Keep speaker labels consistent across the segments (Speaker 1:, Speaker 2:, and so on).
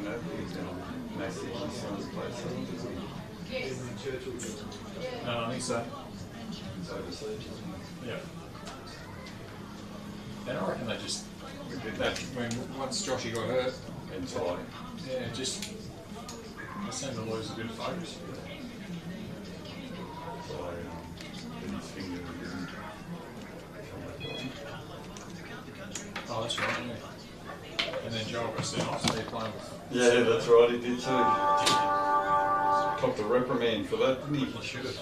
Speaker 1: No, I think so. Yeah. And I reckon they just did that once Joshy got hurt.
Speaker 2: Entirely.
Speaker 1: Yeah, just they seem to lose a bit of focus. Oh, that's right, yeah. And then Joel got sent off, so he playing with...
Speaker 2: Yeah, that's right, he did too. Copped a reprimand for that, didn't he? He should have.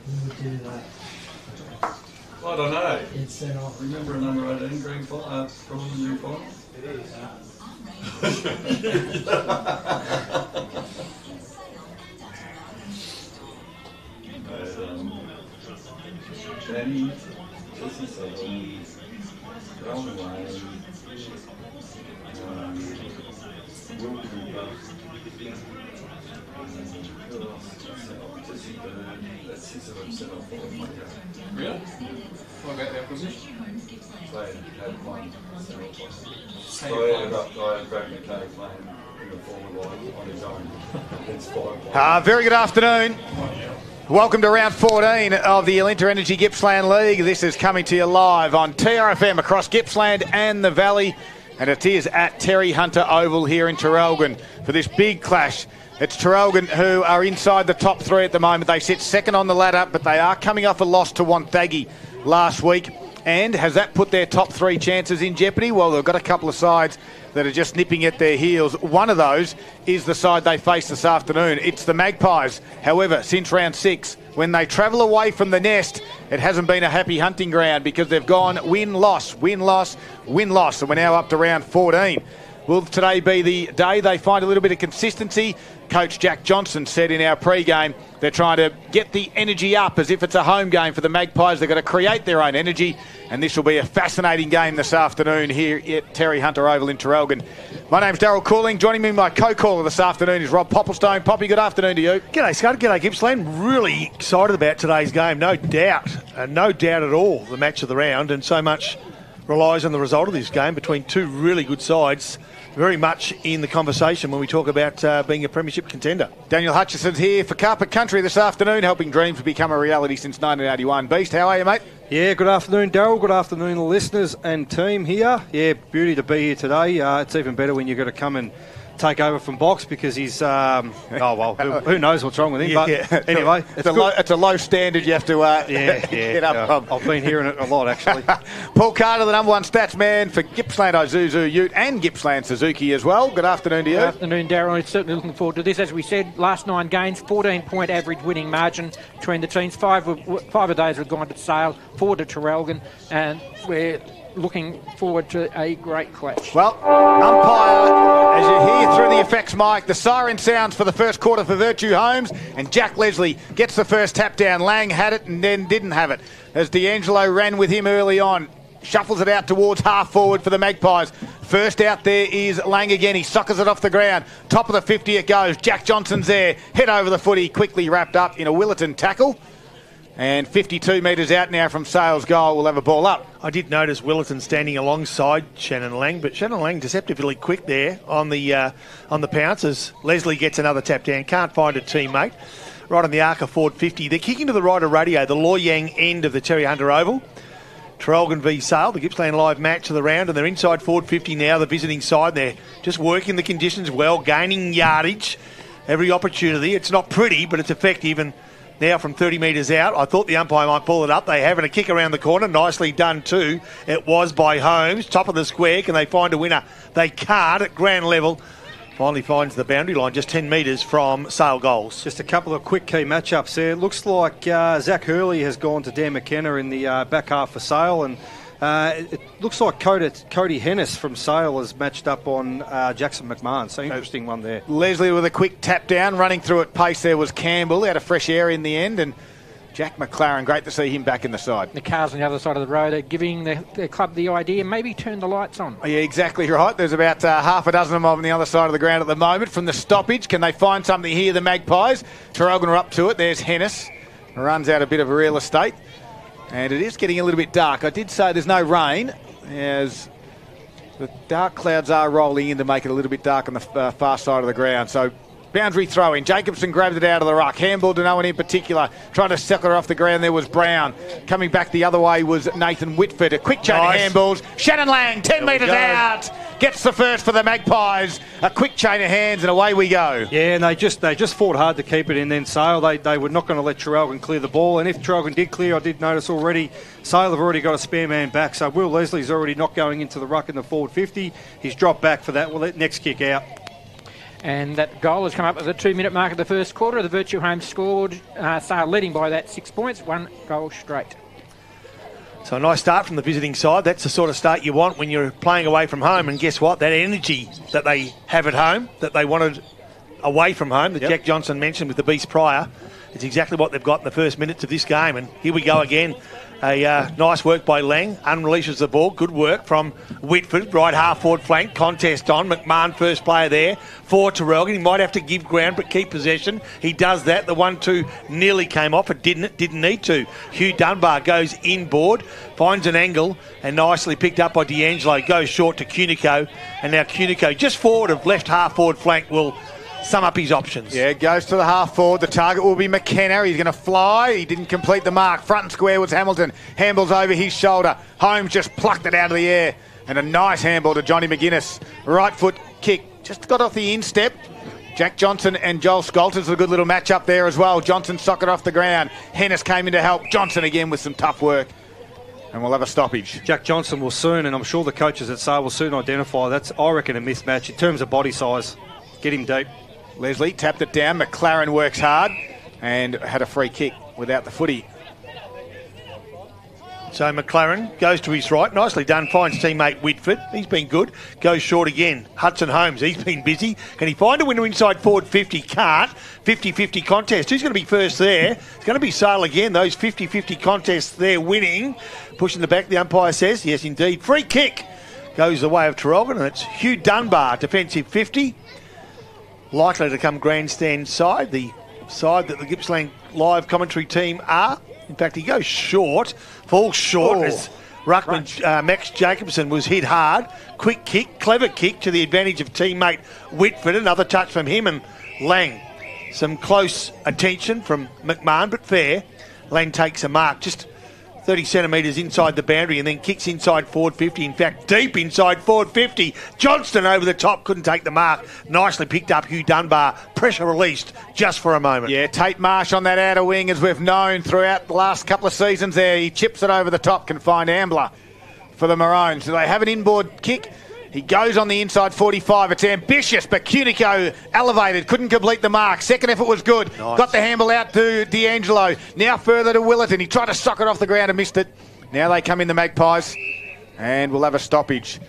Speaker 3: Who would do that?
Speaker 2: I don't know.
Speaker 3: It's sent off.
Speaker 2: Remember a number 18 grand preliminary final?
Speaker 3: It is.
Speaker 2: Danny, Jesse Sutherland, Roman Lane, Will Cooper, who else? Jesse Bird. That's 6 of them set off all of my go.
Speaker 1: Really? What about the opposition?
Speaker 2: They had one set off. So I had Brad McKay playing in the forward line on his own against 5.
Speaker 4: Very good afternoon. Welcome to round 14 of the Alinta Energy Gippsland League. This is coming to you live on TRFM across Gippsland and the Valley. And it is at Terry Hunter Oval here in Traralgon for this big clash. It's Traralgon who are inside the top 3 at the moment. They sit second on the ladder, but they are coming off a loss to Wonthaggi last week. And has that put their top 3 chances in jeopardy? Well, they've got a couple of sides that are just nipping at their heels. One of those is the side they face this afternoon. It's the Magpies. However, since round 6, when they travel away from the nest, it hasn't been a happy hunting ground because they've gone win-loss, win-loss, win-loss. And we're now up to round 14. Will today be the day they find a little bit of consistency? Coach Jack Johnson said in our pre-game they're trying to get the energy up as if it's a home game for the Magpies. They've got to create their own energy, and this will be a fascinating game this afternoon here at Terry Hunter Oval in Traralgon. My name's Darryl Cooling. Joining me, my co-caller this afternoon is Rob Popplestone. Poppy, good afternoon to you.
Speaker 5: G'day, Scott. G'day, Gippsland. Really excited about today's game, no doubt. No doubt at all, the match of the round, and so much relies on the result of this game between two really good sides. Very much in the conversation when we talk about being a premiership contender.
Speaker 4: Daniel Hutchison's here for Carpet Country this afternoon, helping dreams become a reality since 1981. Beast, how are you, mate?
Speaker 6: Yeah, good afternoon, Darryl. Good afternoon, listeners and team here. Yeah, beauty to be here today. It's even better when you've got to come and take over from Box because he's, who knows what's wrong with him.
Speaker 4: Yeah,
Speaker 6: but anyway,
Speaker 4: it's a low standard you have to get up from.
Speaker 6: I've been hearing it a lot, actually.
Speaker 4: Paul Carter, the number 1 stats man for Gippsland Isuzu Ute and Gippsland Suzuki as well. Good afternoon to you.
Speaker 7: Good afternoon, Darryl. Certainly looking forward to this. As we said, last 9 games, 14-point average winning margin between the teams. 5 of those have gone to Sale, 4 to Traralgon, and we're looking forward to a great clash.
Speaker 4: Well, umpire, as you hear through the effects mic, the siren sounds for the first quarter for Virtue Homes, and Jack Leslie gets the first tap down. Lang had it and then didn't have it, as D'Angelo ran with him early on. Shuffles it out towards half forward for the Magpies. First out there is Lang again. He sockers it off the ground. Top of the 50 it goes. Jack Johnson's there. Head over the footy, quickly wrapped up in a Willerton tackle. And 52 metres out now from Sale's goal. We'll have a ball up.
Speaker 5: I did notice Willerton standing alongside Shannon Lang, but Shannon Lang deceptively quick there on the pounce as Leslie gets another tap down. Can't find a teammate. Right on the arc of forward 50. They're kicking to the right of radio, the Loy Yang end of the Terry Hunter Oval. Traralgon v Sale, the Gippsland Live match of the round, and they're inside forward 50 now, the visiting side. They're just working the conditions well, gaining yardage, every opportunity. It's not pretty, but it's effective, and now from 30 metres out, I thought the umpire might pull it up. They have it, a kick around the corner. Nicely done too. It was by Holmes. Top of the square. Can they find a winner? They can't at ground level. Finally finds the boundary line, just 10 metres from Sale goals.
Speaker 6: Just a couple of quick key matchups there. It looks like Zach Hurley has gone to Dan McKenna in the back half for Sale, and it looks like Cody Hennis from Sale has matched up on Jackson McMahon. So interesting one there.
Speaker 4: Leslie with a quick tap down, running through at pace there was Campbell. Out of fresh air in the end, and Jack McLaren, great to see him back in the side.
Speaker 7: The cars on the other side of the road are giving the club the idea, maybe turn the lights on.
Speaker 4: Oh, yeah, exactly right. There's about half a dozen of them on the other side of the ground at the moment. From the stoppage, can they find something here, the Magpies? Traralgon are up to it. There's Hennis. Runs out a bit of real estate. And it is getting a little bit dark. I did say there's no rain. as the dark clouds are rolling in to make it a little bit dark on the far side of the ground. So boundary throw in. Jacobson grabbed it out of the ruck. Handball to no one in particular. Trying to sucker off the ground there was Brown. Coming back the other way was Nathan Whitford. A quick chain of handballs. Shannon Lang, 10 metres out. Gets the first for the Magpies. A quick chain of hands and away we go.
Speaker 6: Yeah, and they just fought hard to keep it in. Then Sale, they were not going to let Traralgon clear the ball. And if Traralgon did clear, I did notice already, Sale have already got a spare man back. So Will Leslie's already not going into the ruck in the forward 50. He's dropped back for that. We'll let next kick out.
Speaker 7: And that goal has come up at the 2-minute mark of the first quarter. The Virtue Homes scored, Sale leading by that 6 points, 1 goal straight.
Speaker 5: So a nice start from the visiting side. That's the sort of start you want when you're playing away from home. And guess what? That energy that they have at home, that they wanted away from home, that Jack Johnson mentioned with the Beast Prior, it's exactly what they've got in the first minutes of this game. And here we go again. A nice work by Lang. Unreleases the ball. Good work from Whitford. Right half forward flank. Contest on. McMahon first player there for Traralgon. He might have to give ground but keep possession. He does that. The 1-2 nearly came off. It didn't need to. Hugh Dunbar goes inboard. Finds an angle and nicely picked up by D'Angelo. Goes short to Cunico. And now Cunico just forward of left half forward flank will sum up his options.
Speaker 4: Yeah, goes to the half forward. The target will be McKenna. He's going to fly. He didn't complete the mark. Front and square was Hamilton. Handballs over his shoulder. Holmes just plucked it out of the air. And a nice handball to Johnny McGuinness. Right foot kick. Just got off the instep. Jack Johnson and Joel Scolters, a good little match up there as well. Johnson socked it off the ground. Hennis came in to help. Johnson again with some tough work. And we'll have a stoppage.
Speaker 6: Jack Johnson will soon, and I'm sure the coaches at Sale will soon identify that's, I reckon, a mismatch in terms of body size. Get him deep.
Speaker 4: Leslie tapped it down. McLaren works hard and had a free kick without the footy.
Speaker 5: So McLaren goes to his right. Nicely done. Finds teammate Whitford. He's been good. Goes short again. Hudson Holmes. He's been busy. Can he find a winner inside forward 50? Can't. 50-50 contest. Who's going to be first there? It's going to be Sale again. Those 50-50 contests there winning. Pushing the back, the umpire says. Yes, indeed. Free kick goes the way of Traralgon. And it's Hugh Dunbar. Defensive 50. Likely to come grandstand side, the side that the Gippsland live commentary team are. In fact, he goes short, falls short as ruckman Max Jacobson was hit hard. Quick kick, clever kick to the advantage of teammate Whitford. Another touch from him and Lang. Some close attention from McMahon, but fair. Lang takes a mark, just 30 centimetres inside the boundary and then kicks inside forward 50. In fact, deep inside forward 50. Johnston over the top, couldn't take the mark. Nicely picked up Hugh Dunbar. Pressure released just for a moment.
Speaker 4: Yeah, Tate Marsh on that outer wing, as we've known throughout the last couple of seasons there. He chips it over the top, can find Ambler for the Maroons. So they have an inboard kick. He goes on the inside 45. It's ambitious, but Cunico elevated. Couldn't complete the mark. Second effort was good.
Speaker 5: Nice.
Speaker 4: Got the handball out to D'Angelo. Now further to Willerton. He tried to sock it off the ground and missed it. Now they come in, the Magpies, and we'll have a stoppage.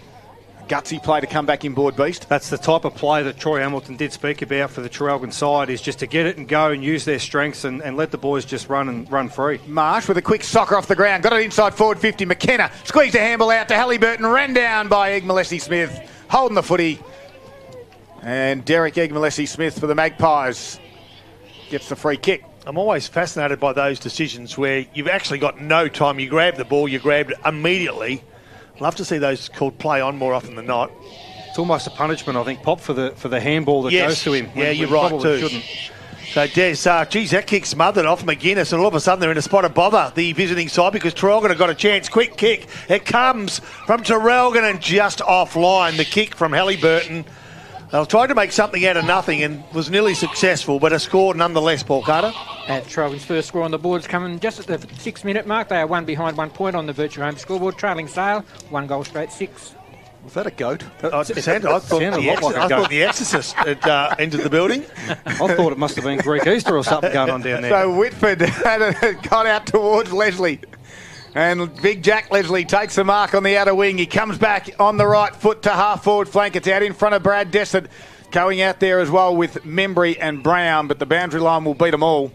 Speaker 4: Gutsy play to come back inboard, Beast.
Speaker 6: That's the type of play that Troy Hamilton did speak about for the Traralgon side, is just to get it and go and use their strengths and let the boys just run free.
Speaker 4: Marsh with a quick socker off the ground. Got it inside forward 50. McKenna squeezed a handball out to Halliburton. Ran down by Egg-Malessi-Smith. Holding the footy. And Derek Egg-Malessi-Smith for the Magpies gets the free kick.
Speaker 5: I'm always fascinated by those decisions where you've actually got no time. You grab the ball, you grab it immediately. Love to see those called play on more often than not.
Speaker 6: It's almost a punishment, I think, Pop, for the handball that goes to him.
Speaker 5: Yeah, you're right too.
Speaker 6: Shouldn't.
Speaker 5: So Des, geez, that kick smothered off McGuinness, and all of a sudden they're in a spot of bother, the visiting side, because Traralgon have got a chance. Quick kick. It comes from Traralgon and just offline. The kick from Halliburton. They tried to make something out of nothing and was nearly successful, but a score nonetheless, Paul Carter.
Speaker 7: Traralgon's first score on the board is coming just at the 6-minute mark. They are one behind 1 point on the Virtue Home scoreboard, trailing Sale, 1 goal straight, 6.
Speaker 6: Was that a goat?
Speaker 5: I thought the Exorcist had entered the building.
Speaker 6: I thought it must have been Greek Easter or something going on down there.
Speaker 4: So Whitford got out towards Leslie. And big Jack Leslie takes the mark on the outer wing. He comes back on the right foot to half forward flank. It's out in front of Brad Dessert. Going out there as well with Membry and Brown, but the boundary line will beat them all.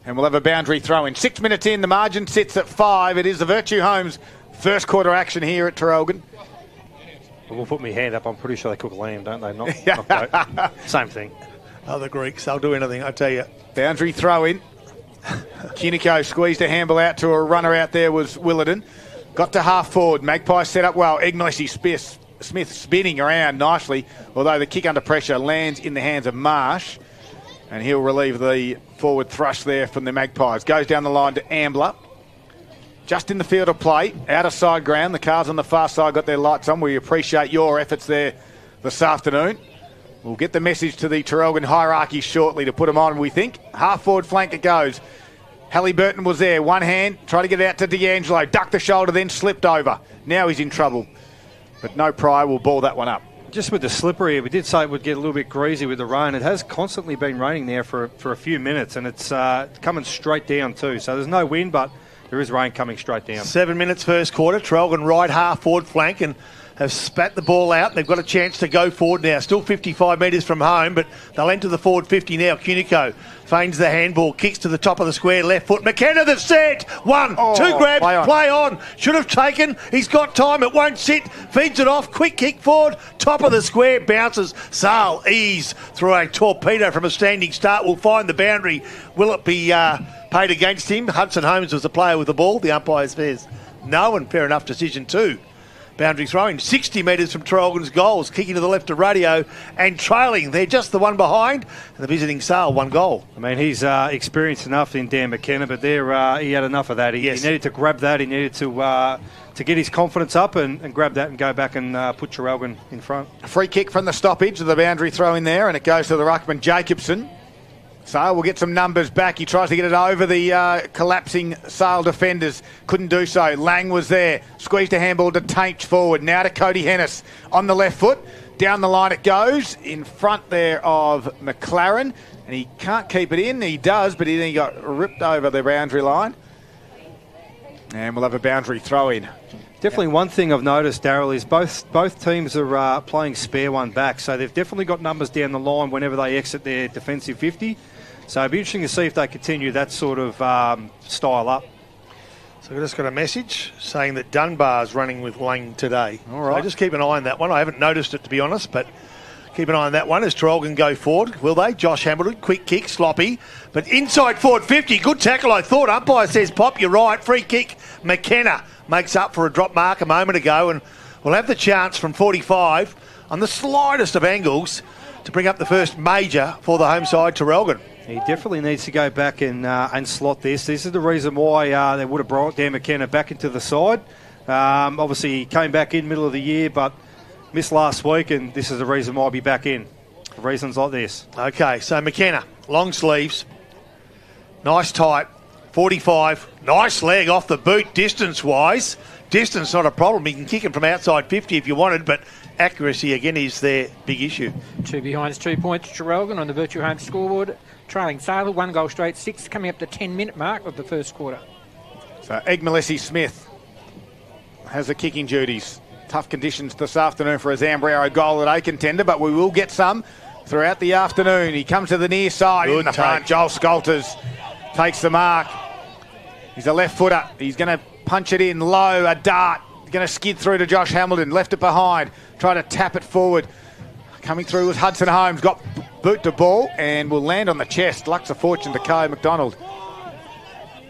Speaker 4: And we'll have a boundary throw in. 6 minutes in, the margin sits at 5. It is the Virtue Homes first quarter action here at Traralgon.
Speaker 6: We'll put my hand up. I'm pretty sure they cook lamb, don't they? Not goat. Same thing.
Speaker 5: Oh, the Greeks, they'll do anything, I tell you.
Speaker 4: Boundary throw in. Cunico squeezed a handball out to a runner out there was Willerton. Got to half forward. Magpies set up well. Ignacy Smith spinning around nicely, although the kick under pressure lands in the hands of Marsh. And he'll relieve the forward thrust there from the Magpies. Goes down the line to Ambler. Just in the field of play, out of side ground. The cars on the far side got their lights on. We appreciate your efforts there this afternoon. We'll get the message to the Traralgon hierarchy shortly to put them on, we think. Half forward flank it goes. Halliburton was there. One hand, tried to get it out to D'Angelo. Ducked the shoulder, then slipped over. Now he's in trouble. But no Pryor will ball that one up.
Speaker 6: Just with the slippery, we did say it would get a little bit greasy with the rain. It has constantly been raining there for a few minutes, and it's coming straight down too. So there's no wind, but there is rain coming straight down.
Speaker 5: 7 minutes first quarter. Traralgon right half forward flank and have spat the ball out. They've got a chance to go forward now. Still 55 metres from home, but they'll enter the forward 50 now. Cunico feigns the handball, kicks to the top of the square, left foot. McKenna the set. 1, 2 grabs, play on. Should have taken. He's got time. It won't sit. Feeds it off. Quick kick forward. Top of the square. Bounces. Sale ease through a torpedo from a standing start. Will find the boundary. Will it be paid against him? Hudson Holmes was the player with the ball. The umpire says no, and fair enough decision too. Boundary throwing 60 metres from Traralgon's goals, kicking to the left of Radio and trailing. They're just the one behind, and the visiting Sale, 1 goal.
Speaker 6: I mean, he's experienced enough in Dan McKenna, but there he had enough of that. He needed to grab that. He needed to get his confidence up and grab that and go back and put Traralgon in front.
Speaker 4: A free kick from the stoppage of the boundary throw in there, and it goes to the ruckman Jacobson. Sale will get some numbers back. He tries to get it over the collapsing Sale defenders. Couldn't do so. Lang was there. Squeezed a handball to Tainch forward. Now to Cody Hennis on the left foot. Down the line it goes. In front there of McLaren. And he can't keep it in. He does, but then he got ripped over the boundary line. And we'll have a boundary throw in.
Speaker 6: Definitely one thing I've noticed, Darryl, is both teams are playing spare one back. So they've definitely got numbers down the line whenever they exit their defensive 50. So it'll be interesting to see if they continue that sort of style up.
Speaker 5: So we've just got a message saying that Dunbar's running with Lang today.
Speaker 4: All right.
Speaker 5: So just keep an eye on that one. I haven't noticed it, to be honest, but keep an eye on that one as Traralgon go forward. Will they? Josh Hamilton, quick kick, sloppy. But inside forward 50, good tackle, I thought. Umpire says, Pop, you're right. Free kick. McKenna makes up for a drop mark a moment ago, and we'll have the chance from 45 on the slightest of angles to bring up the first major for the home side, Traralgon.
Speaker 6: He definitely needs to go back and slot this. This is the reason why they would have brought Dan McKenna back into the side. Obviously, he came back in middle of the year, but missed last week, and this is the reason why he'll be back in. For reasons like this.
Speaker 5: Okay, so McKenna, long sleeves, nice tight, 45, nice leg off the boot distance-wise. Distance not a problem. He can kick it from outside 50 if you wanted, but accuracy, again, is their big issue.
Speaker 7: 2 behinds, 2 points. Traralgon on the Virtue Home scoreboard. Trailing Sailor, 1 goal straight, 6 coming up the 10-minute mark of the first quarter.
Speaker 4: So Ignacy Smith has the kicking duties. Tough conditions this afternoon for a Zambrero goal at A contender, but we will get some throughout the afternoon. He comes to the near side.
Speaker 5: Good
Speaker 4: in the front. Joel Scolters takes the mark. He's a left footer. He's going to punch it in low, a dart. Going to skid through to Josh Hamilton. Left it behind. Try to tap it forward. Coming through was Hudson Holmes. Got boot to ball and will land on the chest. Luck's a fortune to Kyle McDonald.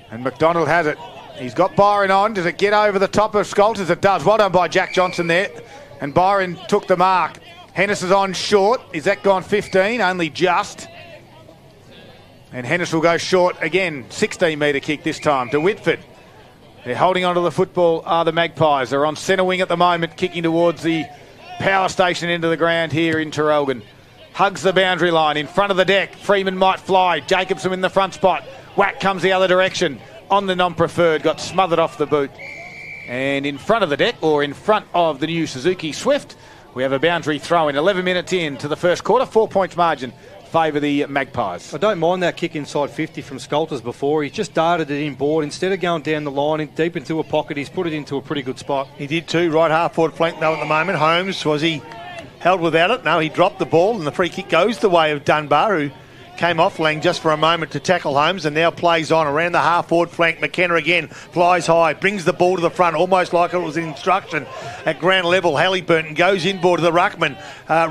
Speaker 4: And McDonald has it. He's got Byron on. Does it get over the top of Scolters? It does. Well done by Jack Johnson there. And Byron took the mark. Hennis is on short. Is that gone 15? Only just. And Hennis will go short again. 16-metre kick this time to Whitford. They're holding onto the football are the Magpies. They're on centre wing at the moment, kicking towards the power station into the ground here in Traralgon. Hugs the boundary line in front of the deck. Freeman might fly. Jacobson in the front spot. Whack comes the other direction. On the non-preferred, got smothered off the boot. And in front of the deck, or in front of the new Suzuki Swift, we have a boundary throw in. 11 minutes in to the first quarter. 4 points margin favour the Magpies.
Speaker 6: I don't mind that kick inside 50 from Scolters before. He just darted it inboard. Instead of going down the line and deep into a pocket, he's put it into a pretty good spot.
Speaker 5: He did too. Right half forward flank though at the moment. Holmes, was he held without it? No, he dropped the ball and the free kick goes the way of Dunbar, who Came off Lang just for a moment to tackle Holmes and now plays on around the half-forward flank. McKenna again flies high, brings the ball to the front almost like it was an instruction at ground level. Halliburton goes inboard to the ruckman.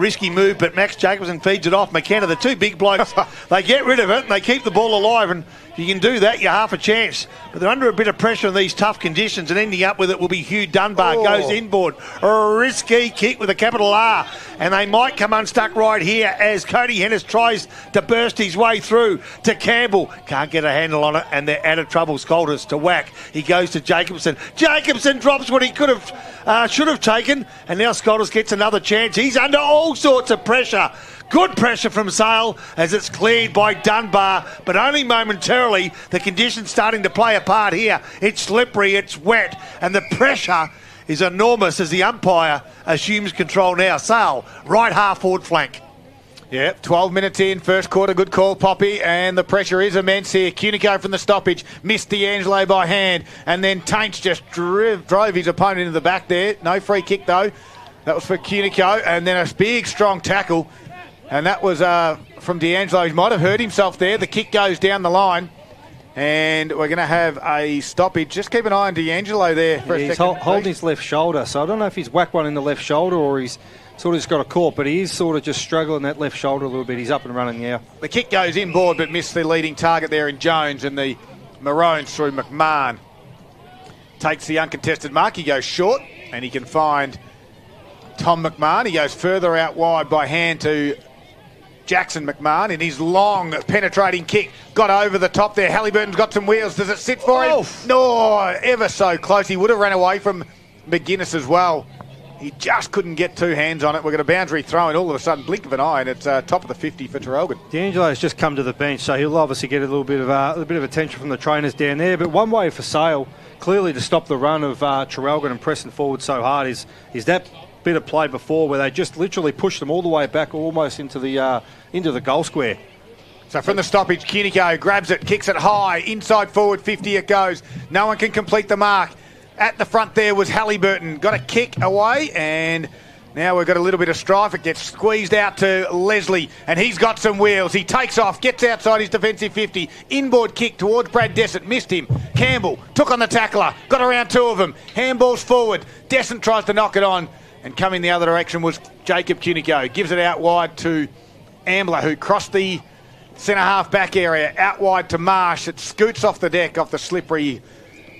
Speaker 5: Risky move, but Max Jacobson feeds it off. McKenna, the two big blokes, they get rid of it and they keep the ball alive, and if you can do that, you're half a chance. But they're under a bit of pressure in these tough conditions, and ending up with it will be Hugh Dunbar. Goes inboard. A risky kick with a capital R, and they might come unstuck right here as Cody Hennis tries to burst his way through to Campbell. Can't get a handle on it, and they're out of trouble. Scolders to whack. He goes to Jacobson. Jacobson drops what he should have taken, and now Scolders gets another chance. He's under all sorts of pressure. Good pressure from Sale as it's cleared by Dunbar, but only momentarily. The conditions starting to play a part here. It's slippery, it's wet, and the pressure is enormous as the umpire assumes control now. Sale, right half-forward flank.
Speaker 4: Yeah, 12 minutes in, first quarter, good call, Poppy, and the pressure is immense here. Cunico from the stoppage, missed D'Angelo by hand, and then Taints just drove his opponent into the back there. No free kick, though. That was for Cunico, and then a big, strong tackle. And that was from D'Angelo. He might have hurt himself there. The kick goes down the line. And we're going to have a stoppage. Just keep an eye on D'Angelo there for a second.
Speaker 6: He's holding his left shoulder. So I don't know if he's whacked one in the left shoulder or he's sort of just got a caught. But he is sort of just struggling that left shoulder a little bit. He's up and running now.
Speaker 4: The kick goes inboard but missed the leading target there in Jones. And the Maroons through McMahon. Takes the uncontested mark. He goes short and he can find Tom McMahon. He goes further out wide by hand to Jackson McMahon in his long penetrating kick. Got over the top there. Halliburton's got some wheels. Does it sit for him? No, ever so close. He would have run away from McGuinness as well. He just couldn't get two hands on it. We've got a boundary throw and all of a sudden, blink of an eye, and it's top of the 50 for Traralgon.
Speaker 6: D'Angelo's just come to the bench, so he'll obviously get a little bit of attention from the trainers down there. But one way for Sale, clearly to stop the run of Traralgon and pressing forward so hard is that bit of play before where they just literally pushed them all the way back almost into the goal square.
Speaker 4: So from the stoppage, Cunico grabs it, kicks it high, inside forward 50 it goes. No one can complete the mark. At the front there was Halliburton. Got a kick away, and now we've got a little bit of strife. It gets squeezed out to Leslie, and he's got some wheels. He takes off, gets outside his defensive 50. Inboard kick towards Brad Dessert, missed him. Campbell took on the tackler, got around two of them. Handballs forward. Dessert tries to knock it on, and coming the other direction was Jacob Cunico. Gives it out wide to Ambler, who crossed the centre-half back area. Out wide to Marsh. It scoots off the deck, off the slippery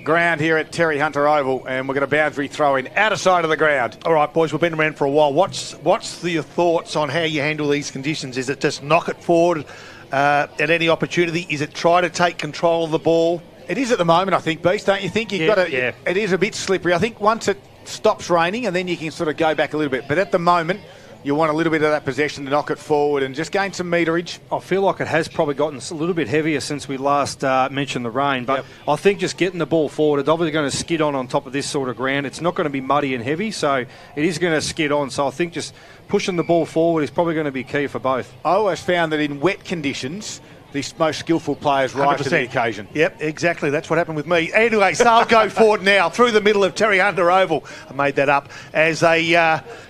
Speaker 4: ground here at Terry Hunter Oval, and we're going to boundary throw in out of sight of the ground.
Speaker 5: All right, boys, we've been around for a while. What's your thoughts on how you handle these conditions? Is it just knock it forward at any opportunity? Is it try to take control of the ball?
Speaker 4: It is at the moment, I think, Beast, don't you think?
Speaker 5: Yeah.
Speaker 4: It is a bit slippery. I think once it stops raining and then you can sort of go back a little bit. But at the moment, you want a little bit of that possession to knock it forward and just gain some meterage.
Speaker 6: I feel like it has probably gotten a little bit heavier since we last mentioned the rain, but I think just getting the ball forward, it's obviously going to skid on top of this sort of ground. It's not going to be muddy and heavy, so it is going to skid on. So I think just pushing the ball forward is probably going to be key for both.
Speaker 4: I always found that in wet conditions, the most skillful players rise to the occasion.
Speaker 5: Yep, exactly. That's what happened with me. Anyway, Sale go forward now through the middle of Terry Hunter Oval. I made that up as they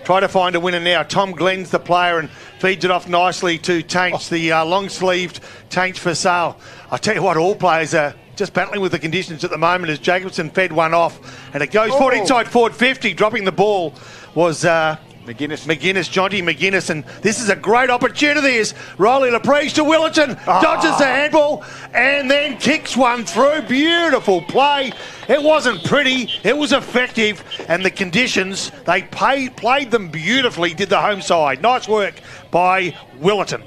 Speaker 5: try to find a winner now. Tom Glenn's the player and feeds it off nicely to Taints, the long-sleeved Taints for Sale. I tell you what, all players are just battling with the conditions at the moment as Jacobson fed one off and it goes forward inside forward 50. Dropping the ball was Jonty McGuinness, and this is a great opportunity as Riley LaPrege to Willerton, dodges the handball and then kicks one through. Beautiful play. It wasn't pretty, it was effective, and the conditions, they played them beautifully, did the home side. Nice work by Willerton.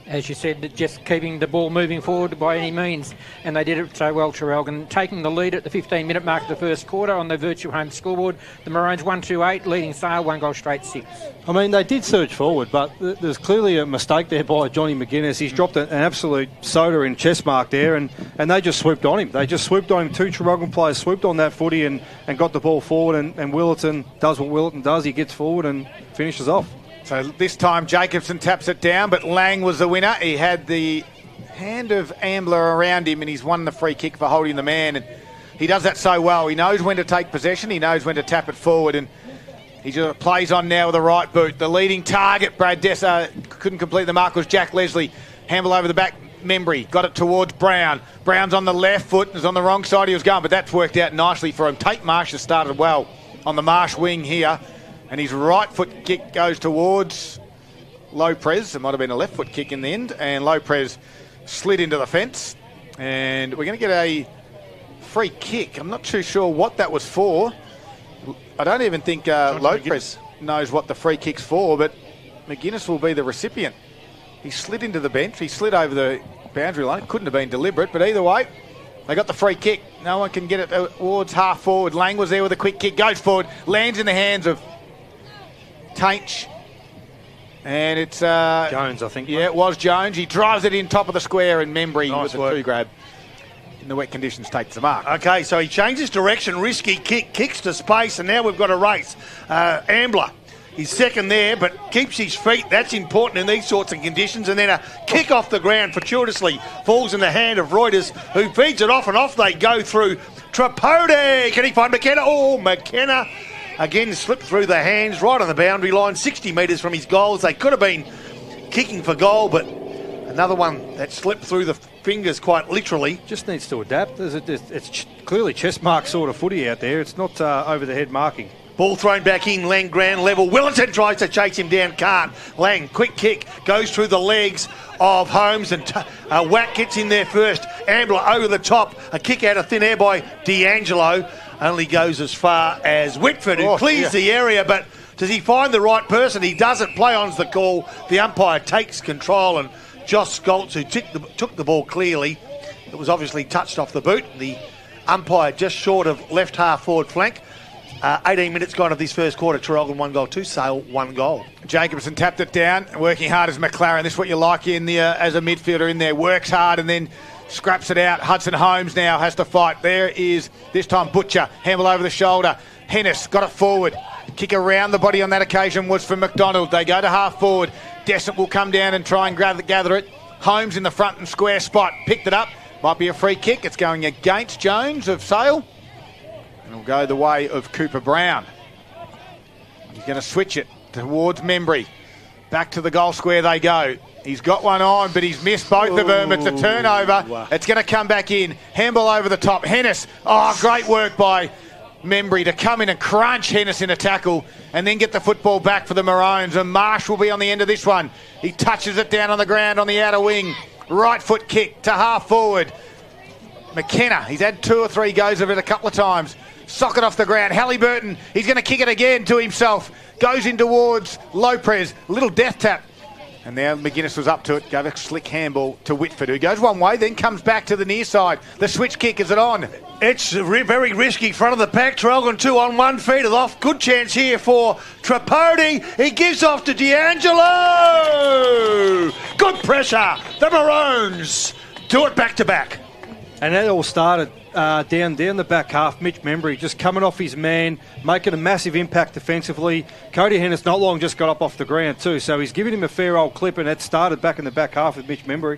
Speaker 7: As you said, just keeping the ball moving forward by any means, and they did it so well, Traralgon. Taking the lead at the 15-minute mark of the first quarter on the virtual home scoreboard. The Maroons 1-2-8, leading Sale, 1 goal straight 6.
Speaker 6: I mean, they did surge forward, but there's clearly a mistake there by Johnny McGuinness. He's dropped an absolute soda in chest mark there, and they just swooped on him. They just swooped on him. Two Traralgon players swooped on that footy and got the ball forward, and Willerton does what Willerton does. He gets forward and finishes off.
Speaker 4: So this time Jacobson taps it down, but Lang was the winner. He had the hand of Ambler around him and he's won the free kick for holding the man. And he does that so well. He knows when to take possession. He knows when to tap it forward. And he just plays on now with the right boot. The leading target, Brad Dessert, couldn't complete the mark, was Jack Leslie. Handle over the back. Membry got it towards Brown. Brown's on the left foot, is on the wrong side he was going, but that's worked out nicely for him. Tate Marsh has started well on the Marsh wing here, and his right foot kick goes towards Lopez. It might have been a left foot kick in the end, and Lopez slid into the fence, and we're going to get a free kick. I'm not too sure what that was for. I don't even think Lopez knows what the free kick's for, but McGuinness will be the recipient. He slid into the bench. He slid over the boundary line. It couldn't have been deliberate, but either way, they got the free kick. No one can get it towards half forward. Lang was there with a quick kick, goes forward, lands in the hands of Tainch. And it's...
Speaker 6: Jones, I think.
Speaker 4: Yeah, it was Jones. He drives it in top of the square, and Membry
Speaker 5: Nice
Speaker 4: with a two grab in the wet conditions takes the mark.
Speaker 5: Okay, so he changes direction, risky kick, kicks to space, and now we've got a race. Ambler. He's second there, but keeps his feet. That's important in these sorts of conditions. And then a kick off the ground fortuitously falls in the hand of Reuters, who feeds it off, and off they go through Trapode. Can he find McKenna? Oh, McKenna again slipped through the hands right on the boundary line, 60 metres from his goals. They could have been kicking for goal, but another one that slipped through the fingers quite literally.
Speaker 6: Just needs to adapt. It's clearly chest mark sort of footy out there. It's not over the head marking.
Speaker 5: Ball thrown back in, Lang ground level. Willerton tries to chase him down, can't. Lang, quick kick, goes through the legs of Holmes, and Wack gets in there first. Ambler over the top, a kick out of thin air by D'Angelo. Only goes as far as Whitford, who clears the area, but does he find the right person? He doesn't. Play on's the call. The umpire takes control, and Josh Scholz, who took the ball clearly, it was obviously touched off the boot. The umpire just short of left half forward flank. 18 minutes gone of this first quarter. Traralgon 1 goal, 2 Sale 1 goal.
Speaker 4: Jacobson tapped it down, working hard as McLaren. This is what you like in the as a midfielder in there. Works hard and then scraps it out. Hudson Holmes now has to fight. There is, this time, Butcher. Handle over the shoulder. Hennis got it forward. Kick around the body on that occasion was from McDonald. They go to half forward. Dessert will come down and try and gather it. Holmes in the front and square spot. Picked it up. Might be a free kick. It's going against Jones of Sale. And it'll go the way of Cooper Brown. He's going to switch it towards Membry. Back to the goal square they go. He's got one on, but he's missed both of them. It's a turnover. Wow. It's going to come back in. Handball over the top. Hennis. Oh, great work by Membry to come in and crunch Hennis in a tackle and then get the football back for the Maroons. And Marsh will be on the end of this one. He touches it down on the ground on the outer wing. Right foot kick to half forward. McKenna. He's had 2 or 3 goes of it a couple of times. Socket off the ground. Halliburton, he's going to kick it again to himself. Goes in towards Lopez. Little death tap. And now McGuinness was up to it. Gave a slick handball to Whitford, who goes one way, then comes back to the near side. The switch kick, is it on?
Speaker 5: It's very risky. Front of the pack. Traralgon 2 on 1. Feed it off. Good chance here for Trapode. He gives off to D'Angelo. Good pressure. The Maroons do it back to back.
Speaker 6: And that all started down the back half. Mitch Membry just coming off his man, making a massive impact defensively. Cody Hennis not long just got up off the ground too, so he's giving him a fair old clip, and that started back in the back half with Mitch Membry.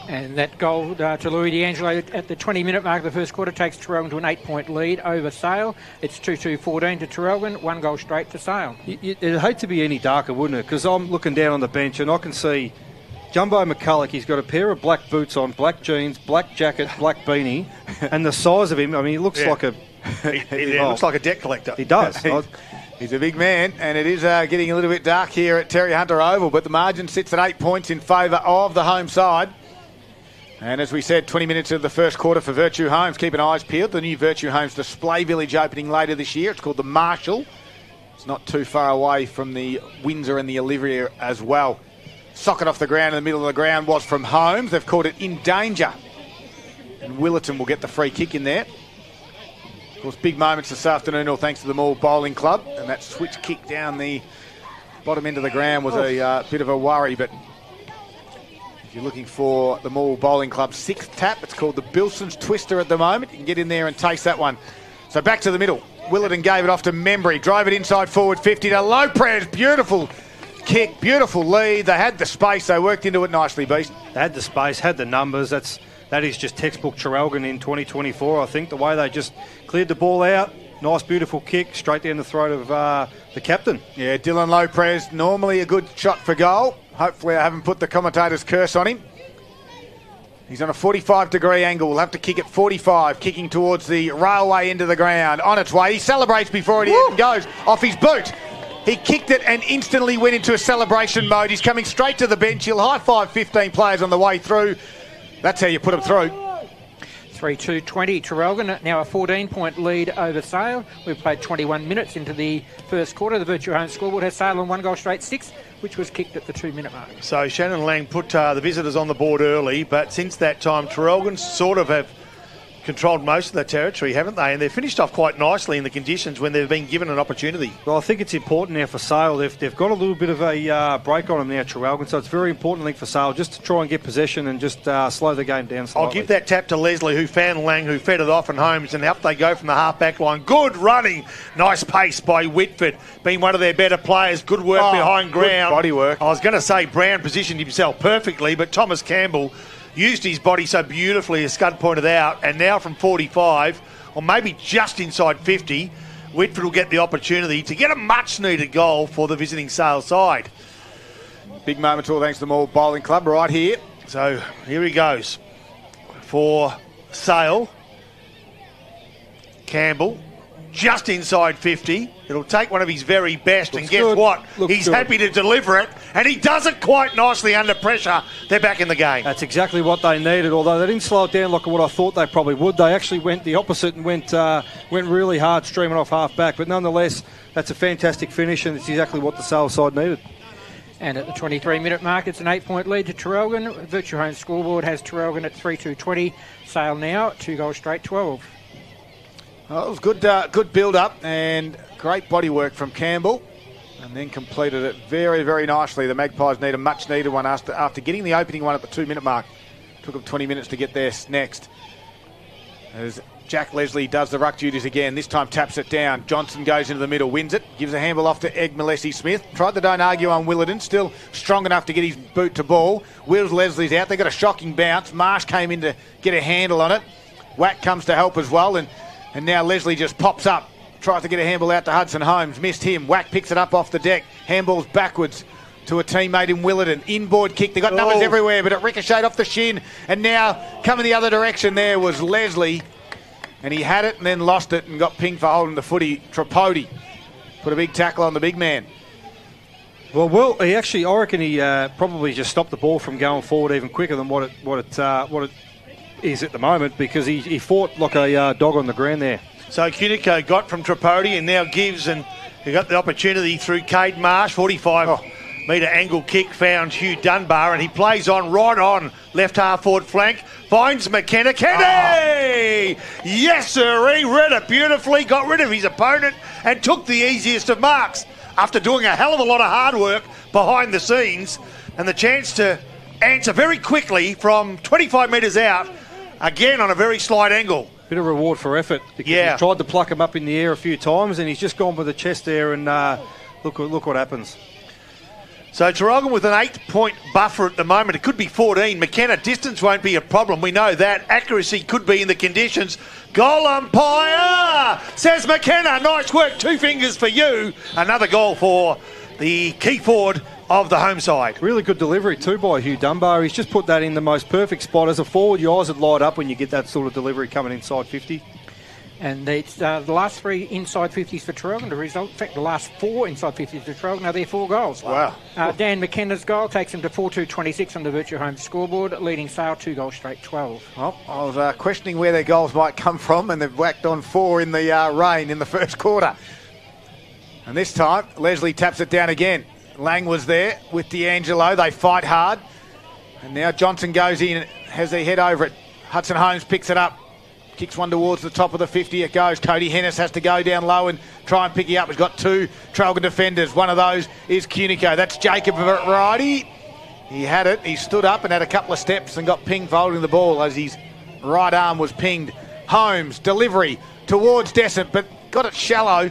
Speaker 7: And that goal to Louis D'Angelo at the 20-minute mark of the first quarter takes Traralgon to an 8-point lead over Sale. It's 2-2-14 to Traralgon, 1 goal straight to Sale.
Speaker 6: It'd hate to be any darker, wouldn't it? Because I'm looking down on the bench and I can see Jumbo McCulloch. He's got a pair of black boots on, black jeans, black jacket, black beanie, and the size of him, I mean, he looks like a...
Speaker 5: He looks like a debt collector.
Speaker 6: He does.
Speaker 4: He's a big man, and it is getting a little bit dark here at Terry Hunter Oval, but the margin sits at 8 points in favour of the home side. And as we said, 20 minutes of the first quarter for Virtue Homes. Keep an eyes peeled. The new Virtue Homes Display Village opening later this year. It's called the Marshall. It's not too far away from the Windsor and the Olivia as well. Socket off the ground in the middle of the ground was from Holmes. They've called it in danger. And Willerton will get the free kick in there. Of course, big moments this afternoon, all thanks to the Moore Bowling Club. And that switch kick down the bottom end of the ground was a bit of a worry, but if you're looking for the Moore Bowling Club's 6th tap, it's called the Bilson's Twister at the moment. You can get in there and taste that one. So back to the middle. Willerton gave it off to Membry. Drove it inside forward 50 to Lopez. Beautiful kick, beautiful lead. They had the space. They worked into it nicely, Beast.
Speaker 6: They had the space, had the numbers. That is just textbook Traralgon in 2024, I think. The way they just cleared the ball out. Nice, beautiful kick straight down the throat of the captain.
Speaker 4: Yeah, Dylan Lopez, normally a good shot for goal. Hopefully I haven't put the commentator's curse on him. He's on a 45-degree angle. We'll have to kick at 45, kicking towards the railway into the ground. On its way. He celebrates before it even goes off his boot. He kicked it and instantly went into a celebration mode. He's coming straight to the bench. He'll high-five 15 players on the way through. That's how you put them through.
Speaker 7: 3-2-20, Traralgon, now a 14-point lead over Sale. We've played 21 minutes into the first quarter. The Virtue Home scoreboard has Sale on 1 goal straight 6, which was kicked at the 2-minute mark.
Speaker 5: So Shannon Lang put the visitors on the board early, but since that time, Traralgon sort of have controlled most of the territory, haven't they? And they've finished off quite nicely in the conditions when they've been given an opportunity.
Speaker 6: Well, I think it's important now for Sale. They've got a little bit of a break on them now, Traralgon, so it's very important, I think, for Sale just to try and get possession and just slow the game down slightly.
Speaker 5: I'll give that tap to Leslie, who found Lang, who fed it off, and Holmes, and up they go from the half-back line. Good running, nice pace by Whitford, being one of their better players. Good work behind ground.
Speaker 4: Good body work.
Speaker 5: I was going to say Brown positioned himself perfectly, but Thomas Campbell used his body so beautifully, as Scud pointed out, and now from 45, or maybe just inside 50, Whitford will get the opportunity to get a much-needed goal for the visiting Sale side.
Speaker 4: Big moment all thanks to the Mall Bowling Club right here.
Speaker 5: So here he goes for Sale. Campbell, just inside 50. It'll take one of his very best, and guess what? He's happy to deliver it, and he does it quite nicely under pressure. They're back in the game.
Speaker 6: That's exactly what they needed, although they didn't slow it down like what I thought they probably would. They actually went the opposite and went really hard, streaming off half-back. But nonetheless, that's a fantastic finish, and it's exactly what the Sale side needed.
Speaker 7: And at the 23-minute mark, it's an 8-point lead to Traralgon. Virtue Home scoreboard has Traralgon at 3-2-20. Sale now, 2 goals straight, 12.
Speaker 4: Well, it was good build-up and great body work from Campbell, and then completed it very, very nicely. The Magpies need a much-needed one after getting the opening one at the 2-minute mark. Took them 20 minutes to get there next. As Jack Leslie does the ruck duties again, this time taps it down. Johnson goes into the middle, wins it, gives a handball off to Egg Malesi-Smith. Tried the don't argue on Willardon, still strong enough to get his boot to ball. Wills Leslie's out, they got a shocking bounce. Marsh came in to get a handle on it. Wack comes to help as well, and now Leslie just pops up, tries to get a handball out to Hudson Holmes, missed him. Wack picks it up off the deck, handballs backwards to a teammate in Willardon. Inboard kick, they got numbers everywhere, but it ricocheted off the shin, and now coming the other direction there was Leslie, and he had it and then lost it and got pinged for holding the footy. Tripodi put a big tackle on the big man.
Speaker 6: Well, I reckon he probably just stopped the ball from going forward even quicker than what it is at the moment, because he fought like a dog on the ground there.
Speaker 5: So Cunico got from Tripodi and now gives, and he got the opportunity through Cade Marsh. 45-metre angle kick found Hugh Dunbar, and he plays on right on left half forward flank. Finds McKenna. Kenny! Yes, sir. He read it beautifully, got rid of his opponent and took the easiest of marks after doing a hell of a lot of hard work behind the scenes, and the chance to answer very quickly from 25 metres out, again on a very slight angle.
Speaker 6: Bit of reward for effort.
Speaker 5: Yeah.
Speaker 6: He tried to pluck him up in the air a few times, and he's just gone with the chest there, and look what happens.
Speaker 5: So Traralgon with an 8-point buffer at the moment. It could be 14. McKenna, distance won't be a problem. We know that. Accuracy could be in the conditions. Goal umpire says McKenna. Nice work. 2 fingers for you. Another goal for the key forward of the home side.
Speaker 6: Really good delivery too by Hugh Dunbar. He's just put that in the most perfect spot. As a forward, your eyes would light up when you get that sort of delivery coming inside 50.
Speaker 7: And it's the last 3 inside 50s for Traralgon to result. In fact, the last 4 inside 50s for Traralgon are their 4 goals.
Speaker 4: Wow.
Speaker 7: Dan McKenna's goal takes him to 4-2-26 on the Virtue Home scoreboard, leading Sale 2 goals straight, 12.
Speaker 4: Well, I was questioning where their goals might come from, and they've whacked on 4 in the rain in the first quarter. And this time, Leslie taps it down again. Lang was there with D'Angelo. They fight hard. And now Johnson goes in and has their head over it. Hudson Holmes picks it up. Kicks one towards the top of the 50. It goes. Cody Hennis has to go down low and try and pick it up. He's got 2 Traralgon defenders. One of those is Cunico. That's Jacob Variety. He had it. He stood up and had a couple of steps and got pinged for holding the ball as his right arm was pinged. Holmes, delivery towards Descent, but got it shallow.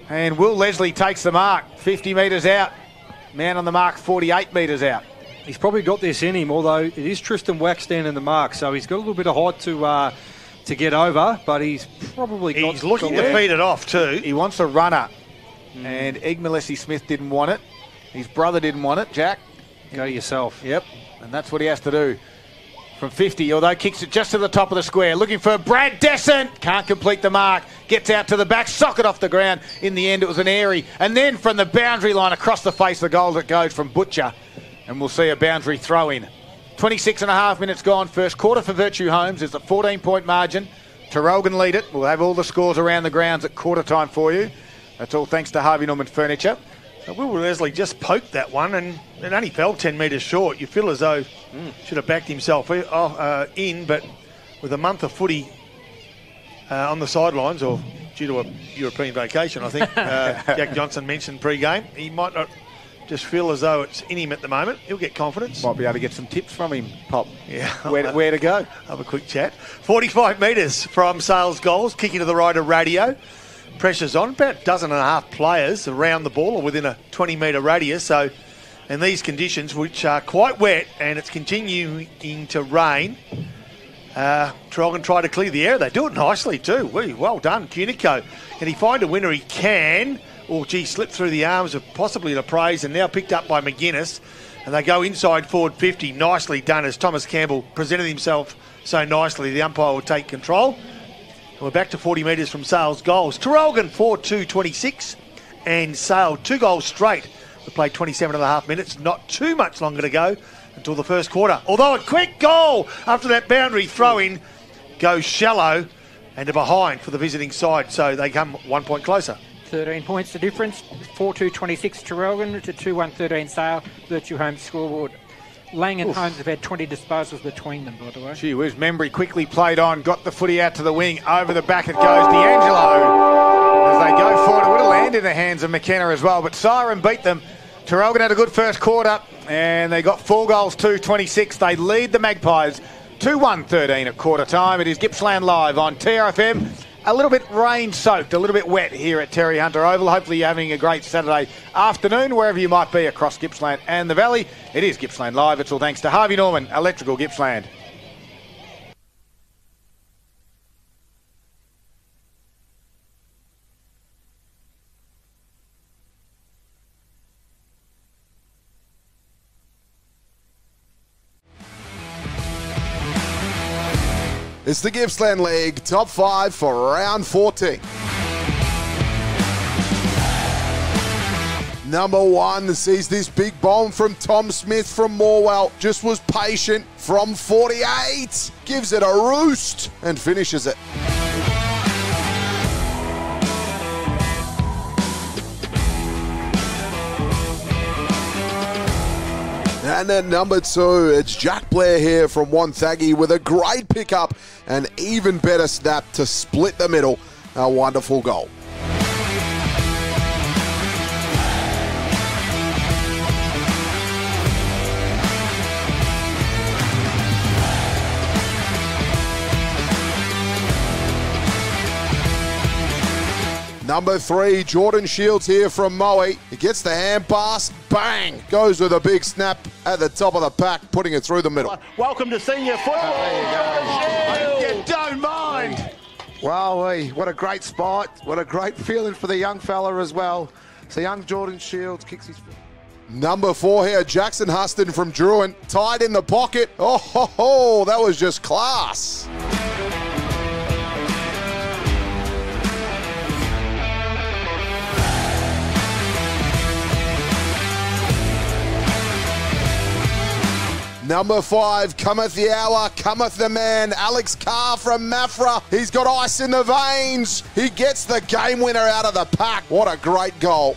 Speaker 4: And Will Leslie takes the mark. 50 metres out. Man on the mark, 48 metres out.
Speaker 6: He's probably got this in him, although it is Tristan Wack standing the mark, so he's got a little bit of height to get over, but he's probably got...
Speaker 5: He's looking to feed it off too.
Speaker 4: He wants a runner, and Egg Malesi-Smith didn't want it. His brother didn't want it, Jack.
Speaker 6: Go yourself.
Speaker 4: Yep, and that's what he has to do. from 50, although kicks it just to the top of the square. Looking for Brad Descent. Can't complete the mark. Gets out to the back. Socket off the ground. In the end, it was an airy. And then from the boundary line across the face of the goal, it goes from Butcher. And we'll see a boundary throw in. 26 and a half minutes gone. First quarter for Virtue Homes is a 14-point margin. Traralgon lead it. We'll have all the scores around the grounds at quarter time for you. That's all thanks to Harvey Norman Furniture.
Speaker 5: So Will Leslie just poked that one and it only fell 10 metres short. You feel as though should have backed himself in, but with a month of footy on the sidelines, or due to a European vacation, I think Jack Johnson mentioned pre-game, he might not just feel as though it's in him at the moment. He'll get confidence.
Speaker 4: Might be able to get some tips from him, Pop.
Speaker 5: Yeah.
Speaker 4: Where to go.
Speaker 5: Have a quick chat. 45 metres from Sales Goals, kicking to the right of Radio. Pressure's on. About a dozen and a half players around the ball or within a 20-metre radius. So, in these conditions, which are quite wet and it's continuing to rain, Traralgon try to clear the air. They do it nicely too. Well done, Cunico. Can he find a winner? He can. Oh, gee, slipped through the arms of possibly the praise and now picked up by McGuinness. And they go inside forward 50. Nicely done as Thomas Campbell presented himself so nicely. The umpire will take control. We're back to 40 metres from Sales Goals. Traralgon 4-2-26 and Sale 2 goals straight. We played 27 and a half minutes. Not too much longer to go until the first quarter. Although a quick goal after that boundary throw-in goes shallow and to behind for the visiting side. So they come 1 point closer.
Speaker 7: 13 points the difference. 4-2-26 Traralgon to 2-1-13 Sale. Virtue Homes scoreboard. Lang and Holmes have had 20 disposals between them, by the way.
Speaker 4: Gee whiz, Membry quickly played on, got the footy out to the wing, over the back it goes. D'Angelo, as they go forward, it would have landed in the hands of McKenna as well, but Siren beat them. Traralgon had a good first quarter, and they got 4 goals, 2-26. They lead the Magpies 2-1-13 at quarter time. It is Gippsland Live on TRFM. A little bit rain-soaked, a little bit wet here at Terry Hunter Oval. Hopefully you're having a great Saturday afternoon, wherever you might be across Gippsland and the Valley. It is Gippsland Live. It's all thanks to Harvey Norman, Electrical Gippsland.
Speaker 8: It's the Gippsland League top 5 for round 14. Number 1 sees this big bomb from Tom Smith from Morwell. Just was patient from 48. Gives it a roost and finishes it. And at number 2, it's Jack Blair here from Wonthaggi with a great pickup and even better snap to split the middle. A wonderful goal. Number 3, Jordan Shields here from Moe. He gets the hand pass, bang! Goes with a big snap at the top of the pack, putting it through the middle.
Speaker 9: Welcome to senior football.
Speaker 4: You don't mind.
Speaker 9: Wow, what a great spot. What a great feeling for the young fella as well. So young Jordan Shields kicks his foot.
Speaker 8: Number 4 here, Jackson Huston from Druin. Tied in the pocket. Oh, ho, ho, that was just class. Number 5, cometh the hour, cometh the man, Alex Carr from Mafra. He's got ice in the veins. He gets the game winner out of the pack. What a great goal.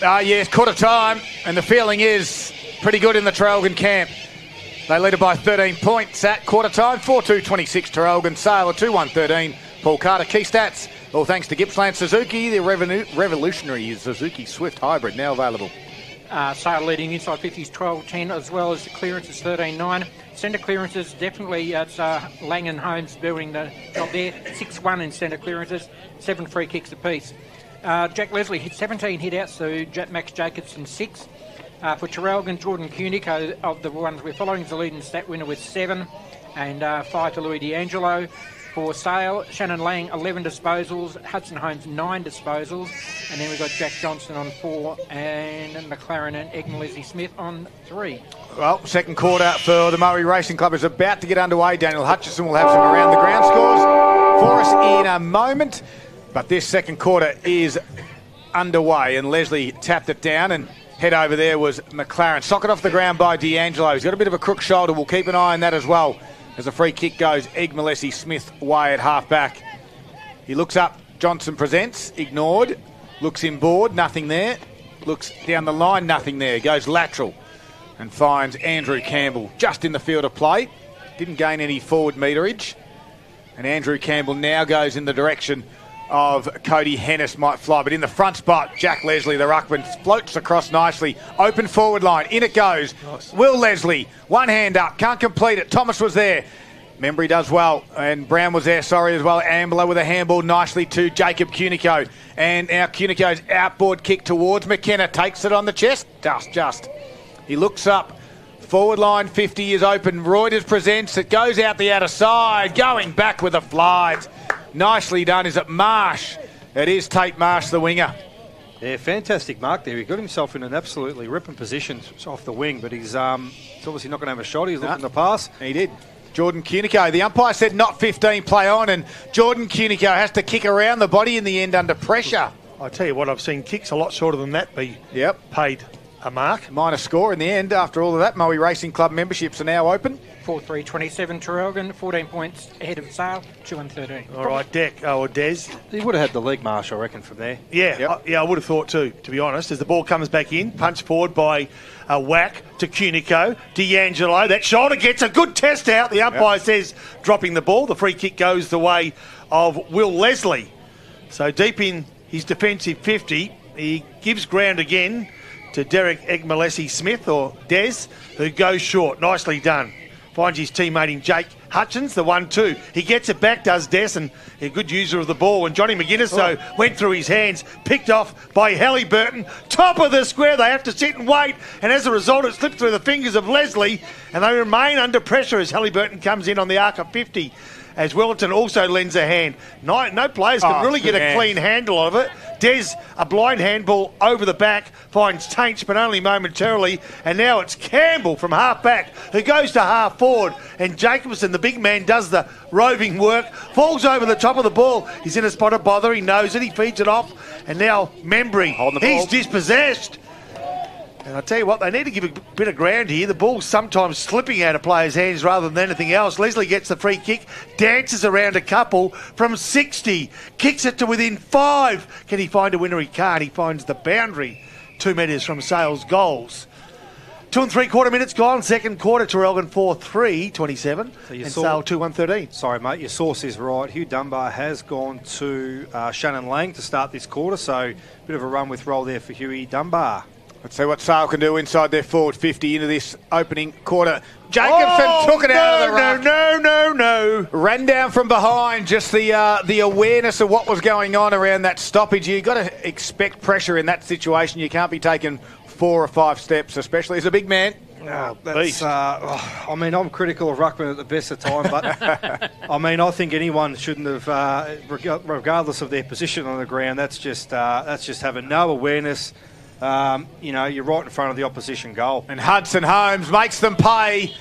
Speaker 4: Yes, quarter time, and the feeling is pretty good in the Traralgon camp. They lead it by 13 points at quarter time. 4-2-26 Traralgon, Sale at 2-1-13. Paul Carter, key stats. All thanks to Gippsland Suzuki, the revolutionary Suzuki Swift Hybrid, now available.
Speaker 7: Sale leading inside 50s 12-10, as well as the clearances 13-9. Centre clearances, definitely it's Lang and Holmes doing the job there. 6-1 in centre clearances, 7 free kicks apiece. Jack Leslie hit 17 hit-outs, so Max Jacobson 6. For Traralgon, Jordan Cunico, of the ones we're following, is the leading stat winner with 7, and 5 to Louis D'Angelo. For Sale, Shannon Lang 11 disposals, Hudson Holmes 9 disposals, and then we've got Jack Johnson on 4, and McLaren and Egmont Leslie Smith on 3.
Speaker 4: Well, second quarter for the Murray Racing Club is about to get underway. Daniel Hutchison will have some around the ground scores for us in a moment, but this second quarter is underway, and Leslie tapped it down, and head over there was McLaren. Socket off the ground by D'Angelo. He's got a bit of a crook shoulder. We'll keep an eye on that as well. As a free kick goes, Egmont Smith way at half back. He looks up, Johnson presents, ignored, looks inboard, nothing there. Looks down the line, nothing there. Goes lateral and finds Andrew Campbell just in the field of play. Didn't gain any forward meterage. And Andrew Campbell now goes in the direction of Cody Hennis, might fly, but in the front spot, Jack Leslie, the ruckman, floats across nicely. Open forward line, in it goes. Nice. Will Leslie, one hand up, can't complete it. Thomas was there. Membry does well, and Brown was there, sorry, as well. Ambler with a handball nicely to Jacob Cunico. And now Cunico's outboard kick towards McKenna, takes it on the chest. Just. He looks up. Forward line 50 is open. Reuters presents, it goes out the outer side, going back with the flies. Nicely done. Is it Marsh? It is Tate Marsh, the winger.
Speaker 6: Yeah, fantastic mark there. He got himself in an absolutely ripping position off the wing, but he's obviously not going to have a shot. He's looking to pass.
Speaker 4: He did. Jordan Cunico. The umpire said not 15, play on, and Jordan Cunico has to kick around the body in the end under pressure.
Speaker 5: I tell you what, I've seen kicks a lot shorter than that be paid a mark.
Speaker 4: Minor score in the end after all of that. Moe Racing Club memberships are now open.
Speaker 7: 4-3-27 Traralgon, 14 points ahead of Sale, 2-13.
Speaker 5: All right, Des.
Speaker 6: He would have had the league marsh, I reckon, from there.
Speaker 5: Yeah, I would have thought too, to be honest. As the ball comes back in, punched forward by a whack to Cunico. D'Angelo, that shoulder gets a good test out. The umpire says dropping the ball. The free kick goes the way of Will Leslie. So deep in his defensive 50, he gives ground again to Derek Egmont Smith, or Des, who goes short. Nicely done. Finds his teammate in Jake Hutchins, the 1-2. He gets it back, does Des, and a good user of the ball. And Johnny McGuinness, went through his hands, picked off by Halliburton. Top of the square, they have to sit and wait. And as a result, it slipped through the fingers of Leslie. And they remain under pressure as Halliburton comes in on the arc of 50. As Wellington also lends a hand. No players can really get a clean handle of it. Des, a blind handball over the back, finds Tainch, but only momentarily. And now it's Campbell from half back, who goes to half forward. And Jacobson, the big man, does the roving work, falls over the top of the ball. He's in a spot of bother, he knows it, he feeds it off. And now Membry, he's dispossessed. And I tell you what, they need to give a bit of ground here. The ball's sometimes slipping out of players' hands rather than anything else. Leslie gets the free kick, dances around a couple from 60, kicks it to within 5. Can he find a winner? He can't. He finds the boundary 2 metres from Sale's goals. 2 3/4 minutes gone. Second quarter, Traralgon 4-3-27 and Sale 2-1-13.
Speaker 6: Sorry, mate, your source is right. Hugh Dunbar has gone to Shannon Lang to start this quarter, so a bit of a run with roll there for Hughie Dunbar.
Speaker 4: Let's see what Sale can do inside their forward 50 into this opening quarter. Jacobson took it out of the ruck.
Speaker 5: No.
Speaker 4: Ran down from behind, just the awareness of what was going on around that stoppage. You've got to expect pressure in that situation. You can't be taking 4 or 5 steps, especially as a big man.
Speaker 6: I mean, I'm critical of ruckman at the best of time, but I mean, I think anyone shouldn't have, regardless of their position on the ground, that's just having no awareness. You're right in front of the opposition goal.
Speaker 4: And Hudson Holmes makes them pay.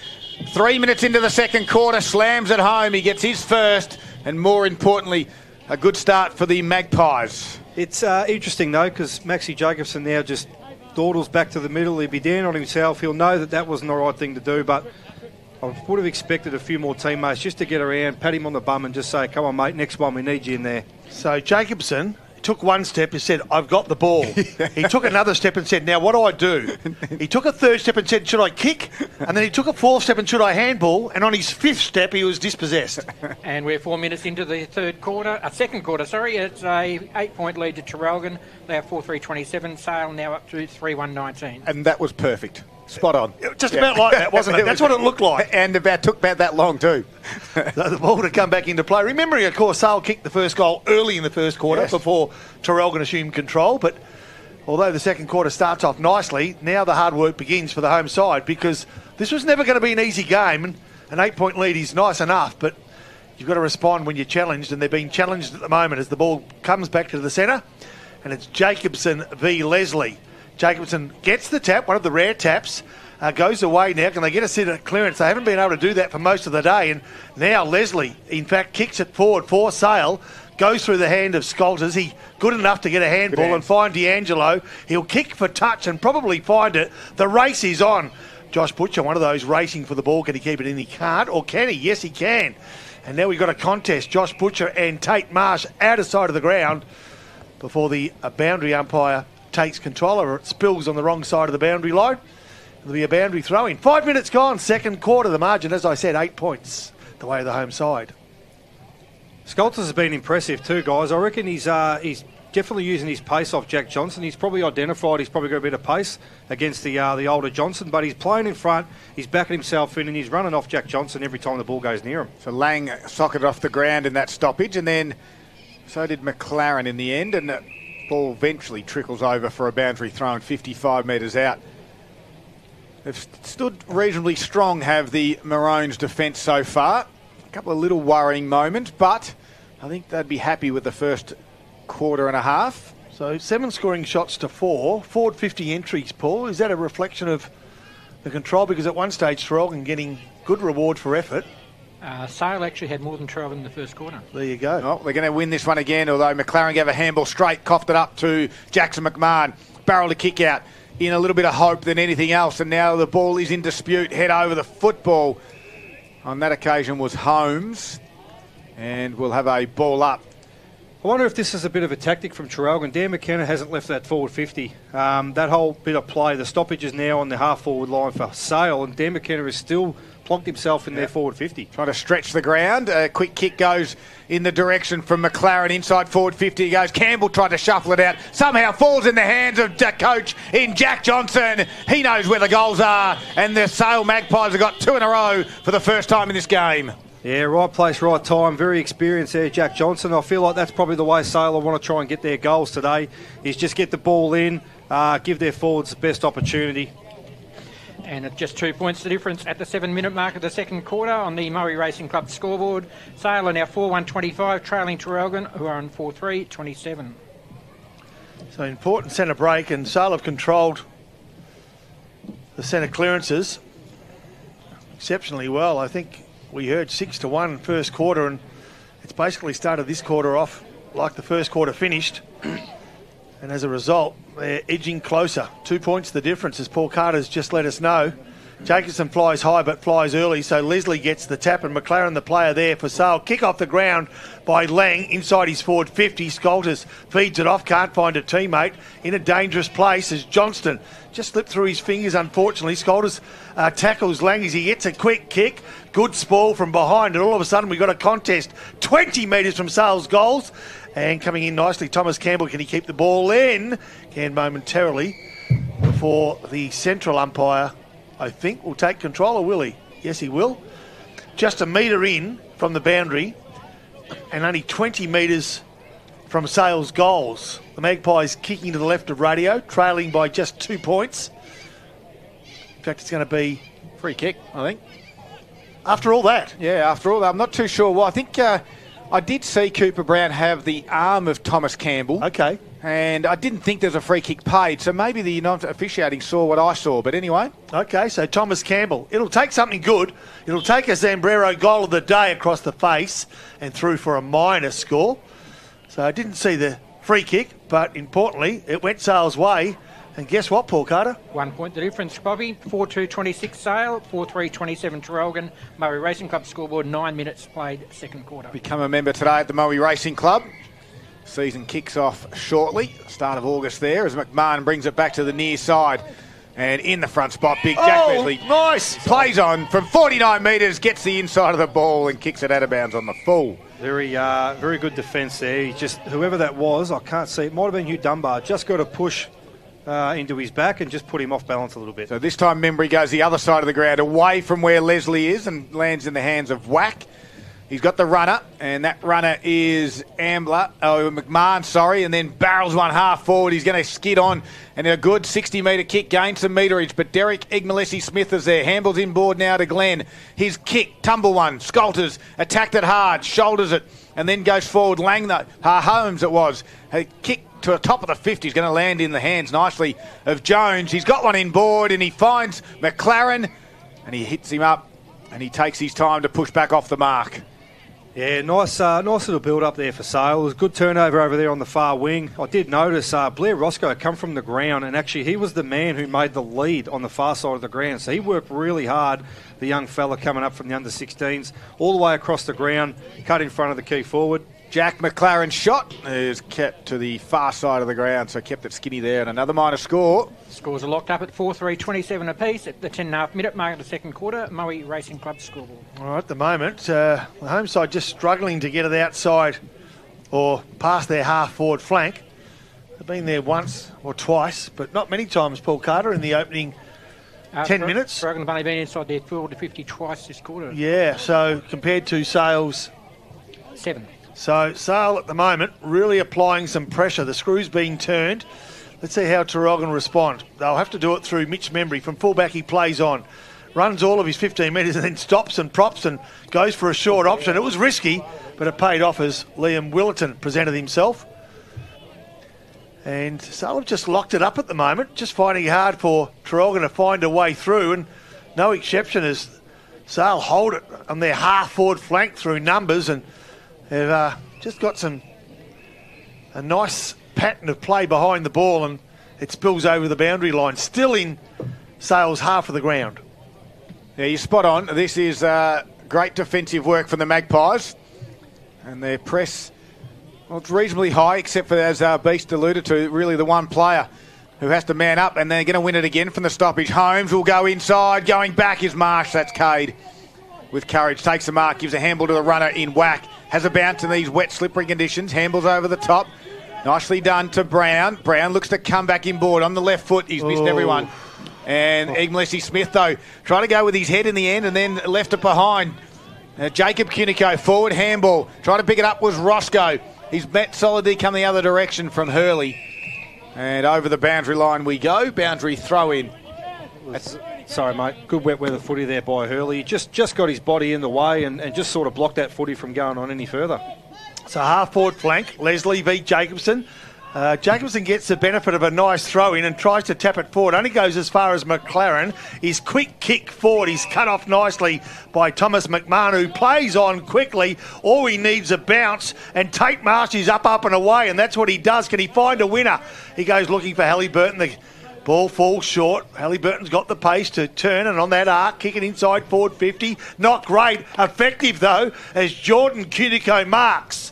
Speaker 4: 3 minutes into the second quarter, slams it home. He gets his first, and more importantly, a good start for the Magpies.
Speaker 6: It's interesting, though, because Maxi Jacobson now just dawdles back to the middle. He'll be down on himself. He'll know that wasn't the right thing to do, but I would have expected a few more teammates just to get around, pat him on the bum and just say, come on, mate, next one, we need you in there.
Speaker 5: So Jacobson took one step and said, I've got the ball. He took another step and said, now what do I do? He took a third step and said, should I kick? And then he took a fourth step and should I handball? And on his fifth step, he was dispossessed.
Speaker 7: And we're 4 minutes into the second quarter, sorry. It's a 8-point lead to Traralgon. They have 4-3-27. Sale now up to 3-1-19.
Speaker 4: And that was perfect. Spot on.
Speaker 5: Just about like that, wasn't it? That's what it looked like.
Speaker 4: And took about that long too.
Speaker 5: The ball to come back into play. Remembering, of course, Sale kicked the first goal early in the first quarter before Traralgon assumed control. But although the second quarter starts off nicely, now the hard work begins for the home side, because this was never going to be an easy game. And an 8-point lead is nice enough, but you've got to respond when you're challenged, and they're being challenged at the moment as the ball comes back to the centre. And it's Jacobson v Leslie. Jacobson gets the tap, one of the rare taps, goes away now. Can they get a set of clearance? They haven't been able to do that for most of the day. And now Leslie, in fact, kicks it forward for Sale, goes through the hand of Scolters. He good enough to get a handball and find D'Angelo. He'll kick for touch and probably find it. The race is on. Josh Butcher, one of those racing for the ball. Can he keep it in? He can't. Or can he? Yes, he can. And now we've got a contest. Josh Butcher and Tate Marsh out of sight of the ground before the boundary umpire takes control of it. It spills on the wrong side of the boundary line. There'll be a boundary throw-in. 5 minutes gone, second quarter. The margin, as I said, 8 points, the way of the home side.
Speaker 6: Scolters has been impressive too, guys. I reckon he's definitely using his pace off Jack Johnson. He's probably identified he's probably got a bit of pace against the older Johnson, but he's playing in front, he's backing himself in, and he's running off Jack Johnson every time the ball goes near him.
Speaker 4: So Lang socketed off the ground in that stoppage, and then so did McLaren in the end, and the ball eventually trickles over for a boundary throw 55 metres out. They've stood reasonably strong, have the Maroons' defence so far. A couple of little worrying moments, but I think they'd be happy with the first quarter and a half.
Speaker 5: So 7 scoring shots to 4, forward 50 entries, Paul. Is that a reflection of the control? Because at one stage, Traralgon getting good reward for effort.
Speaker 7: Sale actually had more than Traralgon in the first quarter.
Speaker 5: There you go.
Speaker 4: Oh, they're going to win this one again, although McLaren gave a handball straight, coughed it up to Jackson McMahon. Barrel to kick out in a little bit of hope than anything else, and now the ball is in dispute. Head over the football. On that occasion was Holmes, and we'll have a ball up.
Speaker 6: I wonder if this is a bit of a tactic from Traralgon. Dan McKenna hasn't left that forward 50. That whole bit of play, the stoppage is now on the half-forward line for Sale, and Dan McKenna is still plonked himself in their forward 50.
Speaker 4: Trying to stretch the ground. A quick kick goes in the direction from McLaren inside forward 50. He goes. Campbell tried to shuffle it out. Somehow falls in the hands of the coach in Jack Johnson. He knows where the goals are, and the Sale Magpies have got 2 in a row for the first time in this game.
Speaker 6: Yeah, right place, right time. Very experienced there, Jack Johnson. I feel like that's probably the way Sale want to try and get their goals today, is just get the ball in, give their forwards the best opportunity.
Speaker 7: And at just 2 points the difference at the 7-minute mark of the second quarter on the Murray Racing Club scoreboard. Sale are now 4-1-25, trailing Traralgon, who are on 4-3-27.
Speaker 5: So important centre break, and Sale have controlled the centre clearances exceptionally well. I think we heard 6-1 first quarter, and it's basically started this quarter off like the first quarter finished. And as a result, they're edging closer. 2 points the difference, as Paul Carter's just let us know. Jacobson flies high but flies early, so Leslie gets the tap, and McLaren the player there for Sale. Kick off the ground by Lang inside his forward 50. Scolters feeds it off, can't find a teammate. In a dangerous place as Johnston just slipped through his fingers, unfortunately. Scolters tackles Lang as he gets a quick kick. Good sprawl from behind, and all of a sudden we've got a contest 20 metres from Sale's goals. And coming in nicely, Thomas Campbell. Can he keep the ball in? Can momentarily before the central umpire, I think, will take control, or will he? Yes, he will. Just a metre in from the boundary and only 20 metres from Sale's goals. The Magpies kicking to the left of radio, trailing by just 2 points. In fact, it's going to be
Speaker 4: Free kick, I think.
Speaker 5: after all that.
Speaker 4: Yeah, after all that. I'm not too sure. Well, I think I did see Cooper Brown have the arm of Thomas Campbell.
Speaker 5: Okay.
Speaker 4: And I didn't think there was a free kick paid, so maybe the non-officiating saw what I saw. But anyway.
Speaker 5: Okay, so Thomas Campbell. It'll take something good. It'll take a Zambrero goal of the day across the face and through for a minor score. So I didn't see the free kick, but importantly, it went Sale's way. And guess what, Paul Carter?
Speaker 7: 1 point the difference, Bobby. 4-2-26 Sale, 4-3-27 Traralgon. Murray Racing Club scoreboard, 9 minutes played second quarter.
Speaker 4: Become a member today at the Murray Racing Club. Season kicks off shortly, start of August there, as McMahon brings it back to the near side. And in the front spot, big Jack Leslie.
Speaker 5: Nice.
Speaker 4: Plays on from 49 metres, gets the inside of the ball and kicks it out of bounds on the full.
Speaker 6: Very good defence there. He just, whoever that was, I can't see. It might have been Hugh Dunbar. Just got to push into his back and just put him off balance a little bit.
Speaker 4: So this time Membry goes the other side of the ground, away from where Leslie is, and lands in the hands of Whack. He's got the runner, and that runner is McMahon, and then barrels one half forward. He's going to skid on, and a good 60-metre kick, gains some meterage, but Derek Igmalesi-Smith is there. Handles inboard now to Glenn. His kick, tumble one, Scolters, attacked it hard, shoulders it, and then goes forward. Holmes it was. A kick to the top of the 50. He's going to land in the hands nicely of Jones. He's got one inboard, and he finds McLaren, and he hits him up, and he takes his time to push back off the mark.
Speaker 6: Yeah, nice little build-up there for Sale. It was a good turnover over there on the far wing. I did notice Blair Roscoe come from the ground, and actually he was the man who made the lead on the far side of the ground. So he worked really hard, the young fella coming up from the under-16s, all the way across the ground, cut in front of the key forward.
Speaker 4: Jack McLaren's shot is kept to the far side of the ground, so kept it skinny there. And another minor score.
Speaker 7: Scores are locked up at 4-3, 27 apiece at the 10.5-minute mark of the second quarter. Moe Racing Club scoreboard.
Speaker 5: All right, at the moment, the home side just struggling to get it outside or past their half-forward flank. They've been there once or twice, but not many times, Paul Carter, in the opening 10 minutes.
Speaker 7: Traralgon have only been inside their 40-50 twice this quarter.
Speaker 5: Yeah, so compared to Sale's
Speaker 7: 7.
Speaker 5: So Sale at the moment really applying some pressure. The screw's being turned. Let's see how Traralgon respond. They'll have to do it through Mitch Membry. From fullback he plays on. Runs all of his 15 metres and then stops and props and goes for a short option. It was risky, but it paid off as Liam Willerton presented himself. And Sale have just locked it up at the moment, just finding it hard for Traralgon to find a way through, and no exception as Sale hold it on their half-forward flank through numbers, and they've just got a nice pattern of play behind the ball, and it spills over the boundary line. Still in Sale's half of the ground.
Speaker 4: Yeah, you're spot on. This is great defensive work from the Magpies. And their press, well, it's reasonably high, except for, as Beast alluded to, really the one player who has to man up, and they're going to win it again from the stoppage. Holmes will go inside. Going back is Marsh. That's Cade. With courage, takes the mark, gives a handball to the runner in Whack. Has a bounce in these wet, slippery conditions. Handballs over the top. Nicely done to Brown. Brown looks to come back inboard on the left foot. He's missed everyone. And Igmalesi-Smith, though, trying to go with his head in the end and then left it behind. Jacob Cunico, forward handball. Trying to pick it up was Roscoe. He's met solidly come the other direction from Hurley. And over the boundary line we go. Boundary throw in.
Speaker 6: Sorry, mate. Good wet weather footy there by Hurley. He just got his body in the way and just sort of blocked that footy from going on any further.
Speaker 5: So half-forward flank. Leslie beat Jacobson. Jacobson gets the benefit of a nice throw-in and tries to tap it forward. Only goes as far as McLaren. His quick kick forward is cut off nicely by Thomas McMahon, who plays on quickly. All he needs a bounce, and Tate Marsh is up and away, and that's what he does. Can he find a winner? He goes looking for Halliburton. The ball falls short. Halliburton's got the pace to turn, and on that arc, kick it inside forward 50. Not great. Effective, though, as Jordan Cunico marks.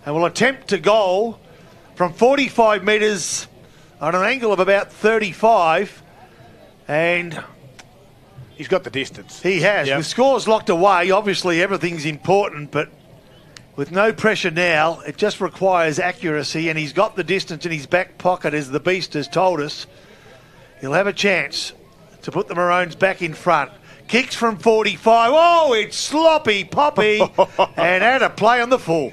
Speaker 5: And will attempt to goal from 45 metres on an angle of about 35. And
Speaker 4: he's got the distance.
Speaker 5: He has.
Speaker 4: Yep.
Speaker 5: With scores locked away, obviously everything's important, but with no pressure now, it just requires accuracy, and he's got the distance in his back pocket, as the Beast has told us. He'll have a chance to put the Maroons back in front. Kicks from 45. Oh, it's sloppy, poppy, and had a play on the full.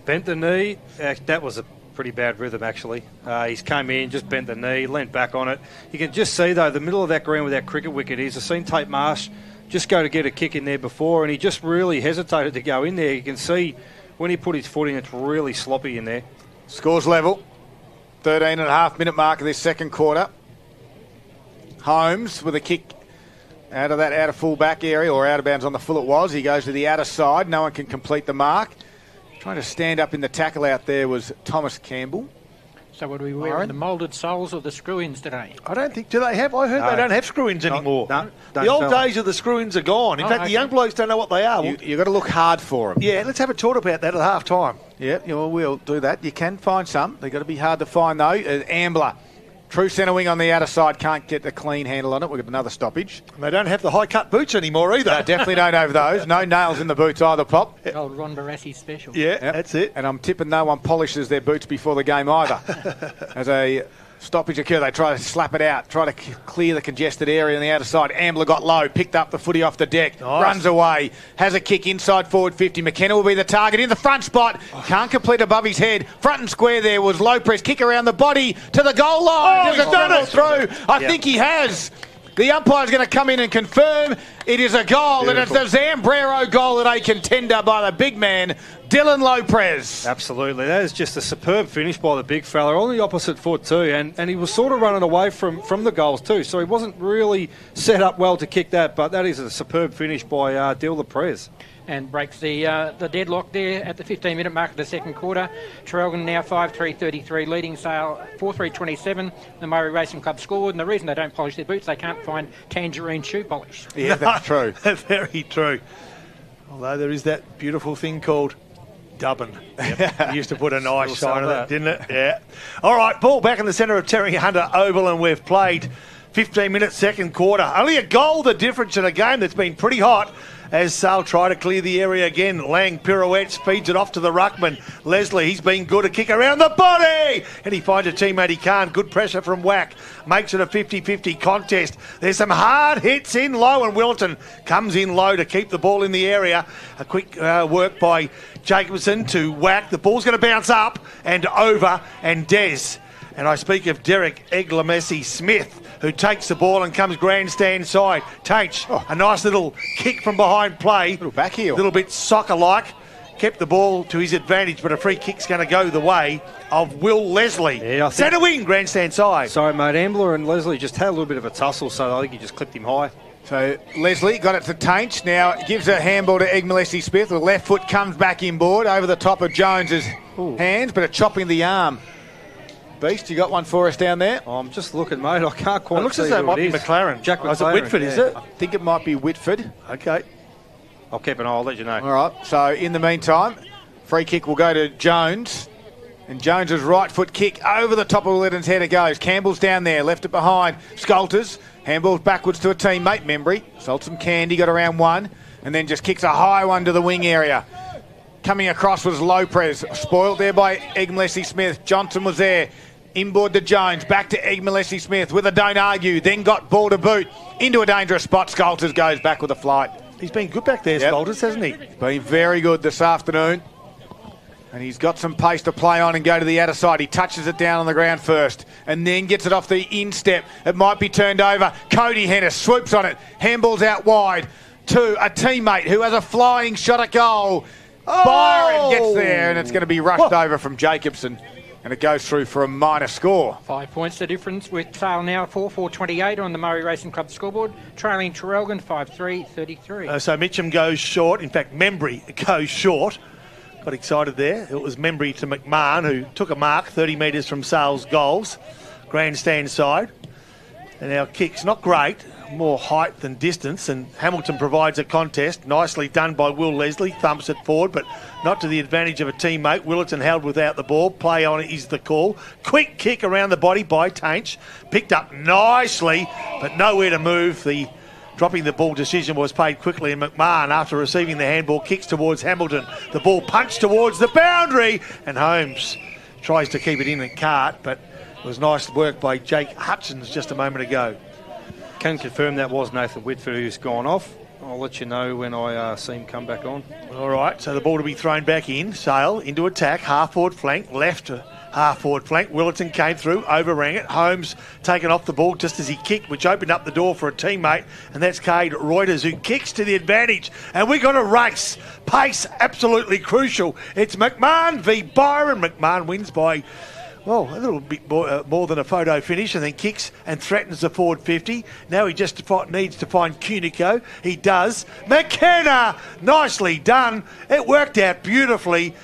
Speaker 6: Bent the knee. That was a pretty bad rhythm, actually. He's came in, just bent the knee, leant back on it. You can just see, though, the middle of that ground where that cricket wicket is. I've seen Tate Marsh just go to get a kick in there before, and he just really hesitated to go in there. You can see when he put his foot in, it's really sloppy in there.
Speaker 4: Scores level. 13.5-minute mark of this second quarter. Holmes with a kick out of full back area, or out of bounds on the full it was. He goes to the outer side. No one can complete the mark. Trying to stand up in the tackle out there was Thomas Campbell.
Speaker 7: So what are we wearing? The moulded soles or the screw-ins today?
Speaker 5: I don't think, do they have? I heard they don't have screw-ins anymore.
Speaker 6: No,
Speaker 5: the old days of the screw-ins are gone. In fact, the young blokes don't know what they are.
Speaker 4: You've got to look hard for them.
Speaker 5: Yeah, let's have a talk about that at half time.
Speaker 4: Yeah, we'll do that. You can find some. They've got to be hard to find, though. Ambler, true centre wing on the outer side, can't get the clean handle on it. We've got another stoppage.
Speaker 5: And they don't have the high-cut boots anymore either.
Speaker 4: No, definitely don't have those. No nails in the boots either, Pop.
Speaker 7: Old Ron Barassi special.
Speaker 5: Yeah, that's it.
Speaker 4: And I'm tipping no one polishes their boots before the game either. As a stoppage occurred, they try to slap it out, try to clear the congested area on the outer side. Ambler got low, picked up the footy off the deck, runs away, has a kick inside forward 50. McKenna will be the target in the front spot. Can't complete above his head. Front and square there was Lopez. Kick around the body to the goal line. He's done it through. I think he has. The umpire's going to come in and confirm it is a goal, beautiful. And it's the Zambrero goal at a contender by the big man, Dylan Lopez.
Speaker 6: Absolutely. That is just a superb finish by the big fella on the opposite foot too, and he was sort of running away from the goals too, so he wasn't really set up well to kick that, but that is a superb finish by Dylan Lopez.
Speaker 7: And breaks the deadlock there at the 15-minute mark of the second quarter. Traralgon now 5-3-33, leading Sale 4-3-27. The Murray Racing Club scored, and the reason they don't polish their boots, they can't find tangerine shoe polish.
Speaker 4: Yeah, that's true.
Speaker 5: Very true. Although there is that beautiful thing called dubbin. Yep. Used to put a nice shine on it, didn't it? Yeah. All right, ball back in the centre of Terry Hunter Oval, and we've played 15 minutes, second quarter. Only a goal the difference in a game that's been pretty hot. As Sale try to clear the area again. Lang pirouettes, feeds it off to the ruckman. Leslie, he's been good. A kick around the body. And he finds a teammate he can't. Good pressure from Wack. Makes it a 50-50 contest. There's some hard hits in low, and Wilton comes in low to keep the ball in the area. A quick work by Jacobson to Wack. The ball's going to bounce up and over, and Des. And I speak of Derek Eglamesi-Smith, who takes the ball and comes grandstand side. Tainch, a nice little kick from behind play.
Speaker 4: Little back heel.
Speaker 5: A little bit soccer-like. Kept the ball to his advantage, but a free kick's going to go the way of Will Leslie.
Speaker 6: Yeah,
Speaker 5: Centre wing, grandstand side.
Speaker 6: Sorry, mate. Ambler and Leslie just had a little bit of a tussle, so I think he just clipped him high.
Speaker 4: So Leslie got it to Tainch. Now gives a handball to Egmalesi-Smith. The left foot comes back inboard over the top of Jones's hands, but a chop in the arm. Beast, you got one for us down there?
Speaker 6: I'm just looking, mate. I can't quite see.
Speaker 5: It looks as though it might be McLaren.
Speaker 6: Jack McLaren.
Speaker 5: Is it Whitford, is it?
Speaker 4: I think it might be Whitford.
Speaker 5: Okay.
Speaker 6: I'll keep an eye. I'll let you know.
Speaker 4: All right. So in the meantime, free kick will go to Jones. And Jones's right foot kick over the top of Lytton's head it goes. Campbell's down there, left it behind. Scolters, handballs backwards to a teammate, Membry. Sold some candy, got around one, and then just kicks a high one to the wing area. Coming across was Lopez, spoiled there by Egmalesi-Smith. Johnson was there. Inboard to Jones, back to Egmalesi-Smith with a don't argue, then got ball to boot into a dangerous spot. Scolters goes back with a flight.
Speaker 5: He's been good back there, Scolters, hasn't he?
Speaker 4: He's been very good this afternoon. And he's got some pace to play on and go to the outer side. He touches it down on the ground first and then gets it off the instep. It might be turned over. Cody Hennis swoops on it. Handballs out wide to a teammate who has a flying shot at goal. Byron gets there and it's going to be rushed over from Jacobson. And it goes through for a minor score.
Speaker 7: 5 points the difference with Sale now 4-4-28 on the Murray Racing Club scoreboard. Trailing Traralgon 5-3-33.
Speaker 5: So Mitchum goes short. In fact, Membry goes short. Got excited there. It was Membry to McMahon, who took a mark 30 metres from Sale's goals. Grandstand side. And our kick's not great. More height than distance, and Hamilton provides a contest. Nicely done by Will Leslie. Thumps it forward, but not to the advantage of a teammate. Willerton held without the ball. Play on it is the call. Quick kick around the body by Tainch. Picked up nicely, but nowhere to move. The dropping the ball decision was paid quickly, and McMahon, after receiving the handball, kicks towards Hamilton. The ball punched towards the boundary, and Holmes tries to keep it in and can't, but it was nice work by Jake Hutchins just a moment ago.
Speaker 6: Can confirm that was Nathan Whitford who's gone off. I'll let you know when I see him come back on.
Speaker 5: All right, so the ball to be thrown back in. Sale into attack, half-forward flank, left half-forward flank. Willerton came through, overran it. Holmes taken off the ball just as he kicked, which opened up the door for a teammate, and that's Cade Reuters, who kicks to the advantage. And we got a race. Pace, absolutely crucial. It's McMahon v Byron. McMahon wins by... well, a little bit more than a photo finish, and then kicks and threatens the forward 50. Now he just needs to find Cunico. He does. McKenna! Nicely done. It worked out beautifully.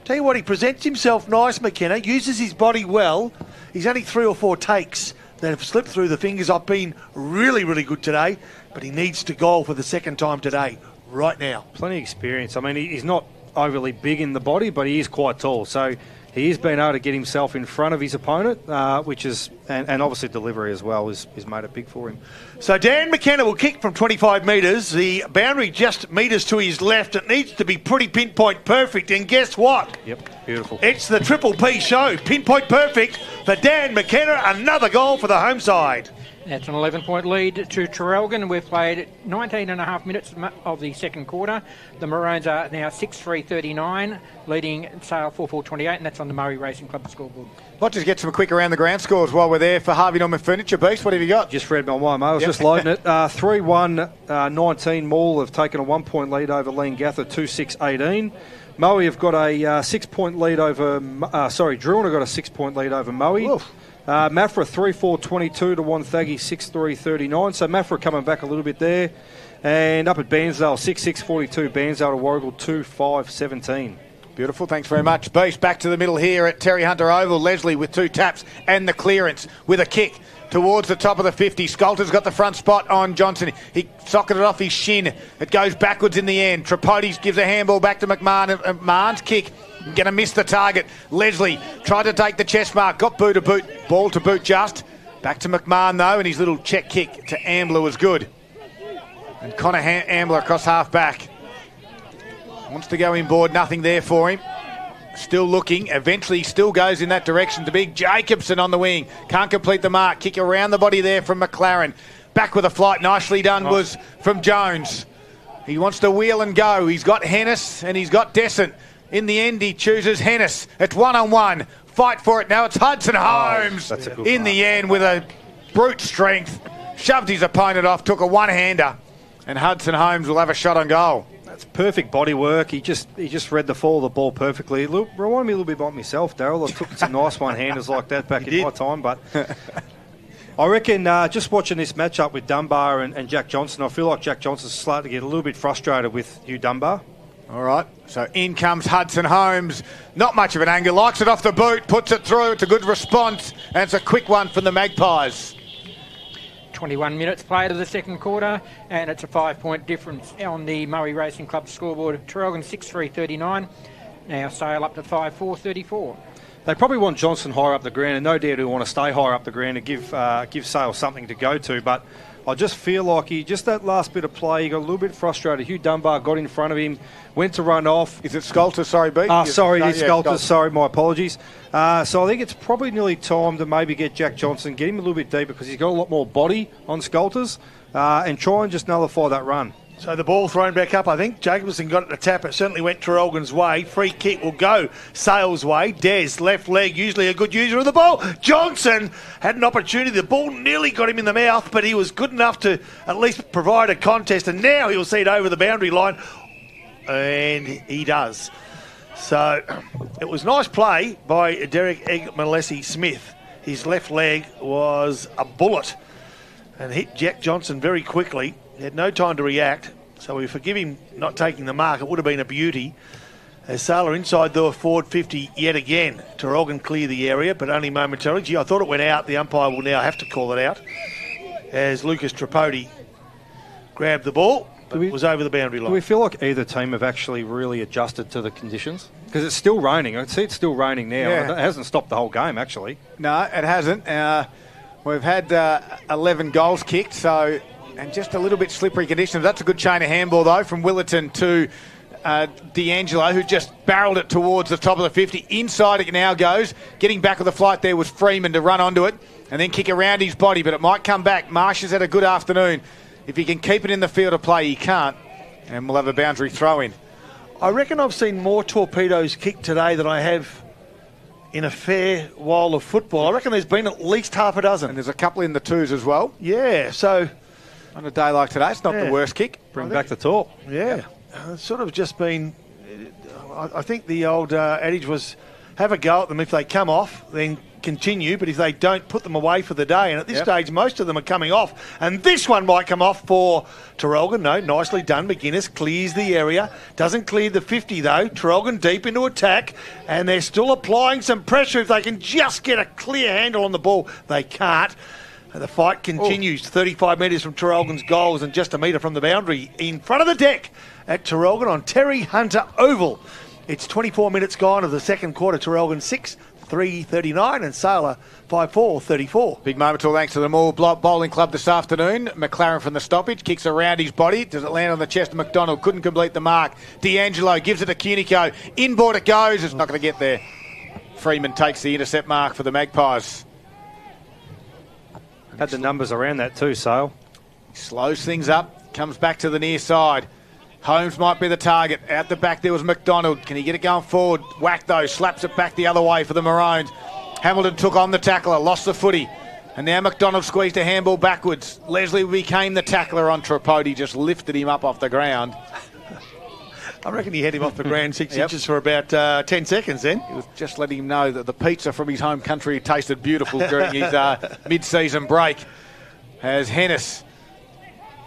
Speaker 5: Tell you what, he presents himself nice, McKenna. Uses his body well. He's only 3 or 4 takes that have slipped through the fingers. I've been really, really good today, but he needs to goal for the second time today, right now.
Speaker 6: Plenty of experience. I mean, he's not overly big in the body, but he is quite tall. So he has been able to get himself in front of his opponent, which is, and obviously delivery as well is made it big for him.
Speaker 5: So Dan McKenna will kick from 25 metres. The boundary just metres to his left. It needs to be pretty pinpoint perfect. And guess what?
Speaker 6: Yep, beautiful.
Speaker 5: It's the Triple P show. Pinpoint perfect for Dan McKenna. Another goal for the home side.
Speaker 7: That's an 11-point lead to Traralgon. We've played 19 and a half minutes of the second quarter. The Maroons are now 6-3-39, leading Sale 4-4-28, and that's on the Murray Racing Club scoreboard.
Speaker 4: Let's just get some quick around the ground scores while we're there for Harvey Norman Furniture. Beast, what have you got?
Speaker 6: Just read my mind, mate. I was just loading it. 3-1-19. Maul have taken a 1-point lead over Leongatha, 2-6-18. Moe have got a 6-point lead over... Druin have got a 6-point lead over Moe. Mafra 3-4-22 to Wonthaggi 6-3-39. So Mafra coming back a little bit there. And up at Bairnsdale, 6-6-42. Bairnsdale to Warrigal 2-5-17.
Speaker 4: Beautiful, thanks very much. Beast back to the middle here at Terry Hunter Oval. Leslie with 2 taps and the clearance with a kick towards the top of the 50. Scolter's got the front spot on Johnson. He socketed off his shin. It goes backwards in the end. Tripodi gives a handball back to McMahon. McMahon's kick. Going to miss the target. Leslie tried to take the chest mark. Got ball to boot just. Back to McMahon though, and his little check kick to Ambler was good. And Connor Ambler across half back. Wants to go inboard, nothing there for him. Still looking, eventually still goes in that direction to big Jacobson on the wing. Can't complete the mark. Kick around the body there from McLaren. Back with a flight, nicely done was from Jones. He wants to wheel and go. He's got Hennis and he's got Descent. In the end, he chooses Hennis. It's 1-on-1. Fight for it now. It's Hudson Holmes in the end with a brute strength. Shoved his opponent off, took a one-hander. And Hudson Holmes will have a shot on goal.
Speaker 6: That's perfect body work. He just read the fall of the ball perfectly. Look, remind me a little bit about myself, Daryl. I took some nice one-handers like that back in my time. But I reckon just watching this matchup with Dunbar and Jack Johnson, I feel like Jack Johnson's starting to get a little bit frustrated with Hugh Dunbar.
Speaker 4: All right, so in comes Hudson Holmes. Not much of an angle, likes it off the boot, puts it through. It's a good response, and it's a quick one from the Magpies.
Speaker 7: 21 minutes played of the second quarter, and it's a 5-point difference on the Murray Racing Club scoreboard. Traralgon 6-3-39, now Sale up to 5-4-34.
Speaker 6: They probably want Johnson higher up the ground, and no doubt he'll want to stay higher up the ground to give Sale something to go to, but I just feel like just that last bit of play, he got a little bit frustrated. Hugh Dunbar got in front of him, went to run off.
Speaker 4: Is it Scolter? Sorry, Beat.
Speaker 6: Sorry, it's Scolter. Sorry, my apologies. So I think it's probably nearly time to maybe get Jack Johnson, get him a little bit deeper because he's got a lot more body on Scolters, and try and just nullify that run.
Speaker 5: So the ball thrown back up, I think. Jacobson got it to tap. It certainly went Traralgon's way. Free kick will go Sale's way. Des, left leg, usually a good user of the ball. Johnson had an opportunity. The ball nearly got him in the mouth, but he was good enough to at least provide a contest. And now he'll see it over the boundary line. And he does. So it was nice play by Derek Egg-Malessi-Smith. His left leg was a bullet and hit Jack Johnson very quickly. He had no time to react, so we forgive him not taking the mark. It would have been a beauty. As Sale inside the forward 50 yet again. Traralgon clear the area, but only momentarily. Gee, I thought it went out. The umpire will now have to call it out. As Lucas Tripodi grabbed the ball, but it was over the boundary line.
Speaker 6: Do we feel like either team have actually really adjusted to the conditions? Because it's still raining. I can see it's still raining now. Yeah. It hasn't stopped the whole game, actually.
Speaker 4: No, it hasn't. We've had 11 goals kicked, so... And just a little bit slippery conditions. That's a good chain of handball, though, from Willerton to D'Angelo, who just barreled it towards the top of the 50. Inside it now goes. Getting back with the flight there was Freeman to run onto it and then kick around his body, but it might come back. Marsh has had a good afternoon. If he can keep it in the field of play, he can't. And we'll have a boundary throw in.
Speaker 5: I reckon I've seen more torpedoes kicked today than I have in a fair while of football. I reckon there's been at least half a dozen.
Speaker 4: And there's a couple in the twos as well.
Speaker 5: Yeah, so...
Speaker 4: On a day like today, it's not the worst kick.
Speaker 6: Bring back the talk.
Speaker 5: Yeah. It's sort of just been... I think the old adage was have a go at them. If they come off, then continue. But if they don't, put them away for the day. And at this stage, most of them are coming off. And this one might come off for Traralgon. No, nicely done. McGuinness clears the area. Doesn't clear the 50, though. Traralgon deep into attack. And they're still applying some pressure. If they can just get a clear handle on the ball, they can't. And the fight continues. 35 metres from Traralgon's goals and just a metre from the boundary in front of the deck at Traralgon on Terry Hunter Oval. It's 24 minutes gone of the second quarter. Traralgon 6, 3:39 and Sailor 5-4, 34.
Speaker 4: Big moment all thanks to the Moore Bowling Club this afternoon. McLaren from the stoppage, kicks around his body. Does it land on the chest of McDonald? Couldn't complete the mark. D'Angelo gives it to Cunico. Inboard it goes. It's not going to get there. Freeman takes the intercept mark for the Magpies.
Speaker 6: Had the numbers around that too, Sale.
Speaker 4: Slows things up, comes back to the near side. Holmes might be the target. Out the back there was McDonald. Can he get it going forward? Whack though, slaps it back the other way for the Maroons. Hamilton took on the tackler, lost the footy. And now McDonald squeezed a handball backwards. Leslie became the tackler on Tripodi, just lifted him up off the ground.
Speaker 5: I reckon he had him off the ground 6 inches for about 10 seconds then.
Speaker 4: He was just letting him know that the pizza from his home country tasted beautiful during his mid-season break. As Hennis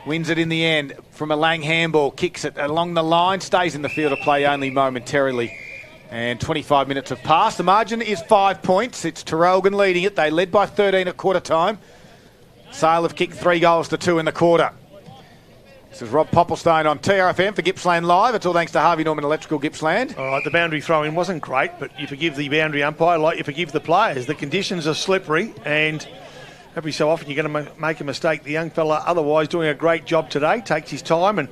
Speaker 4: wins it in the end from a Lang handball, kicks it along the line, stays in the field of play only momentarily. And 25 minutes have passed. The margin is 5 points. It's Traralgon leading it. They led by 13 at quarter time. Sale have kicked 3 goals to 2 in the quarter. This is Rob Popplestone on TRFM for Gippsland Live. It's all thanks to Harvey Norman Electrical Gippsland.
Speaker 5: All right, the boundary throw-in wasn't great, but you forgive the boundary umpire like you forgive the players. The conditions are slippery, and every so often you're going to make a mistake. The young fella otherwise doing a great job today, takes his time, and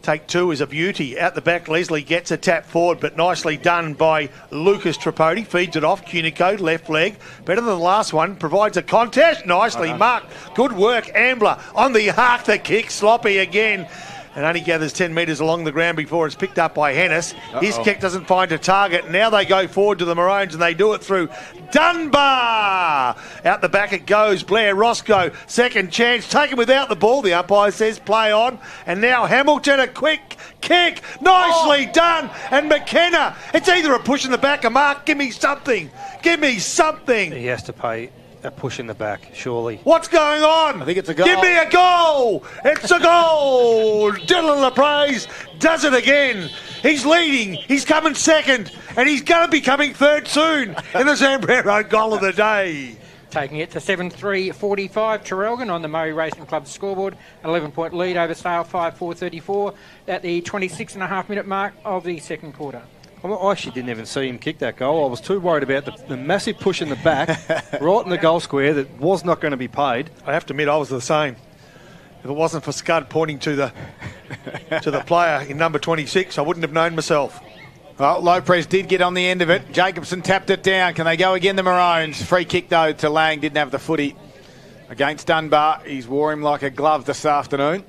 Speaker 5: take 2 is a beauty. Out the back, Leslie gets a tap forward, but nicely done by Lucas Tripodi. Feeds it off. Cunico, left leg. Better than the last one. Provides a contest. Nicely marked. Good work, Ambler. On the arc, the kick. Sloppy again. And only gathers 10 metres along the ground before it's picked up by Hennis. His kick doesn't find a target. Now they go forward to the Maroons and they do it through Dunbar. Out the back it goes. Blair Roscoe, second chance. Taken without the ball. The umpire says play on. And now Hamilton, a quick kick. Nicely done. And McKenna. It's either a push in the back or mark. Give me something. Give me something.
Speaker 6: He has to pay a push in the back, surely.
Speaker 5: What's going on?
Speaker 4: I think it's a goal.
Speaker 5: Give me a goal! It's a goal! Dylan LaPraise does it again. He's leading. He's coming second. And he's going to be coming third soon in the Zambrero goal of the day.
Speaker 7: Taking it to 7-3-45, Traralgon on the Murray Racing Club scoreboard. 11-point lead over Sale, 5-4-34 at the 26.5-minute mark of the second quarter.
Speaker 6: I actually didn't even see him kick that goal. I was too worried about the massive push in the back, right in the goal square that was not going to be paid.
Speaker 5: I have to admit, I was the same. If it wasn't for Scud pointing to the player in number 26, I wouldn't have known myself.
Speaker 4: Well, Lopez did get on the end of it. Jacobson tapped it down. Can they go again, the Maroons? Free kick, though, to Lang. Didn't have the footy against Dunbar. He's wore him like a glove this afternoon.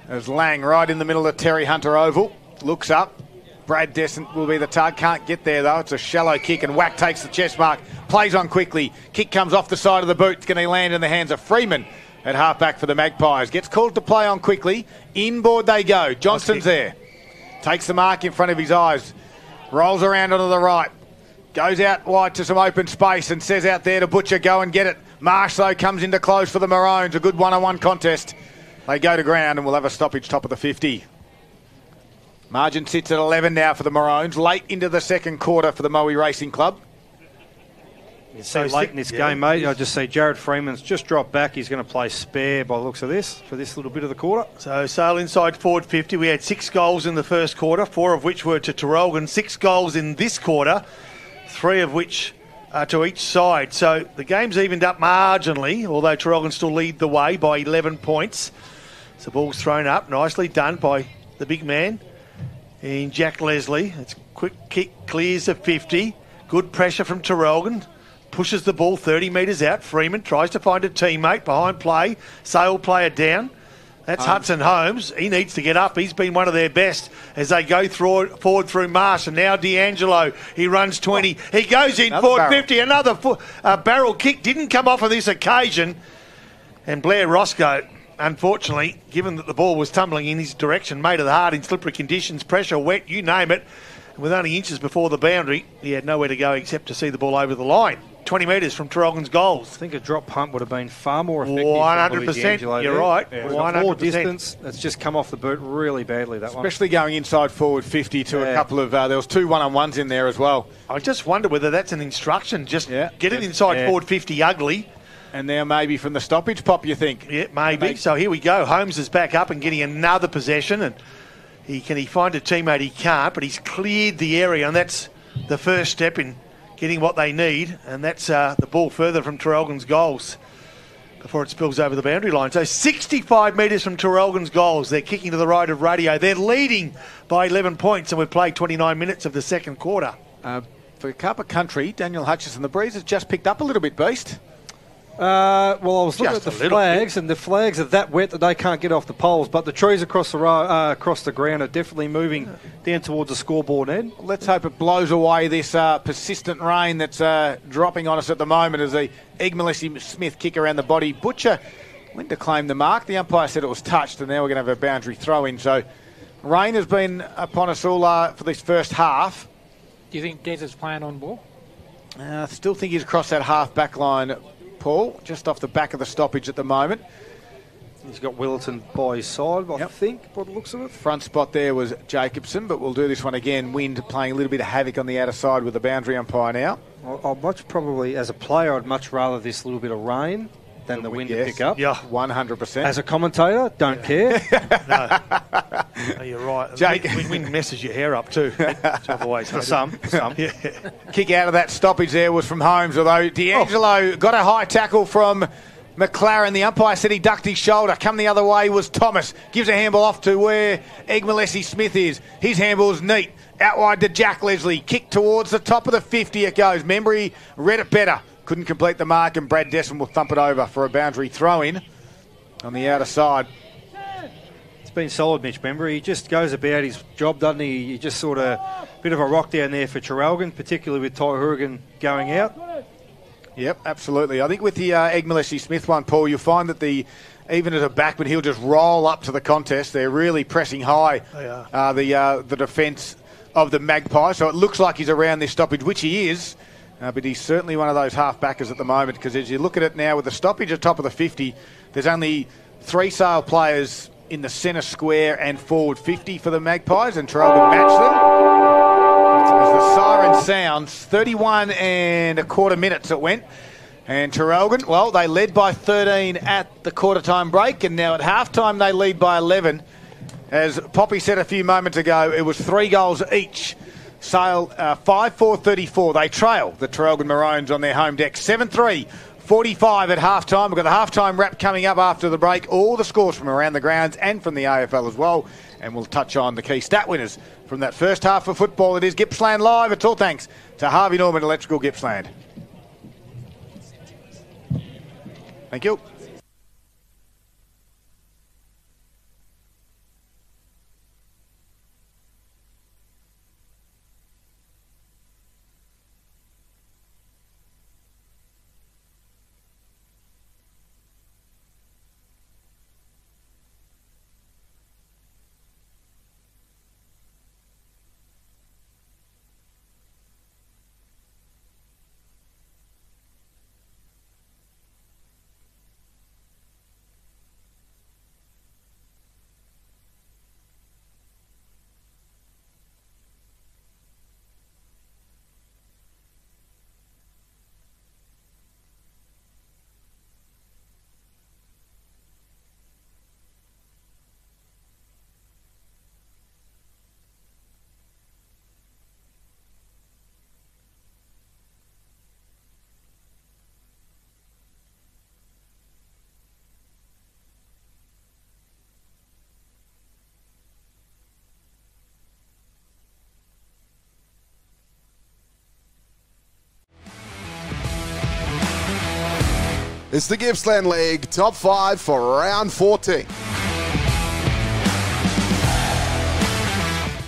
Speaker 4: There's Lang right in the middle of Terry Hunter Oval. Looks up. Brad Descent will be the target. Can't get there, though. It's a shallow kick, and Whack takes the chest mark. Plays on quickly. Kick comes off the side of the boot. It's going to land in the hands of Freeman at halfback for the Magpies. Gets called to play on quickly. Inboard they go. Johnston's there. Takes the mark in front of his eyes. Rolls around onto the right. Goes out wide to some open space and says out there to Butcher, go and get it. Marsh, though, comes into close for the Maroons. A good one-on-one contest. They go to ground and we'll have a stoppage top of the 50. Margin sits at 11 now for the Maroons. Late into the second quarter for the Moe Racing Club.
Speaker 6: It's so late in this game, mate. I just see Jared Freeman's just dropped back. He's going to play spare by the looks of this for this little bit of the quarter.
Speaker 5: So Sale inside forward 50. We had 6 goals in the first quarter, 4 of which were to Traralgon. 6 goals in this quarter, 3 of which are to each side. So the game's evened up marginally, although Traralgon still lead the way by 11 points. So the ball's thrown up, nicely done by the big man in Jack Leslie. It's quick kick, clears of 50. Good pressure from Traralgon. Pushes the ball 30 metres out. Freeman tries to find a teammate behind play. Sale player down. That's Hudson Holmes. He needs to get up. He's been one of their best as they go forward through Marsh. And now D'Angelo. He runs 20. He goes in forward barrel. 50. Another barrel kick. Didn't come off on this occasion. And Blair Roscoe, unfortunately, given that the ball was tumbling in his direction, made it hard in slippery conditions, pressure, wet, you name it. And with only inches before the boundary, he had nowhere to go except to see the ball over the line. 20 metres from Traralgon's goals.
Speaker 6: I think a drop punt would have been far more effective.
Speaker 5: 100%. You're right.
Speaker 6: Yeah.
Speaker 5: 100%.
Speaker 6: More distance. It's just come off the boot really badly, that one.
Speaker 4: Especially going inside forward 50 to a couple of... there was 2 one-on-ones in there as well.
Speaker 5: I just wonder whether that's an instruction. Just get it inside forward 50 ugly.
Speaker 4: And now maybe from the stoppage, Pop, you think?
Speaker 5: Yeah, maybe. So here we go. Holmes is back up and getting another possession. And can he find a teammate? He can't, but he's cleared the area. And that's the first step in getting what they need. And that's the ball further from Traralgon's goals before it spills over the boundary line. So 65 metres from Traralgon's goals. They're kicking to the right of radio. They're leading by 11 points, and we've played 29 minutes of the second quarter.
Speaker 4: For Kappa Country, Daniel Hutchison, the breeze has just picked up a little bit, Beast.
Speaker 6: Well, I was looking
Speaker 4: Just
Speaker 6: at the
Speaker 4: a little
Speaker 6: flags, and the flags are that wet that they can't get off the poles. But the trees across the ground are definitely moving down towards the scoreboard end.
Speaker 4: Let's hope it blows away this persistent rain that's dropping on us at the moment as the Egg Smith kick around the body. Butcher went to claim the mark. The umpire said it was touched, and now we're going to have a boundary throw in. So rain has been upon us all for this first half.
Speaker 7: Do you think Des is playing on ball?
Speaker 4: I still think he's across that half back line, Paul, just off the back of the stoppage at the moment.
Speaker 6: He's got Willerton by his side, I think, by the looks of it.
Speaker 4: Front spot there was Jacobson, but we'll do this one again. Wind playing a little bit of havoc on the outer side with the boundary umpire now.
Speaker 6: I'd much probably, as a player, I'd much rather this little bit of rain than the wind to pick up.
Speaker 4: Yeah, 100%.
Speaker 6: As a commentator, don't care.
Speaker 5: No, you're right.
Speaker 4: Jake.
Speaker 5: Wind messes your hair up too.
Speaker 6: For some.
Speaker 5: Yeah.
Speaker 4: Kick out of that stoppage there was from Holmes, although D'Angelo got a high tackle from McLaren. The umpire said he ducked his shoulder. Come the other way was Thomas. Gives a handball off to where Egg Smith is. His handball's neat. Out wide to Jack Leslie. Kick towards the top of the 50 it goes. Membry read it better. Couldn't complete the mark, and Brad Desson will thump it over for a boundary throw-in on the outer side.
Speaker 6: It's been solid, Mitch Membry. He just goes about his job, doesn't he? He just sort of a bit of a rock down there for Traralgon, particularly with Ty Hourigan going out.
Speaker 4: Yep, absolutely. I think with the Egg Smith one, Paul, you'll find that even as a backman, he'll just roll up to the contest. They're really pressing high the defence of the Magpies. So it looks like he's around this stoppage, which he is. But he's certainly one of those half-backers at the moment, because as you look at it now with the stoppage at top of the 50, there's only 3 Sale players in the centre square and forward 50 for the Magpies, and Traralgon match them. As the siren sounds, 31 and a quarter minutes it went. And Traralgon, well, they led by 13 at the quarter-time break, and now at half-time they lead by 11. As Poppy said a few moments ago, it was 3 goals each. Sale 5-4-34. They trail the Traralgon Maroons on their home deck. 7-3, 45 at half-time. We've got the half-time wrap coming up after the break. All the scores from around the grounds and from the AFL as well. And we'll touch on the key stat winners from that first half of football. It is Gippsland Live. It's all thanks to Harvey Norman Electrical Gippsland. Thank you.
Speaker 8: It's the Gippsland League top 5 for round 14.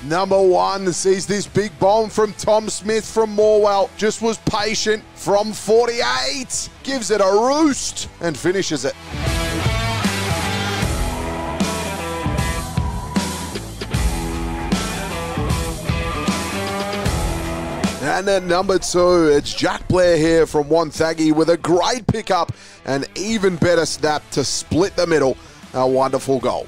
Speaker 8: Number 1 sees this big bomb from Tom Smith from Morwell. Just was patient from 48. Gives it a roost and finishes it. And at number 2, it's Jack Blair here from Wonthaggi with a great pickup and even better snap to split the middle. A wonderful goal.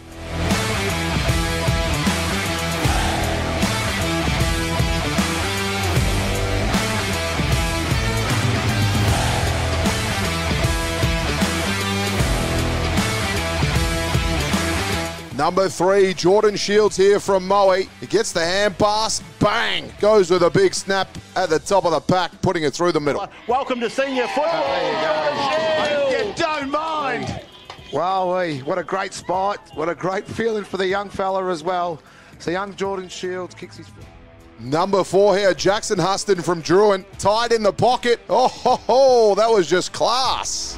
Speaker 8: Number 3, Jordan Shields here from Moe. He gets the hand pass, bang! Goes with a big snap at the top of the pack, putting it through the middle.
Speaker 10: Welcome to senior football.
Speaker 9: You don't mind. Wow, what a great spot. What a great feeling for the young fella as well. So young Jordan Shields kicks his...
Speaker 8: Number 4 here, Jackson Huston from Druin, tied in the pocket. Oh, ho, ho, that was just class.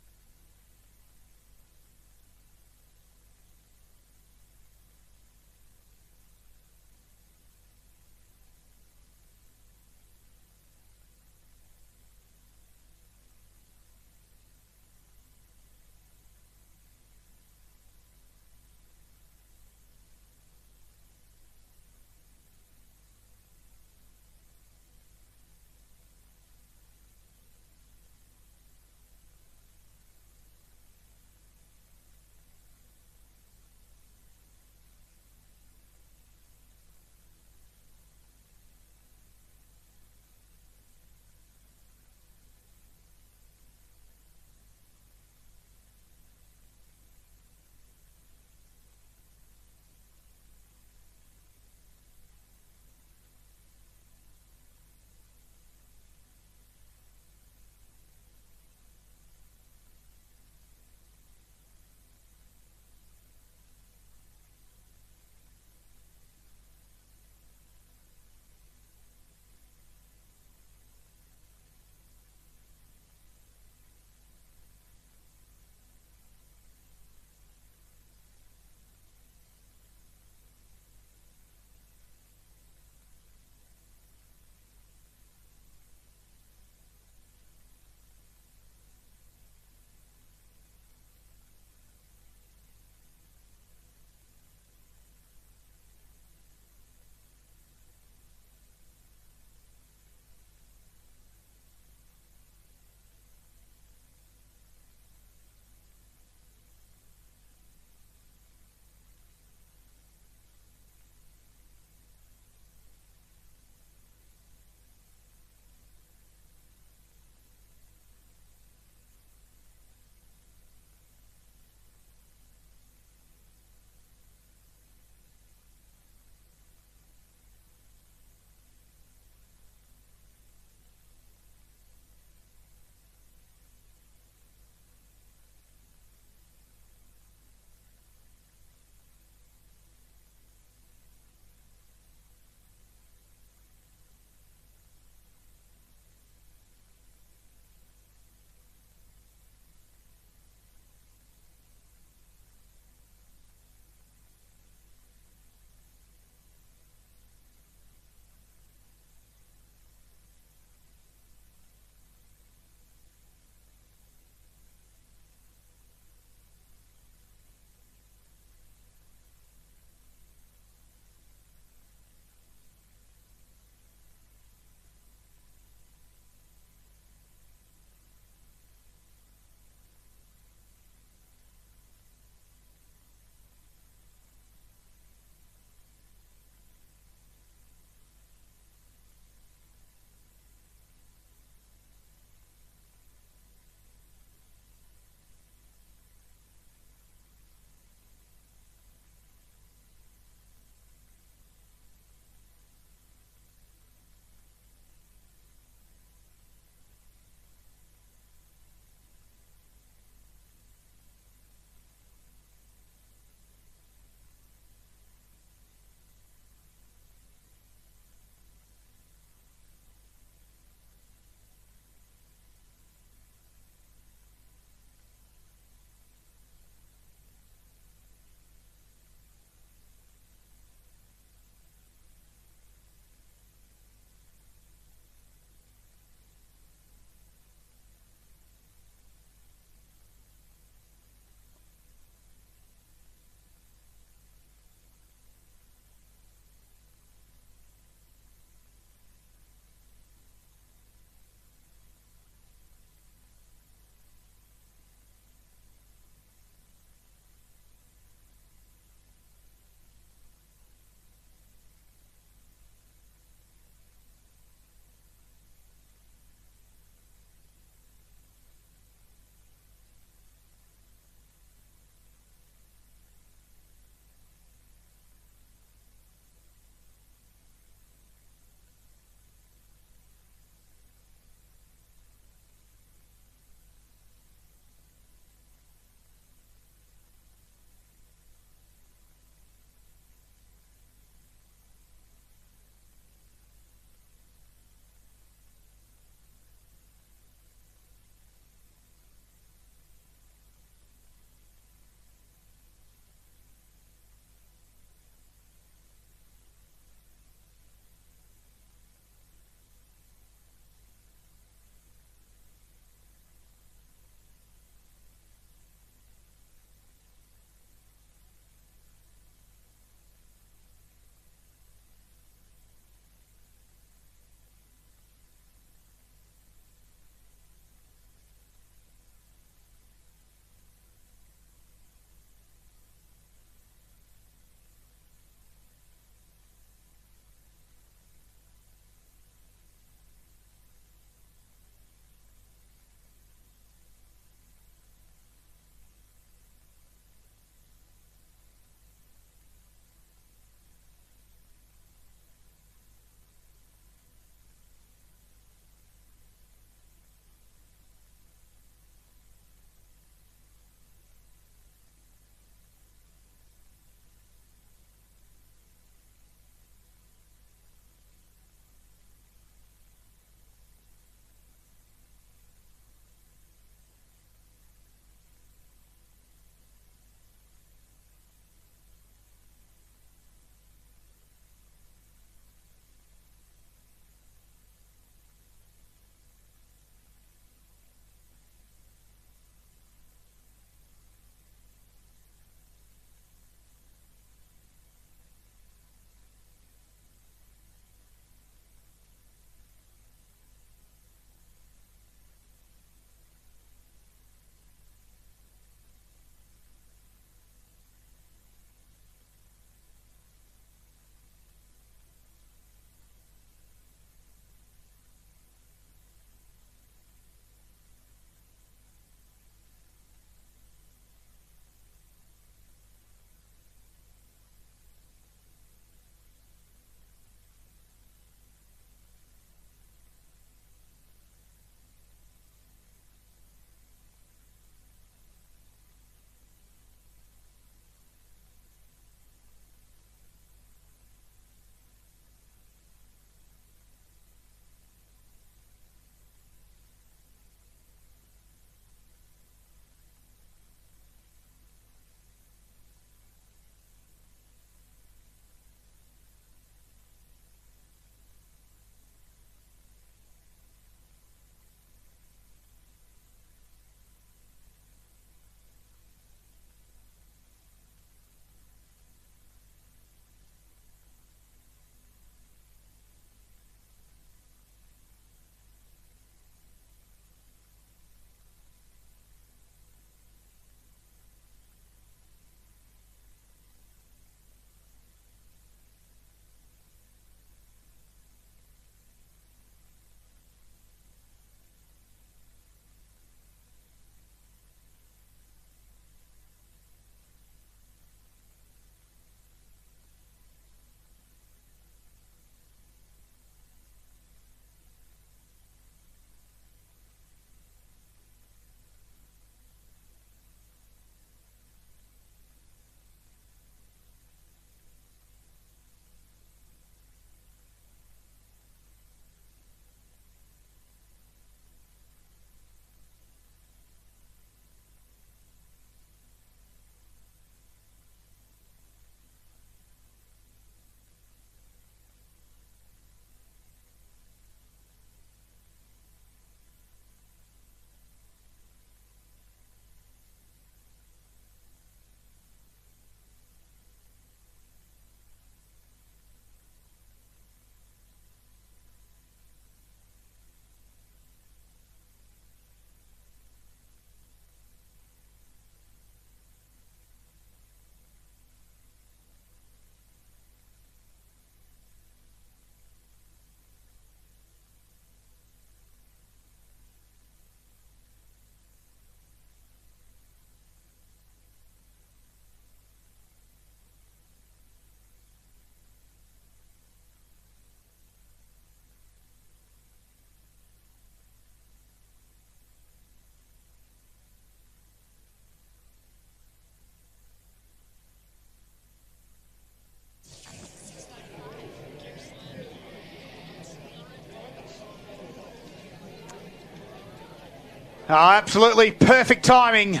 Speaker 4: Oh, absolutely perfect timing.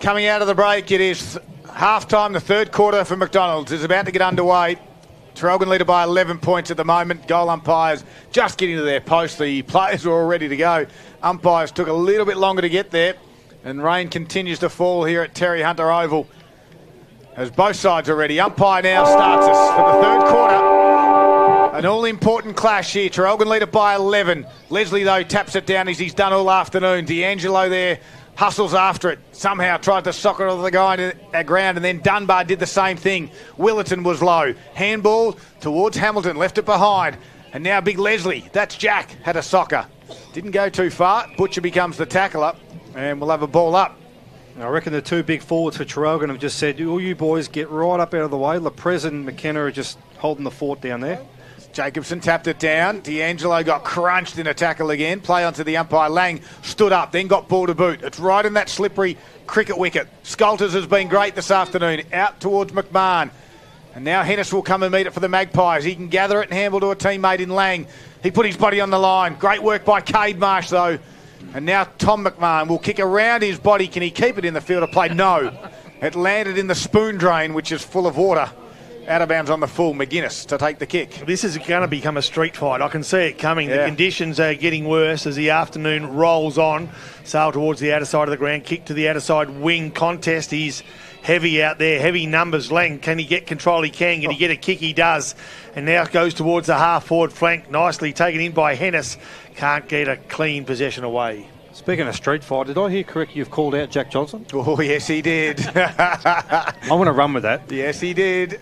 Speaker 4: Coming out of the break, it is half-time. The third quarter for McDonald's is about to get underway. Traralgon leader by 11 points at the moment. Goal umpires just getting to their post. The players are all ready to go. Umpires took a little bit longer to get there. And rain continues to fall here at Terry Hunter Oval as both sides are ready. Umpire now starts us for the third quarter. An all-important clash here. Traralgon leader by 11. Leslie, though, taps it down as he's done all afternoon. D'Angelo there hustles after it. Somehow tried to sock it off the guy to the ground, and then Dunbar did the same thing. Willerton was low. Handball towards Hamilton, left it behind. And now big Leslie, that's Jack, had a socker. Didn't go too far. Butcher becomes the tackler, and we'll have a ball up.
Speaker 6: I reckon the two big forwards for Traralgon have just said, all you boys get right up out of the way. Leprez and McKenna are just holding the fort down there.
Speaker 4: Jacobson tapped it down. D'Angelo got crunched in a tackle again. Play onto the umpire. Lang stood up, then got ball to boot. It's right in that slippery cricket wicket. Sculters has been great this afternoon. Out towards McMahon. And now Hennis will come and meet it for the Magpies. He can gather it and handle to a teammate in Lang. He put his body on the line. Great work by Cade Marsh, though. And now Tom McMahon will kick around his body. Can he keep it in the field of play? No. It landed in the spoon drain, which is full of water. Out of bounds on the full. McGuinness to take the kick.
Speaker 5: This is going to become a street fight. I can see it coming.
Speaker 4: Yeah.
Speaker 5: The conditions are getting worse as the afternoon rolls on. Sail towards the outer side of the ground. Kick to the outer side wing contest. He's heavy out there. Heavy numbers. Lang, can he get control? He can. Can he get a kick? He does. And now goes towards the half-forward flank. Nicely taken in by Hennis. Can't get a clean possession away.
Speaker 6: Speaking of street fight, did I hear correct you've called out Jack Johnson?
Speaker 4: Oh, yes, he did.
Speaker 6: I want to run with that.
Speaker 4: Yes, he did.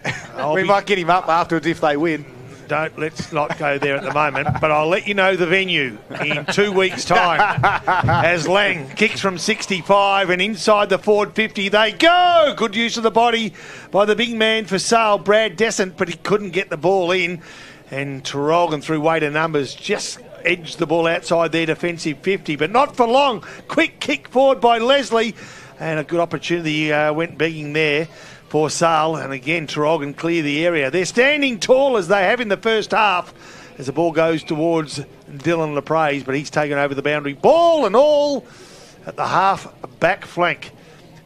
Speaker 4: We might get him up afterwards if they win.
Speaker 5: Let's not go there at the moment, but I'll let you know the venue in 2 weeks' time. As Lang kicks from 65 and inside the forward 50, they go. Good use of the body by the big man for sale, Brad Descent, but he couldn't get the ball in. And Traralgon, through weight of numbers, just edged the ball outside their defensive 50, but not for long. Quick kick forward by Leslie, and a good opportunity went begging there for Sale. And again, Traralgon clear the area. They're standing tall as they have in the first half as the ball goes towards Dylan Leprez, but he's taken over the boundary. Ball and all at the half back flank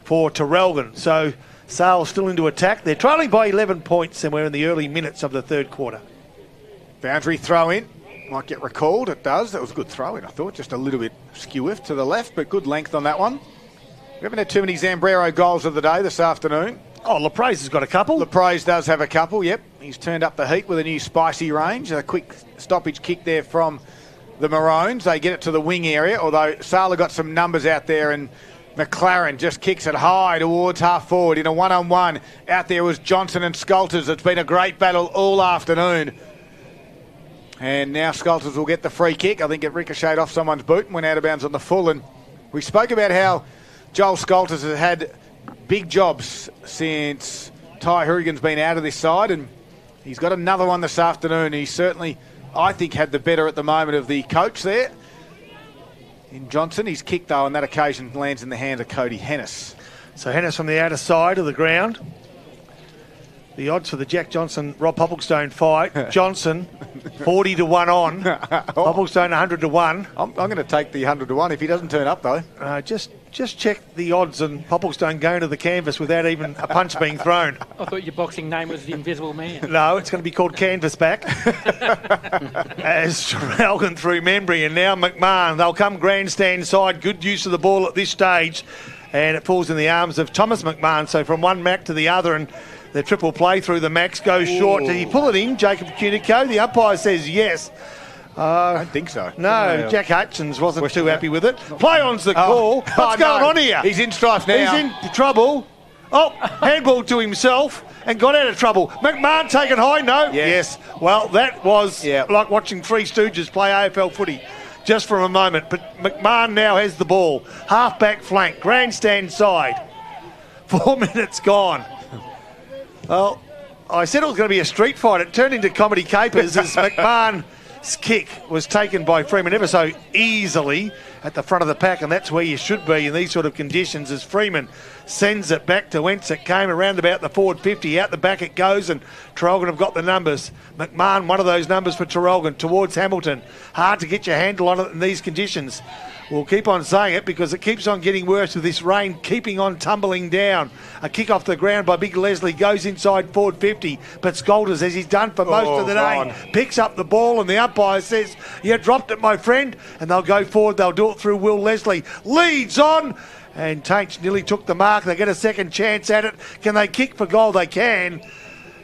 Speaker 5: for Traralgon. So Sale still into attack. They're trailing by 11 points, and we're in the early minutes of the third quarter.
Speaker 4: Boundary throw in. Might get recalled. It does. That was a good throw in, I thought. Just a little bit skew-iff to the left, but good length on that one. We haven't had too many Zambrero goals of the day this afternoon.
Speaker 5: Oh, Leprez has got a couple.
Speaker 4: Leprez does have a couple, yep. He's turned up the heat with a new spicy range. A quick stoppage kick there from the Maroons. They get it to the wing area, although Sala got some numbers out there, and McLaren just kicks it high towards half forward in a one-on-one. Out there was Johnson and Sculters. It's been a great battle all afternoon. And now Sculters will get the free kick. I think it ricocheted off someone's boot and went out of bounds on the full. And we spoke about how Joel Sculters has had big jobs since Ty Hourigan's been out of this side, and he's got another one this afternoon. He certainly, I think, had the better at the moment of the coach there in Johnson. His kick, though, on that occasion lands in the hands of Cody Hennis.
Speaker 5: So Hennis from the outer side of the ground. The odds for the Jack Johnson-Rob Popplestone fight. Johnson, 40 to 1 on. Popplestone, 100 to 1.
Speaker 4: I'm going to take the 100 to 1 if he doesn't turn up, though.
Speaker 5: Just check the odds and Popplestone going to the canvas without even a punch being thrown.
Speaker 7: I thought your boxing name was the Invisible Man.
Speaker 5: No, it's going to be called Canvasback. As Traralgon through Membry, and now McMahon. They'll come grandstand side. Good use of the ball at this stage. And it falls in the arms of Thomas McMahon. So from one Mac to the other, and the triple play through the Max goes short. Did he pull it in, Jacob Cunico? The umpire says yes.
Speaker 4: I don't think so.
Speaker 5: No, Jack Hutchins wasn't too happy with it. Play on's the call. What's going on here?
Speaker 4: He's in strife now.
Speaker 5: He's in trouble. Oh, handball to himself and got out of trouble. McMahon taken high, no? Yes. Well, that was like watching Three Stooges play AFL footy just for a moment. But McMahon now has the ball. Half-back flank, grandstand side. 4 minutes gone. Well, I said it was going to be a street fight. It turned into comedy capers as McMahon's kick was taken by Freeman ever so easily. at the front of the pack, and that's where you should be in these sort of conditions. As Freeman sends it back to whence it came, around about the forward 50. Out the back it goes, and Traralgon have got the numbers. McMahon, one of those numbers for Traralgon, towards Hamilton. Hard to get your handle on it in these conditions. We'll keep on saying it because it keeps on getting worse with this rain keeping on tumbling down. A kick off the ground by Big Leslie goes inside forward 50, but Scolders, as he's done for most of the day, picks up the ball, and the umpire says, "You dropped it, my friend," and they'll go forward. They'll do it through Will Leslie. Leads on, and Taints nearly took the mark. They get a second chance at it. Can they kick for goal? They can,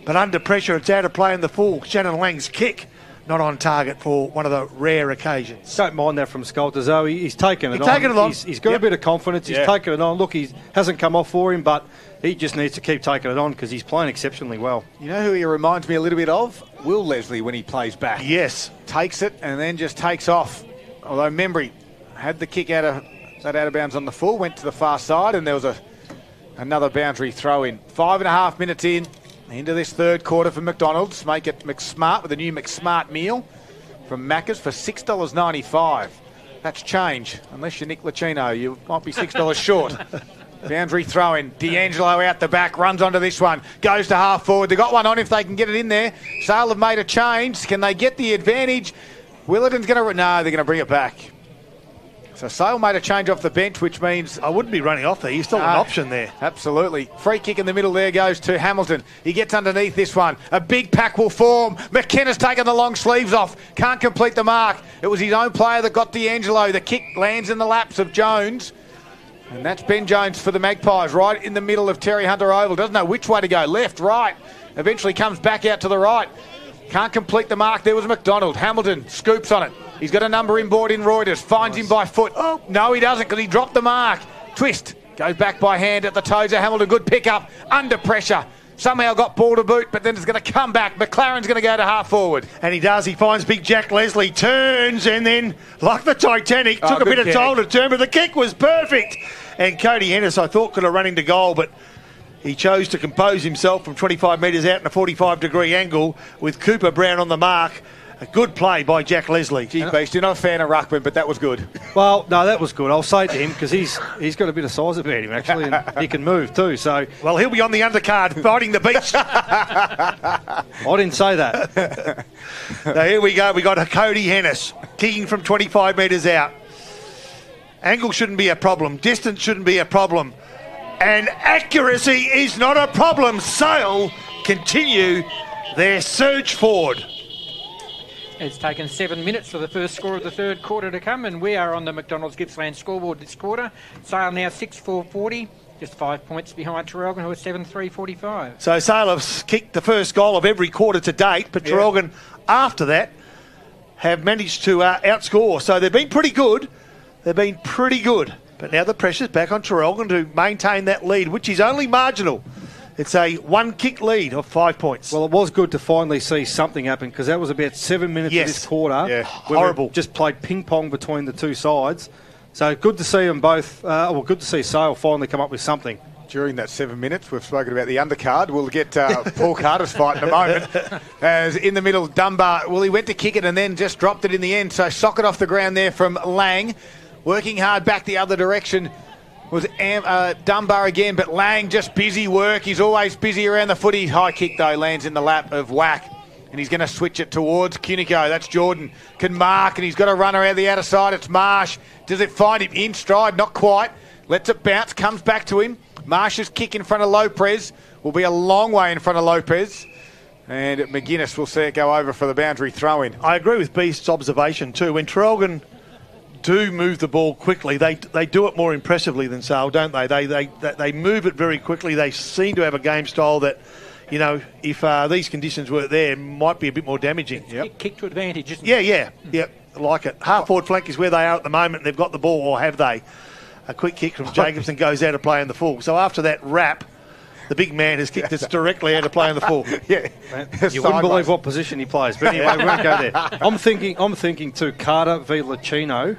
Speaker 5: but under pressure, it's out of play in the full. Shannon Lang's kick not on target for one of the rare occasions.
Speaker 6: Don't mind that from Scolders, though. He's taken it on.
Speaker 5: Taken it on.
Speaker 6: He's got a bit of confidence. He's taken it on. Look, he hasn't come off for him, but he just needs to keep taking it on because he's playing exceptionally well.
Speaker 4: You know who he reminds me a little bit of? Will Leslie when he plays back.
Speaker 5: Yes.
Speaker 4: Takes it and then just takes off. Although Membry had the kick out of bounds on the full, went to the far side, and there was another boundary throw in. 5.5 minutes into this third quarter for McDonald's. Make it McSmart with a new McSmart meal from Macca's for $6.95. That's change. Unless you're Nick Lucchino, you might be $6 short. Boundary throw in. D'Angelo out the back, runs onto this one, goes to half forward. They've got one on if they can get it in there. Sale have made a change. Can they get the advantage? Willardon's going to... No, they're going to bring it back. So Sale made a change off the bench, which means...
Speaker 5: I wouldn't be running off there. He's still an option there.
Speaker 4: Absolutely. Free kick in the middle there goes to Hamilton. He gets underneath this one. A big pack will form. McKenna's taken the long sleeves off. Can't complete the mark. It was his own player that got D'Angelo. The kick lands in the laps of Jones. And that's Ben Jones for the Magpies, right in the middle of Terry Hunter Oval. Doesn't know which way to go. Left, right. Eventually comes back out to the right. Can't complete the mark. There was McDonald. Hamilton scoops on it. He's got a number inboard in Reuters. Finds him by foot. Oh, no, he doesn't because he dropped the mark. Twist. Goes back by hand at the toes of Hamilton. Good pick up. Under pressure. Somehow got ball to boot, but then it's going to come back. McLaren's going to go to half forward.
Speaker 5: And he does. He finds big Jack Leslie. Turns and then, like the Titanic, took a bit of time to turn, but the kick was perfect. And Cody Hennis, I thought, could have run into goal, but he chose to compose himself from 25 metres out in a 45-degree angle with Cooper Brown on the mark. A good play by Jack Leslie.
Speaker 4: Gee, Beast, you're not a fan of ruckman, but that was good.
Speaker 6: Well, no, that was good. I'll say to him because he's got a bit of size about him actually, and he can move too. So,
Speaker 5: well, he'll be on the undercard fighting the beach.
Speaker 6: I didn't say that.
Speaker 5: Now here we go. We got a Cody Hennis kicking from 25 metres out. Angle shouldn't be a problem. Distance shouldn't be a problem. And accuracy is not a problem. Sale continue their surge forward.
Speaker 7: It's taken 7 minutes for the first score of the third quarter to come, and we are on the McDonald's Gippsland scoreboard this quarter. Sale now 6-4-40, just 5 points behind Traralgon, who are 7-3-45.
Speaker 5: So Sale have kicked the first goal of every quarter to date, but Traralgon, after that, have managed to outscore. So they've been pretty good. They've been pretty good. But now the pressure's back on Traralgon to maintain that lead, which is only marginal. It's a one-kick lead of 5 points.
Speaker 6: Well, it was good to finally see something happen because that was about 7 minutes of this quarter.
Speaker 5: Yeah, horrible.
Speaker 6: Just played ping-pong between the two sides. So good to see them both, good to see Sale finally come up with something.
Speaker 4: During that 7 minutes, we've spoken about the undercard. We'll get Paul Carter's fight in a moment. As in the middle, Dunbar, well, he went to kick it and then just dropped it in the end. So socket off the ground there from Lang. Working hard back the other direction was Dunbar again, but Lang just busy work. He's always busy around the footy. High kick, though, lands in the lap of Whack. And he's going to switch it towards Cunico. That's Jordan. Can mark, and he's got a run around the outer side. It's Marsh. Does it find him in stride? Not quite. Lets it bounce, comes back to him. Marsh's kick in front of Lopez will be a long way in front of Lopez. And McGuinness will see it go over for the boundary throw-in.
Speaker 5: I agree with Beast's observation too. When Traralgon do move the ball quickly, they do it more impressively than Sale, don't they? They move it very quickly. They seem to have a game style that, you know, if these conditions weren't there, might be a bit more damaging.
Speaker 7: Kick to advantage, isn't it?
Speaker 5: Yeah. I like it. Half forward flank is where they are at the moment. They've got the ball, or have they? A quick kick from Jacobson goes out of play in the full. So after that wrap, the big man has kicked us directly out of play on the full.
Speaker 4: Yeah.
Speaker 6: You wouldn't believe what position he plays. But anyway, we won't go there. I'm thinking too, Carter v. Lucchino.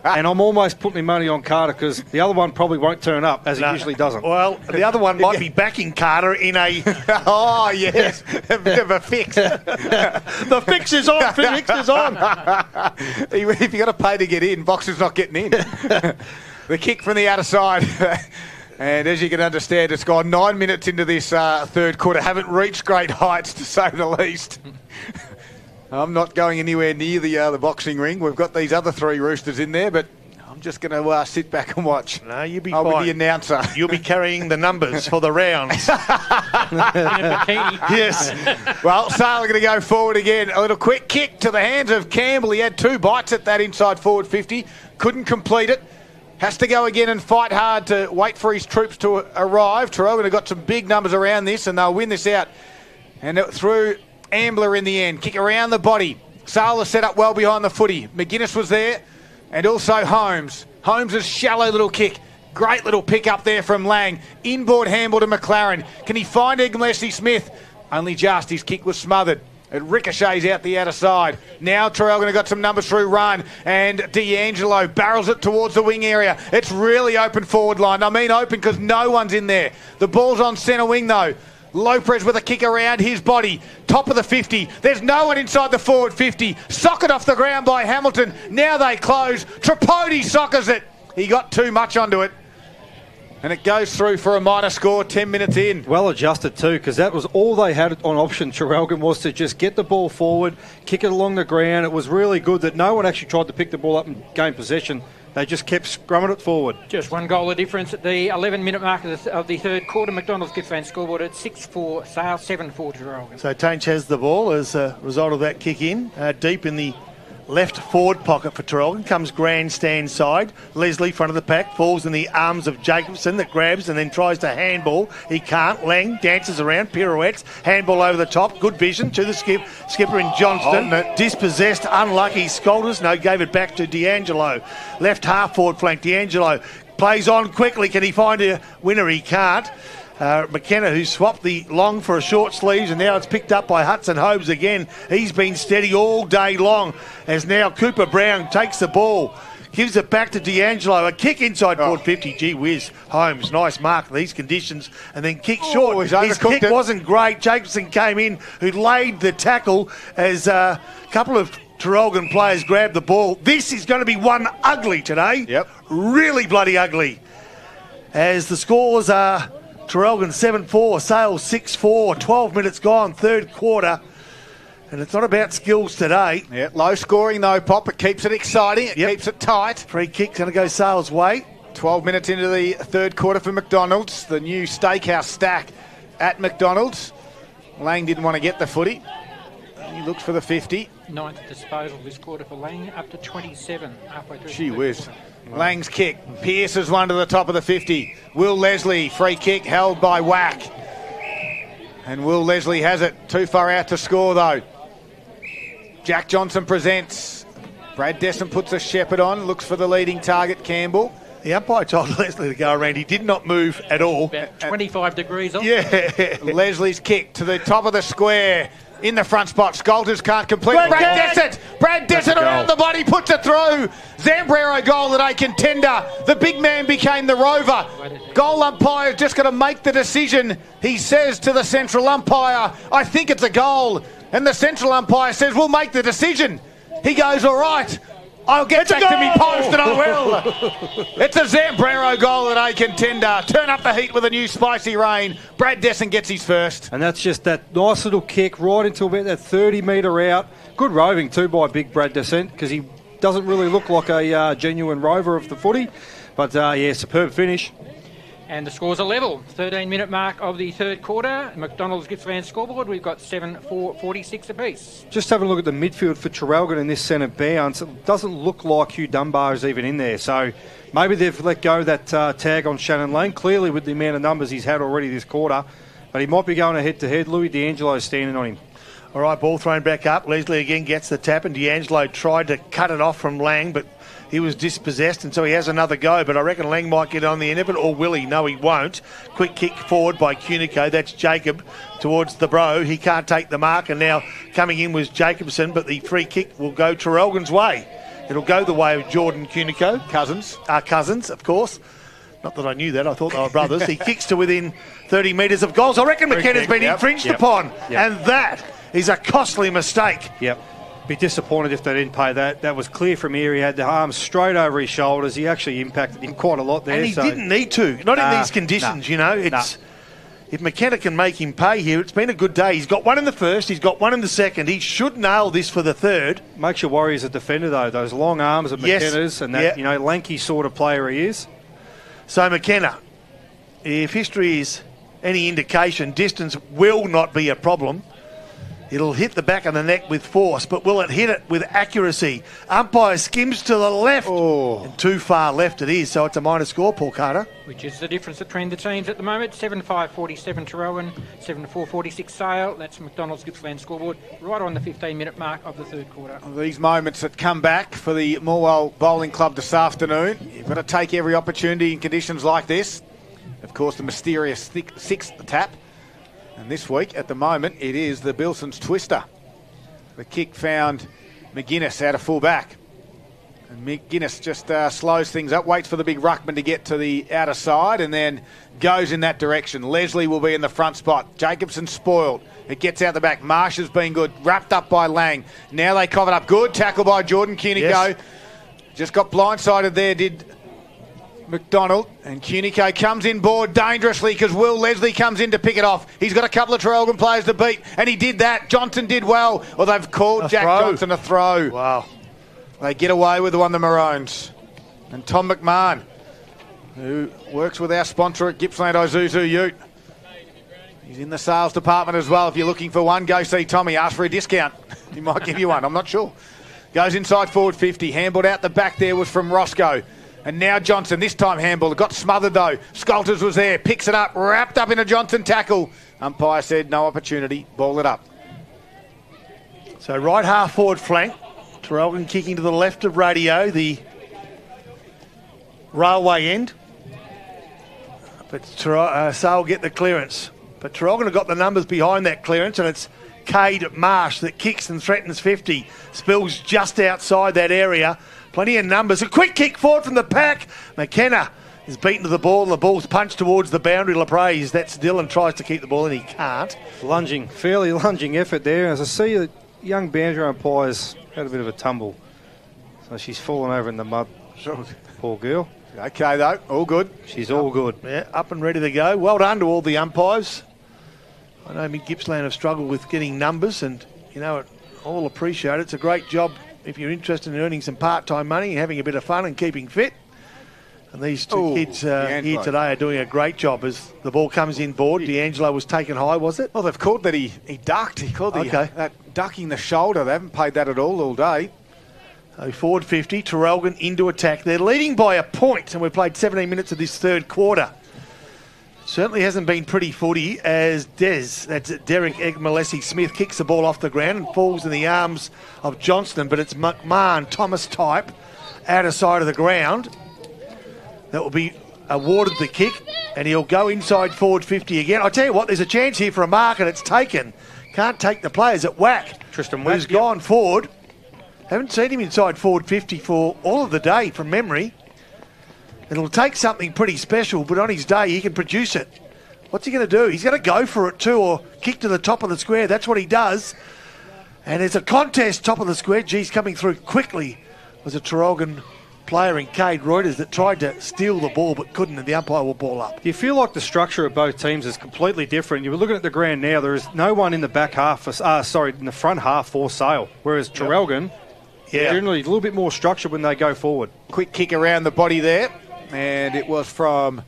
Speaker 6: And I'm almost putting my money on Carter because the other one probably won't turn up, as he usually doesn't.
Speaker 5: Well, the other one might be backing Carter in a...
Speaker 4: Oh, yes. A bit of a fix.
Speaker 5: The fix is on. Fix is on.
Speaker 4: If you've got to pay to get in, Boxer's not getting in. The kick from the outer side. And as you can understand, it's gone 9 minutes into this third quarter. Haven't reached great heights, to say the least. I'm not going anywhere near the boxing ring. We've got these other three roosters in there, but I'm just going to sit back and watch.
Speaker 5: No, you'll be
Speaker 4: I'll
Speaker 5: fine.
Speaker 4: be the announcer.
Speaker 5: You'll be carrying the numbers for the rounds. Yes.
Speaker 4: Well, Sale are going to go forward again. A little quick kick to the hands of Campbell. He had 2 bites at that inside forward 50. Couldn't complete it. Has to go again and fight hard to wait for his troops to arrive. Traralgon have got some big numbers around this, and they'll win this out. And through Ambler in the end. Kick around the body. Sale is set up well behind the footy. McGuinness was there, and also Holmes. Holmes' shallow little kick. Great little pick up there from Lang. Inboard handball to McLaren. Can he find Leslie Smith? Only just. His kick was smothered. It ricochets out the outer side. Now Traralgon have got some numbers through run. And D'Angelo barrels it towards the wing area. It's really open forward line. I mean open because no one's in there. The ball's on centre wing though. Lopez with a kick around his body. Top of the 50. There's no one inside the forward 50. Socket off the ground by Hamilton. Now they close. Tripodi sockers it. He got too much onto it. And it goes through for a minor score 10 minutes in.
Speaker 6: Well adjusted too, because that was all they had on option, Traralgon, was to just get the ball forward, kick it along the ground. It was really good that no one actually tried to pick the ball up and gain possession. They just kept scrumming it forward.
Speaker 7: Just 1 goal of difference at the 11-minute mark of the third quarter. McDonald's Gippsland scoreboard at 6-4 Sale, 7-4 Traralgon.
Speaker 5: So Tainch has the ball as a result of that kick in. Deep in the left forward pocket for Traralgon. Comes grandstand side. Leslie, front of the pack, falls in the arms of Jacobson that grabs and then tries to handball. He can't. Lang dances around, pirouettes, handball over the top. Good vision to the skipper in Johnston. Dispossessed, unlucky. Scolders, no, gave it back to D'Angelo. Left half forward flank. D'Angelo plays on quickly. Can he find a winner? He can't. McKenna, who swapped the long for a short sleeves, and now it's picked up by Hudson Holmes again. He's been steady all day long as now Cooper Brown takes the ball, gives it back to D'Angelo. A kick inside forward 50. Gee whiz, Holmes, nice mark in these conditions, and then kick short. His kick wasn't great. Jacobson came in, who laid the tackle as a couple of Traralgon players grabbed the ball. This is going to be one ugly today.
Speaker 4: Yep.
Speaker 5: Really bloody ugly. As the scores are Traralgon 7-4, Sale 6-4, 12 minutes gone, third quarter. And it's not about skills today.
Speaker 4: Yeah, low scoring though, Pop. It keeps it exciting. It keeps it tight.
Speaker 5: Free kick's going to go Sale's way.
Speaker 4: 12 minutes into the third quarter for McDonald's. The new steakhouse stack at McDonald's. Lang didn't want to get the footy. He looks for the 50.
Speaker 7: Ninth disposal this quarter for Lang, up to 27 halfway through.
Speaker 4: Gee whiz. Lang's kick pierces one to the top of the 50. Will Leslie, free kick held by Whack. And Will Leslie has it. Too far out to score though. Jack Johnson presents. Brad Desson puts a shepherd on, looks for the leading target, Campbell.
Speaker 5: The umpire told Leslie to go around. He did not move at all.
Speaker 7: About 25 degrees off.
Speaker 5: Yeah.
Speaker 4: Leslie's kick to the top of the square. In the front spot, Scolters can't complete. Brad Desson around the body, puts it through. Zambrero goal that a contender. The big man became the rover. Goal umpire just got to make the decision. He says to the central umpire, I think it's a goal. And the central umpire says, we'll make the decision. He goes, all right. I'll get back to me post and I will. It's a Zambrero goal at a contender. Turn up the heat with a new spicy rain. Brad Desson gets his first.
Speaker 6: And that's just that nice little kick right into about that 30-metre out. Good roving too by big Brad Descent, because he doesn't really look like a genuine rover of the footy. But yeah, superb finish.
Speaker 7: And the scores are level. 13-minute mark of the third quarter. McDonald's Gippsland scoreboard. We've got 7-4-46 apiece.
Speaker 6: Just having a look at the midfield for Traralgon in this centre bounce. It doesn't look like Hugh Dunbar is even in there. So maybe they've let go that tag on Shannon Lane. Clearly with the amount of numbers he's had already this quarter. But he might be going head-to-head. Louis D'Angelo standing on him.
Speaker 5: All right, ball thrown back up. Leslie again gets the tap, and D'Angelo tried to cut it off from Lang, but he was dispossessed, and so he has another go. But I reckon Lang might get on the end of it, or will he? No, he won't. Quick kick forward by Cunico. That's Jacob towards the bro. He can't take the mark, and now coming in was Jacobson, but the free kick will go Traralgon's way. It'll go the way of Jordan Cunico. Cousins, of course. Not that I knew that. I thought they were brothers. He kicks to within 30 metres of goals. I reckon McKenna's been infringed upon, and that is a costly mistake.
Speaker 6: Yep. Be disappointed if they didn't pay that. That was clear from here. He had the arms straight over his shoulders. He actually impacted him quite a lot there.
Speaker 5: And he didn't need to. Not in these conditions, you know. If McKenna can make him pay here, it's been a good day. He's got one in the first. He's got one in the second. He should nail this for the third.
Speaker 6: Makes you worry as a defender, though. Those long arms of McKenna's and that, lanky sort of player he is.
Speaker 5: So McKenna, if history is any indication, distance will not be a problem. It'll hit the back of the neck with force, but will it hit it with accuracy? Umpire skims to the left. And too far left it is, so it's a minor score, Paul Carter.
Speaker 7: Which is the difference between the teams at the moment. 7-5-47 Traralgon, 7-4-46 Sale. That's McDonald's Gippsland scoreboard, right on the 15-minute mark of the third quarter.
Speaker 4: These moments that come back for the Morwell Bowling Club this afternoon, you've got to take every opportunity in conditions like this. Of course, the mysterious sixth tap. And this week, at the moment, it is the Bilson's Twister. The kick found McGuinness out of full back. And McGuinness just slows things up, waits for the big ruckman to get to the outer side, and then goes in that direction. Leslie will be in the front spot. Jacobson spoiled. It gets out the back. Marsh has been good. Wrapped up by Lang. Now they cover it up. Good tackle by Jordan Cunico.
Speaker 5: Yes.
Speaker 4: Just got blindsided there, did McDonald, and Cunico comes in board dangerously because Will Leslie comes in to pick it off. He's got a couple of Traralgon players to beat, and he did that. Johnson did well, or they've called Jack Johnson a throw.
Speaker 5: Wow.
Speaker 4: They get away with the one, the Maroons. And Tom McMahon, who works with our sponsor at Gippsland Isuzu Ute. He's in the sales department as well. If you're looking for one, go see Tommy. Ask for a discount. He might give you one, I'm not sure. Goes inside forward 50. Handballed out the back there was from Roscoe. And now Johnson, this time handball, got smothered though. Scolters was there, picks it up, wrapped up in a Johnson tackle. Umpire said no opportunity, ball it up.
Speaker 5: So right half forward flank, Traralgon kicking to the left of Radio, the railway end. But Sale get the clearance. But Traralgon have got the numbers behind that clearance, and it's Cade Marsh that kicks and threatens 50. Spills just outside that area. Plenty of numbers. A quick kick forward from the pack. McKenna is beaten to the ball, and the ball's punched towards the boundary. LaPraise, that's Dylan, tries to keep the ball, and he can't.
Speaker 6: Fairly lunging effort there. As I see, the young boundary umpire's had a bit of a tumble. So she's fallen over in the mud. Poor girl.
Speaker 4: Okay, though. All good.
Speaker 6: She's all good.
Speaker 5: Yeah, up and ready to go. Well done to all the umpires. I know Gippsland have struggled with getting numbers, and, you know, all appreciate it. It's a great job if you're interested in earning some part-time money and having a bit of fun and keeping fit. And these two kids here today are doing a great job as the ball comes in board. D'Angelo was taken high, was it?
Speaker 4: Well, they've called that he ducked. He called that ducking the shoulder. They haven't paid that at all day.
Speaker 5: So forward 50, Traralgon into attack. They're leading by a point, and we've played 17 minutes of this third quarter. Certainly hasn't been pretty footy as that's Derek Egg-Malesi-Smith, kicks the ball off the ground and falls in the arms of Johnston, but it's McMahon, Thomas type, outer side of the ground. That will be awarded the kick, and he'll go inside forward 50 again. I tell you what, there's a chance here for a mark, and it's taken. Can't take the players at whack.
Speaker 6: Tristan
Speaker 5: Who's gone forward. Haven't seen him inside forward 50 for all of the day from memory. It'll take something pretty special, but on his day, he can produce it. What's he going to do? He's going to go for it too, or kick to the top of the square. That's what he does. And it's a contest, top of the square. G's coming through quickly. Was a Traralgon player in Cade Reuters that tried to steal the ball but couldn't, and the umpire will ball up.
Speaker 6: Do you feel like the structure of both teams is completely different? You were looking at the ground now. There is no one in the back half, in the front half for Sale, whereas Traralgon, generally a little bit more structure when they go forward.
Speaker 4: Quick kick around the body there. And it was from,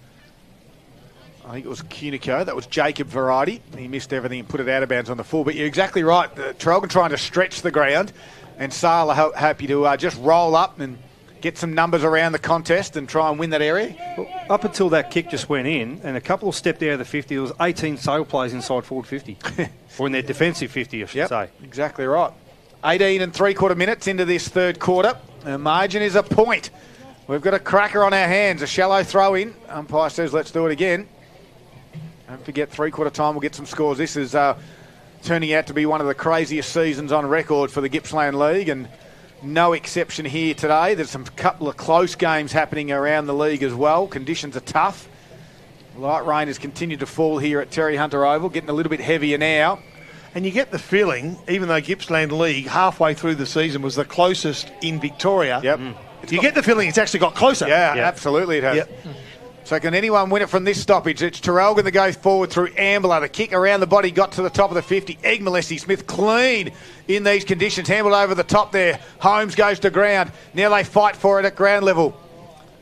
Speaker 4: I think it was Cunico. That was Jacob variety. He missed everything and put it out of bounds on the full. But you're exactly right. Traralgon trying to stretch the ground. And Sale are happy to just roll up and get some numbers around the contest and try and win that area?
Speaker 6: Well, up until that kick just went in, and a couple of stepped out of the 50, there was 18 sale plays inside forward 50. Or in their defensive 50, I should say.
Speaker 4: Exactly right. 18 and 3/4 minutes into this third quarter. The margin is a point. We've got a cracker on our hands. A shallow throw in. Umpire says, let's do it again. Don't forget, 3/4 time, we'll get some scores. This is turning out to be one of the craziest seasons on record for the Gippsland League, and no exception here today. There's some couple of close games happening around the league as well. Conditions are tough. Light rain has continued to fall here at Terry Hunter Oval, getting a little bit heavier now.
Speaker 5: And you get the feeling, even though Gippsland League halfway through the season was the closest in Victoria, you get the feeling it's actually got closer.
Speaker 4: Yeah, absolutely it has.
Speaker 5: Yep.
Speaker 4: So can anyone win it from this stoppage? It's Traralgon that goes forward through Ambler. The kick around the body got to the top of the 50. Egg Smith clean in these conditions. Handled over the top there. Holmes goes to ground. Now they fight for it at ground level.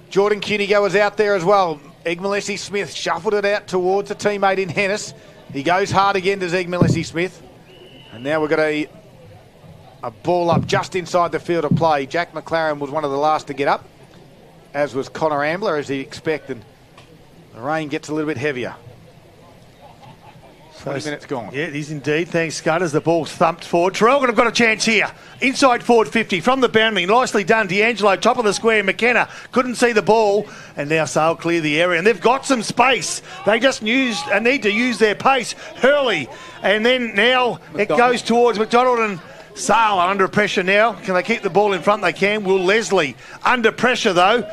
Speaker 4: Jordan Cunigo was out there as well. Egg Smith shuffled it out towards a teammate in Hennis. He goes hard again, does Egg Smith. And now we've got a ball up just inside the field of play. Jack McLaren was one of the last to get up, as was Connor Ambler, as he expected. The rain gets a little bit heavier. 20 minutes gone.
Speaker 5: Yeah, it is indeed. Thanks, Scott, as the ball's thumped forward. Traralgon have got a chance here. Inside forward 50 from the boundary. Nicely done. D'Angelo, top of the square. McKenna couldn't see the ball. And now Sale clear the area. And they've got some space. They just need to use their pace. Hurley. And then now it goes towards McDonald and Sale are under pressure now. Can they keep the ball in front? They can. Will Leslie under pressure, though.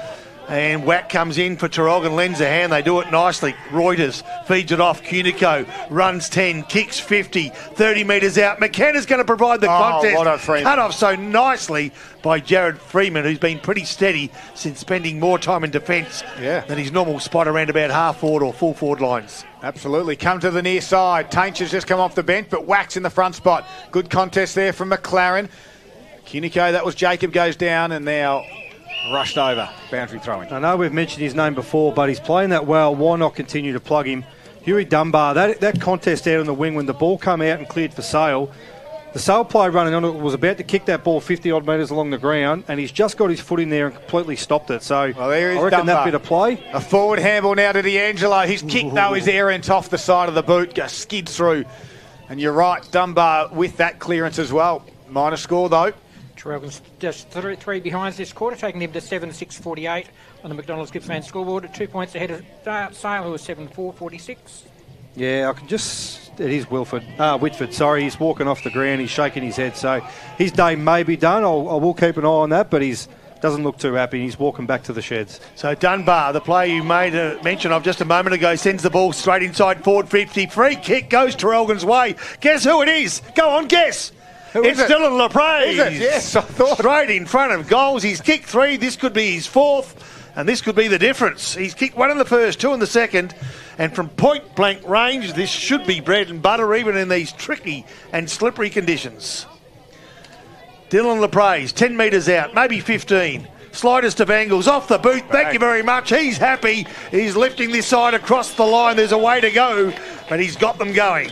Speaker 5: And Wack comes in for Traralgon, lends a hand. They do it nicely. Reuters feeds it off. Cunico runs 10, kicks 50, 30 metres out. McKenna's going to provide the contest. Cut off so nicely by Jared Freeman, who's been pretty steady since spending more time in defence than his normal spot around about half forward or full forward lines.
Speaker 4: Absolutely. Come to the near side. Tainch has just come off the bench, but Wack's in the front spot. Good contest there from McLaren. Cunico, that was Jacob, goes down, and now rushed over. Boundary throwing.
Speaker 6: I know we've mentioned his name before, but he's playing that well. Why not continue to plug him? Huey Dunbar, that contest out on the wing when the ball came out and cleared for Sale, the Sale player running on it was about to kick that ball 50-odd metres along the ground, and he's just got his foot in there and completely stopped it. So I reckon
Speaker 4: Dunbar.
Speaker 6: that bit of play.
Speaker 4: A forward handball now to D'Angelo. His kick, though, is errant off the side of the boot. Just skids through. And you're right, Dunbar with that clearance as well. Minor score, though.
Speaker 7: Traralgon's just three behind this quarter, taking them to 7-6-48 on the McDonald's Gippsland scoreboard, at 2 points ahead of Sale, who was 7-4-46.
Speaker 6: Yeah, I can just... It is Whitford, sorry. He's walking off the ground. He's shaking his head. So his day may be done. I will keep an eye on that, but he's doesn't look too happy. He's walking back to the sheds.
Speaker 5: So Dunbar, the player you made a mention of just a moment ago, sends the ball straight inside forward 50. Free kick goes Traralgon's way. Guess who it is? Go on, guess. It's Dylan LaPraise.
Speaker 4: Yes, I thought.
Speaker 5: Straight in front of goals. He's kicked 3. This could be his 4th, and this could be the difference. He's kicked 1 in the first, 2 in the second, and from point-blank range, this should be bread and butter, even in these tricky and slippery conditions. Dylan LaPraise, 10 metres out, maybe 15. Sliders to Bangles, off the boot. Thank you very much. He's happy. He's lifting this side across the line. There's a way to go, but he's got them going.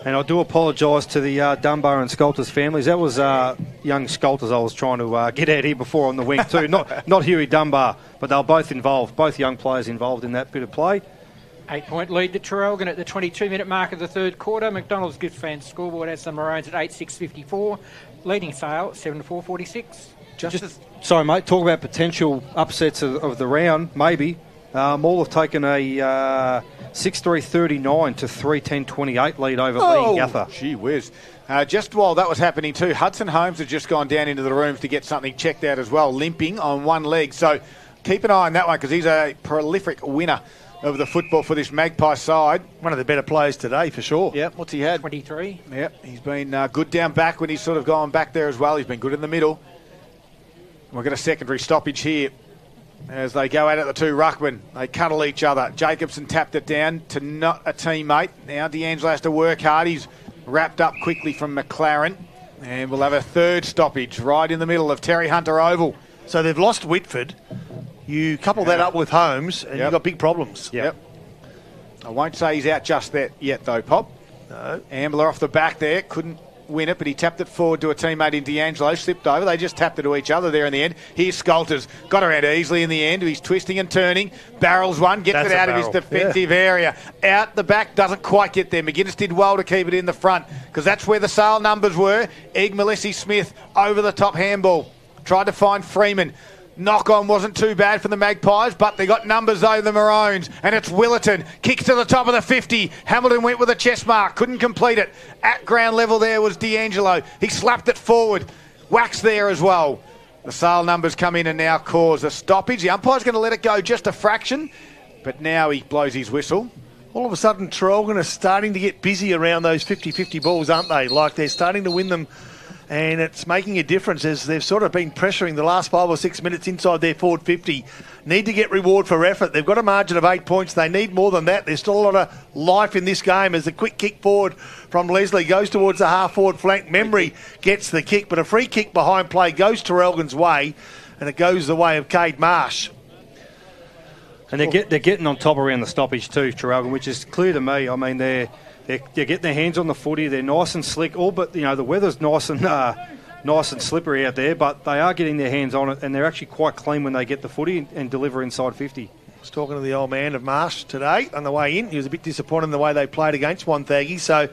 Speaker 6: And I do apologise to the Dunbar and Scolters families. That was young Scolters I was trying to get out here before on the wing too. Not Huey Dunbar, but they were both involved, both young players involved in that bit of play.
Speaker 7: 8-point lead to Traralgon at the 22-minute mark of the third quarter. McDonald's Gippsland scoreboard has the Maroons at 8-6-54, leading Sale 7-4-46.
Speaker 6: Sorry, mate, talk about potential upsets of the round, maybe. Maul have taken a 6-3-39 to 3-10-28 lead over Lee Gaffer.
Speaker 4: Gee whiz. Just while that was happening too, Hudson Holmes had just gone down into the rooms to get something checked out as well, limping on one leg. So keep an eye on that one, because he's a prolific winner of the football for this Magpie side.
Speaker 5: One of the better players today, for sure.
Speaker 4: Yep, what's he had?
Speaker 7: 23.
Speaker 4: Yep, he's been good down back when he's sort of gone back there as well. He's been good in the middle. We've got a secondary stoppage here as they go out at the two ruckmen. They cuddle each other. Jacobson tapped it down to not a teammate. Now D'Angelo has to work hard. He's wrapped up quickly from McLaren. And we'll have a third stoppage right in the middle of Terry Hunter Oval.
Speaker 5: So they've lost Whitford. You couple that up with Holmes, and you've got big problems.
Speaker 4: Yep. I won't say he's out just yet, though, Pop.
Speaker 5: No.
Speaker 4: Ambler off the back there. Couldn't win it, but he tapped it forward to a teammate in D'Angelo, slipped over. They just tapped it to each other there in the end. Here's Scolters, got around easily in the end. He's twisting and turning, barrels one, gets it out of his defensive area. Out the back, doesn't quite get there. McGuinness did well to keep it in the front because that's where the Sale numbers were. Egg Malessi Smith over the top handball. Tried to find Freeman. Knock on wasn't too bad for the Magpies, but they got numbers over the Maroons, and it's Willerton. Kicks to the top of the 50. Hamilton went with a chest mark, couldn't complete it. At ground level there was D'Angelo. He slapped it forward. Wax there as well. The Sale numbers come in and now cause a stoppage. The umpire's going to let it go just a fraction, but now he blows his whistle.
Speaker 5: All of a sudden, Traralgon are starting to get busy around those 50-50 balls, aren't they? Like they're starting to win them. And it's making a difference as they've sort of been pressuring the last 5 or 6 minutes inside their forward 50. Need to get reward for effort. They've got a margin of 8 points. They need more than that. There's still a lot of life in this game as the quick kick forward from Leslie goes towards the half-forward flank. Memory gets the kick, but a free kick behind play goes Traralgon's way, and it goes the way of Cade Marsh.
Speaker 6: And they're getting on top around the stoppage too, Traralgon, which is clear to me. I mean, they're getting their hands on the footy. They're nice and slick. All but the weather's nice and slippery out there, but they are getting their hands on it, and they're actually quite clean when they get the footy and deliver inside 50.
Speaker 5: I was talking to the old man of Marsh today on the way in. He was a bit disappointed in the way they played against Wonthaggi, so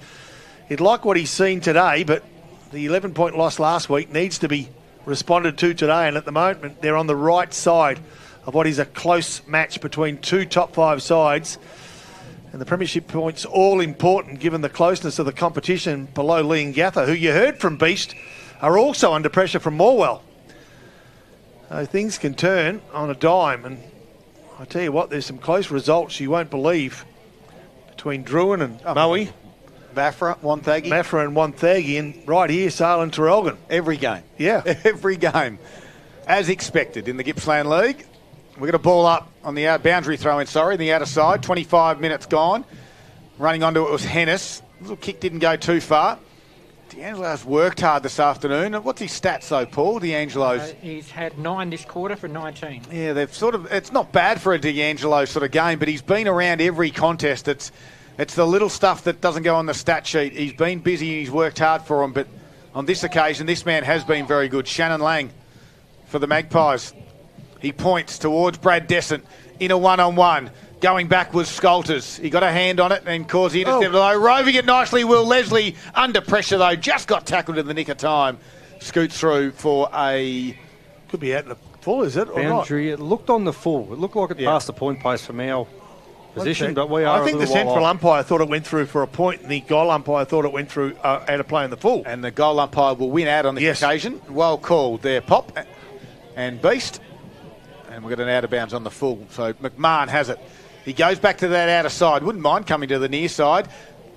Speaker 5: he'd like what he's seen today, but the 11-point loss last week needs to be responded to today, and at the moment they're on the right side of what is a close match between two top 5 sides. And the premiership points all important given the closeness of the competition below Leongatha, who you heard from Beast, are also under pressure from Morwell. Things can turn on a dime, and I tell you what, there's some close results you won't believe between Druin and Moe.
Speaker 4: Maffra, Wonthaggi.
Speaker 5: Maffra and Wonthaggi, and right here, Sale and Traralgon.
Speaker 4: Every game.
Speaker 5: Yeah.
Speaker 4: Every game. As expected in the Gippsland League. We're going to ball up on the boundary throw-in, the outer side. 25 minutes gone. Running onto it was Hennis. Little kick didn't go too far. D'Angelo's worked hard this afternoon. What's his stats though, Paul? D'Angelo's
Speaker 7: He's had 9 this quarter for 19.
Speaker 4: Yeah, they've it's not bad for a D'Angelo sort of game, but he's been around every contest. It's the little stuff that doesn't go on the stat sheet. He's been busy and he's worked hard for them, but on this occasion, this man has been very good. Shannon Lang for the Magpies. He points towards Brad Descent in a one-on-one. Going back was Scolters. He got a hand on it and caused the intercept. Roving it nicely, Will Leslie. Under pressure, though. Just got tackled in the nick of time. Scoots through for a...
Speaker 5: Could be out in the full, is it? Or
Speaker 6: boundary. It looked on the full. It looked like it passed the point post from our position, but we are
Speaker 5: I think the central umpire thought it went through for a point, and the goal umpire thought it went through out of play in the full.
Speaker 4: And the goal umpire will win out on this occasion. Well called there, Pop and Beast. And we've got an out of bounds on the full. So McMahon has it. He goes back to that outer side. Wouldn't mind coming to the near side.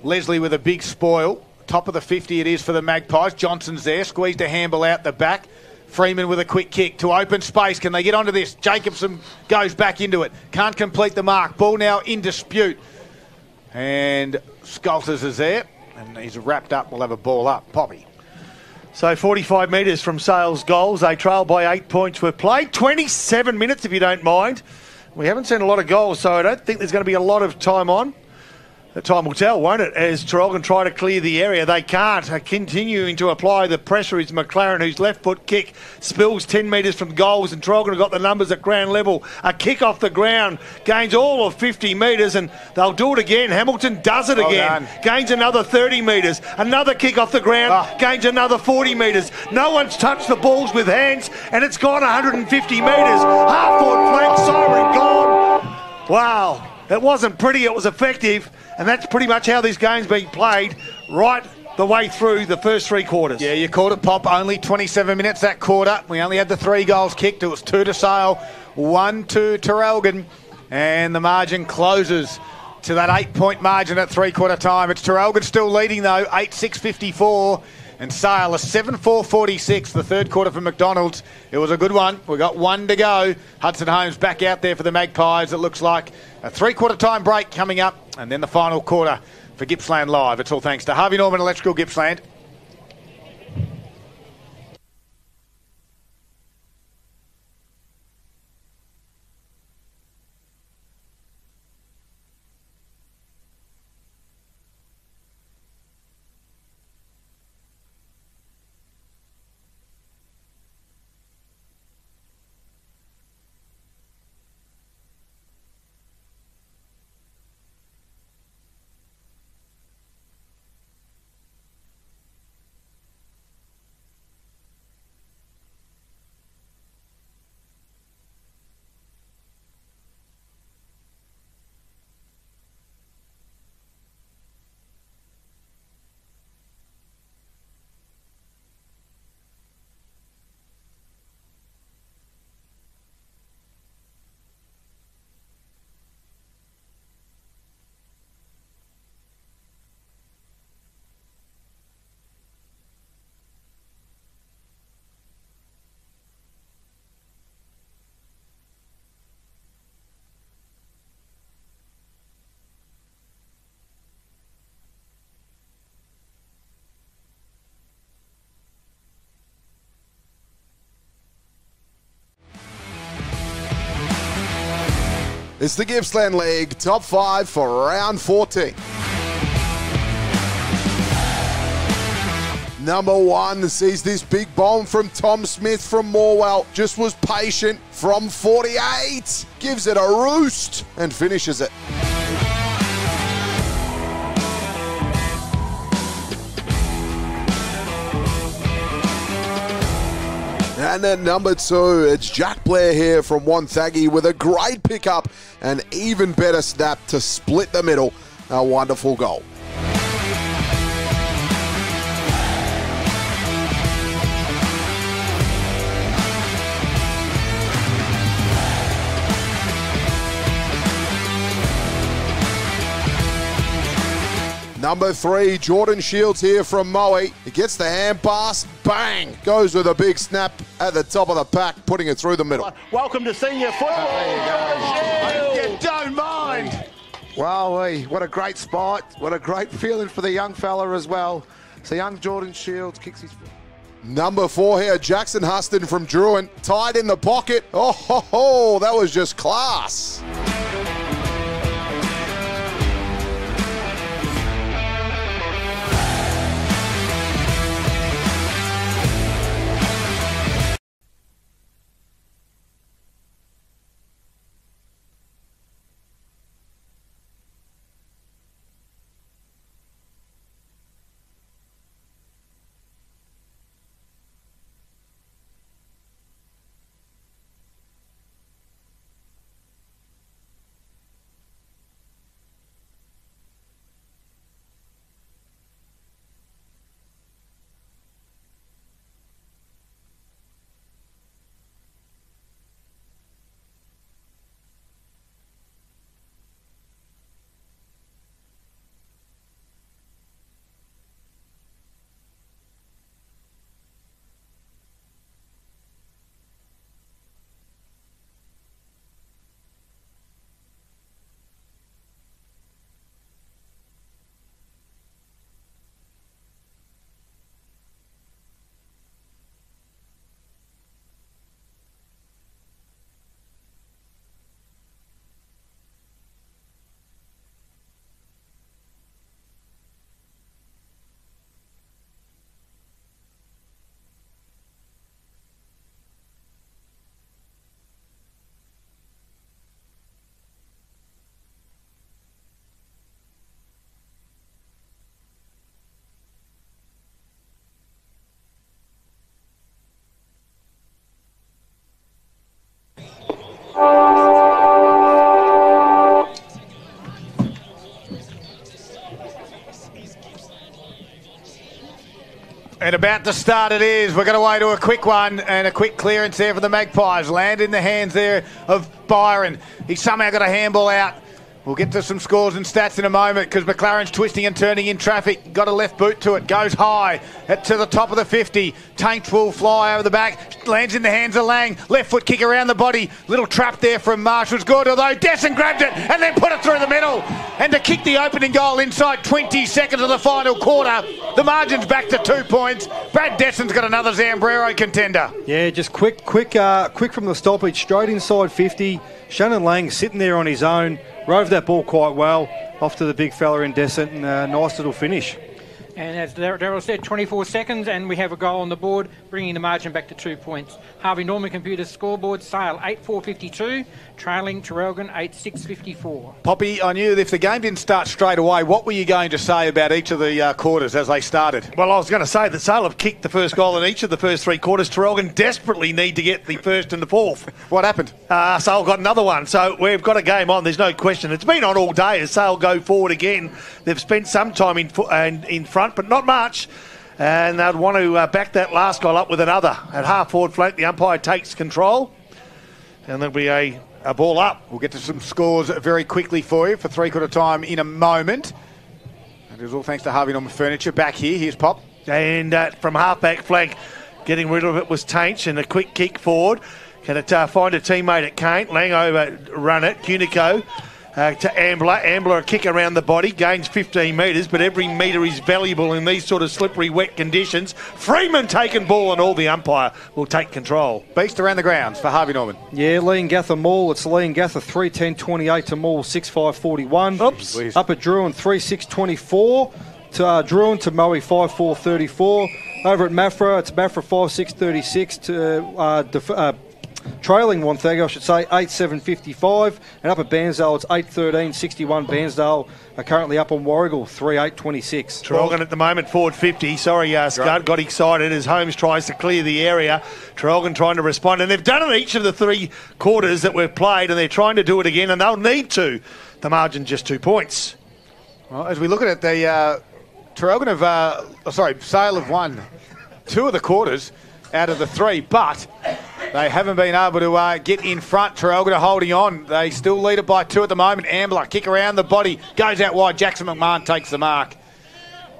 Speaker 4: Leslie with a big spoil. Top of the 50 it is for the Magpies. Johnson's there. Squeezed a handball out the back. Freeman with a quick kick to open space. Can they get onto this? Jacobson goes back into it. Can't complete the mark. Ball now in dispute. And Scolters is there. And he's wrapped up. We'll have a ball up. Poppy.
Speaker 5: So 45 metres from Sale's goals. They trail by 8 points. We've played 27 minutes, if you don't mind. We haven't seen a lot of goals, so I don't think there's going to be a lot of time on. The time will tell, won't it? As Traralgon try to clear the area, they can't. Continuing to apply the pressure is McLaren, whose left foot kick spills 10 metres from goals, and Traralgon have got the numbers at ground level. A kick off the ground, gains all of 50 metres, and they'll do it again. Hamilton does it again. Gains another 30 metres. Another kick off the ground, gains another 40 metres. No one's touched the balls with hands, and it's gone 150 metres. Half-forward flank, siren gone. Wow. It wasn't pretty, it was effective, and that's pretty much how this game's been played right the way through the first 3 quarters.
Speaker 4: Yeah, you called it, Pop. Only 27 minutes that quarter. We only had the 3 goals kicked. It was 2 to Sale, 1 to Traralgon, and the margin closes to that 8-point margin at 3-quarter time. It's Traralgon still leading, though, 8-6-54. And Sale, a 7-4-46, the third quarter for McDonald's. It was a good one. We got 1 to go. Hudson Holmes back out there for the Magpies. It looks like a 3-quarter time break coming up, and then the final quarter for Gippsland Live. It's all thanks to Harvey Norman Electrical Gippsland.
Speaker 8: It's the Gippsland League top 5 for round 14. Number 1 sees this big bomb from Tom Smith from Morwell. Just was patient from 48. Gives it a roost and finishes it. And at number 2, it's Jack Blair here from Wonthaggi with a great pickup and even better snap to split the middle. A wonderful goal. Number 3, Jordan Shields here from Moe. He gets the hand pass, bang! Goes with a big snap at the top of the pack, putting it through the middle.
Speaker 10: Welcome to senior football.
Speaker 9: You don't mind. Wow, what a great spot. What a great feeling for the young fella as well. So young Jordan Shields kicks his foot.
Speaker 8: Number 4 here, Jackson Huston from Druin. Tied in the pocket. Oh, ho, ho, that was just class. And about to start it is. We're going to away to a quick one and a quick clearance there for the Magpies. Land in the hands there of Byron. He somehow got a handball out. We'll get to some scores and stats in a moment because McLaren's twisting and turning in traffic. Got a left boot to it. Goes high to the top of the 50. Taint will fly over the back. Lands in the hands of Lang. Left foot kick around the body. Little trap there from Marsh was good, although Desson grabbed it and then put it through the middle. And to kick the opening goal inside 20 seconds of the final quarter. The margin's back to 2 points. Brad Desson's got another Zambrero contender.
Speaker 6: Yeah, just quick from the stoppage, straight inside 50. Shannon Lang sitting there on his own. Rove that ball quite well off to the big fella in Descent, and nice little finish.
Speaker 7: And as Daryl said, 24 seconds, and we have a goal on the board, bringing the margin back to 2 points. Harvey Norman Computers scoreboard, Sale 8-4-52, trailing Traralgon 8-6-54.
Speaker 4: Poppy, I knew if the game didn't start straight away, what were you going to say about each of the quarters as they started?
Speaker 5: Well, I was going to say that Sale have kicked the first goal in each of the first 3 quarters. Traralgon desperately need to get the first and the fourth.
Speaker 4: What happened?
Speaker 5: Sale got another one, so we've got a game on. There's no question. It's been on all day as Sale go forward again. They've spent some time in front, but not much. And they'd want to back that last goal up with another. At half forward flank, the umpire takes control. And there'll be a ball up.
Speaker 4: We'll get to some scores very quickly for you for three-quarter time in a moment. And it was all thanks to Harvey Norman Furniture. Back here, here's Pop.
Speaker 5: And from half-back flank, getting rid of it was Tainch, and a quick kick forward. Can it find a teammate at Kane? Lang over run it. Cunico to Ambler. Ambler a kick around the body, gains 15 metres, but every metre is valuable in these sort of slippery, wet conditions. Freeman taking ball and all, the umpire will take control.
Speaker 4: Beast around the grounds for Harvey Norman.
Speaker 6: Yeah, Leongatha Mall. It's Leongatha 3:10:28 to Mall 6:5:41.
Speaker 5: Oops.
Speaker 4: Jeez.
Speaker 6: Up at Druin 3:6:24 to Druin to Moe 5:4:34. Over at Mafra, it's Mafra 5:6:36 to trailing Wonthagga, I should say, 8:7:55. And up at Bairnsdale, it's 8:13:61. Bairnsdale are currently up on Warrigal 3:8:26.
Speaker 5: Traralgon at the moment, forward 50. Sorry, Scud got excited as Holmes tries to clear the area. Traralgon trying to respond. And they've done it each of the 3 quarters that we've played, and they're trying to do it again, and they'll need to. The margin just 2 points.
Speaker 4: Well, as we look at it, the Traralgon Sale have won 2 of the quarters out of the 3, but they haven't been able to get in front. Traralgon are holding on. They still lead it by 2 at the moment. Ambler, kick around the body, goes out wide. Jackson McMahon takes the mark.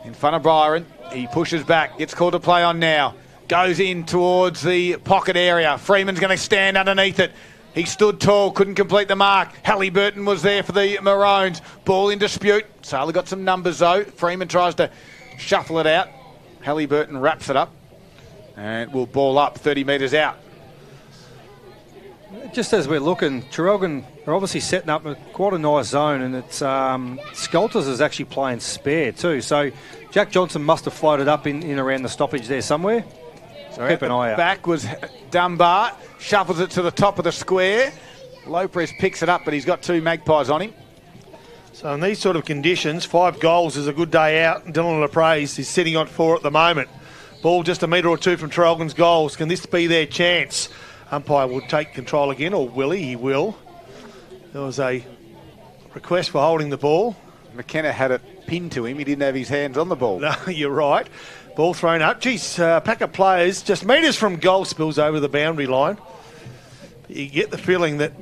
Speaker 4: In front of Byron, he pushes back, gets called to play on now. Goes in towards the pocket area. Freeman's going to stand underneath it. He stood tall, couldn't complete the mark. Halliburton was there for the Maroons. Ball in dispute. Sailor got some numbers though. Freeman tries to shuffle it out. Halliburton wraps it up and will ball up 30 metres out.
Speaker 6: Just as we're looking, Traralgon are obviously setting up quite a nice zone, and it's Sculters is actually playing spare too. So Jack Johnson must have floated up in around the stoppage there somewhere. So keep an eye out.
Speaker 4: Back was Dunbar, shuffles it to the top of the square. Lopez picks it up, but he's got 2 Magpies on him.
Speaker 5: So in these sort of conditions, 5 goals is a good day out. Dylan LaPraise is sitting on 4 at the moment. Ball just a metre or 2 from Traralgon's goals. Can this be their chance? Umpire will take control again, or will he? He will. There was a request for holding the ball.
Speaker 4: McKenna had it pinned to him. He didn't have his hands on the ball.
Speaker 5: No, you're right. Ball thrown up. Geez, pack of players just metres from goal, spills over the boundary line. You get the feeling that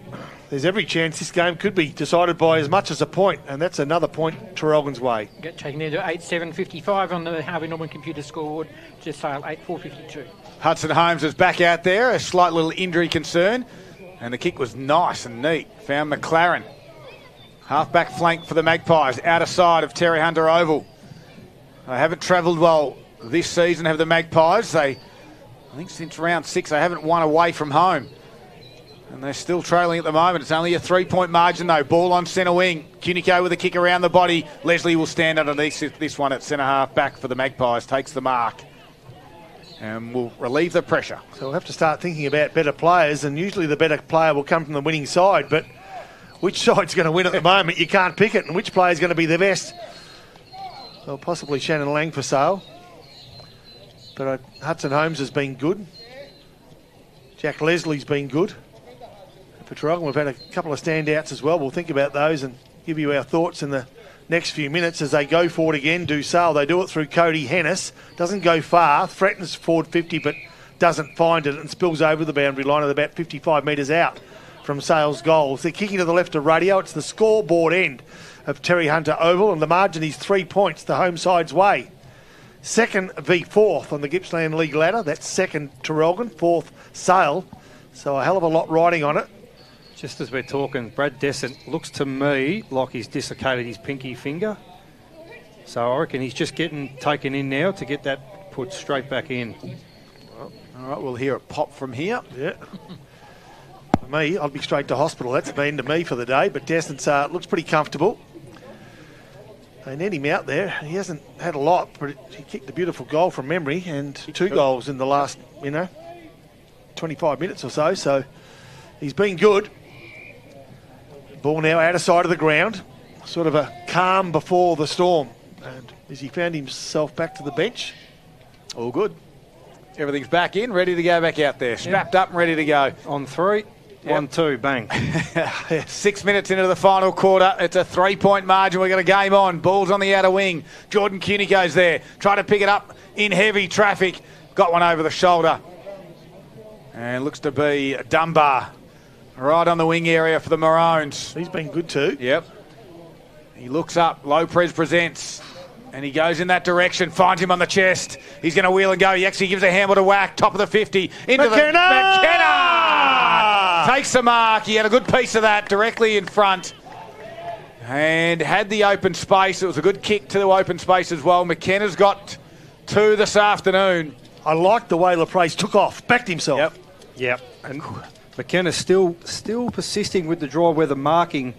Speaker 5: there's every chance this game could be decided by as much as a point, and that's another point Traralgon's way.
Speaker 7: Get taken there to 8:7:55 on the Harvey Norman computer scoreboard. Just Sale 8:4:52.
Speaker 4: Hudson Holmes is back out there, a slight little injury concern, and the kick was nice and neat. Found McLaren. Half-back flank for the Magpies, outer side of Terry Hunter Oval. They haven't travelled well this season, have the Magpies. I think since round 6, they haven't won away from home. And they're still trailing at the moment. It's only a 3-point margin, though. Ball on centre wing. Cunico with a kick around the body. Leslie will stand underneath this one at centre half back for the Magpies. Takes the mark and will relieve the pressure.
Speaker 5: So we'll have to start thinking about better players, and usually the better player will come from the winning side, but which side's going to win at the moment, you can't pick it, and which player's going to be the best? Well, possibly Shannon Lang for sale. But Hudson Holmes has been good. Jack Leslie's been good. For Traralgon, we've had a couple of standouts as well. We'll think about those and give you our thoughts in the next few minutes as they go forward again. Do Sale. They do it through Cody Hennis. Doesn't go far. Threatens forward 50, but doesn't find it and spills over the boundary line at about 55 metres out from Sale's goals. They're kicking to the left of radio. It's the scoreboard end of Terry Hunter Oval, and the margin is 3 points the home side's way. 2nd v 4th on the Gippsland League ladder. That's 2nd Traralgon, 4th Sale. So a hell of a lot riding on it.
Speaker 6: Just as we're talking, Brad Descent looks to me like he's dislocated his pinky finger. So I reckon he's just getting taken in now to get that put straight back in.
Speaker 4: Well, all right, we'll hear it pop from here.
Speaker 5: Yeah. For me, I'd be straight to hospital. That's been to me for the day. But Descent looks pretty comfortable. They need him out there. He hasn't had a lot, but he kicked a beautiful goal from memory and 2 goals in the last, 25 minutes or so. So he's been good. Ball now outer side of the ground. Sort of a calm before the storm. And as he found himself back to the bench.
Speaker 4: All good. Everything's back in, ready to go back out there. Strapped up and ready to go.
Speaker 6: On 3, 1, 2, bang.
Speaker 4: 6 minutes into the final quarter. It's a 3-point margin. We've got a game on. Ball's on the outer wing. Jordan Cunico's there. Trying to pick it up in heavy traffic. Got one over the shoulder. And looks to be Dunbar. Right on the wing area for the Maroons.
Speaker 5: He's been good too.
Speaker 4: Yep. He looks up. Lopez presents. And he goes in that direction. Finds him on the chest. He's going to wheel and go. He actually gives a handle to whack. Top of the 50. Into McKenna! Takes the mark. He had a good piece of that directly in front.
Speaker 8: and had the open space. It was a good kick to the open space as well. McKenna's got 2 this afternoon.
Speaker 5: I like the way LaPrace took off, backed himself.
Speaker 6: Yep. And McKenna's still persisting with the drive where the marking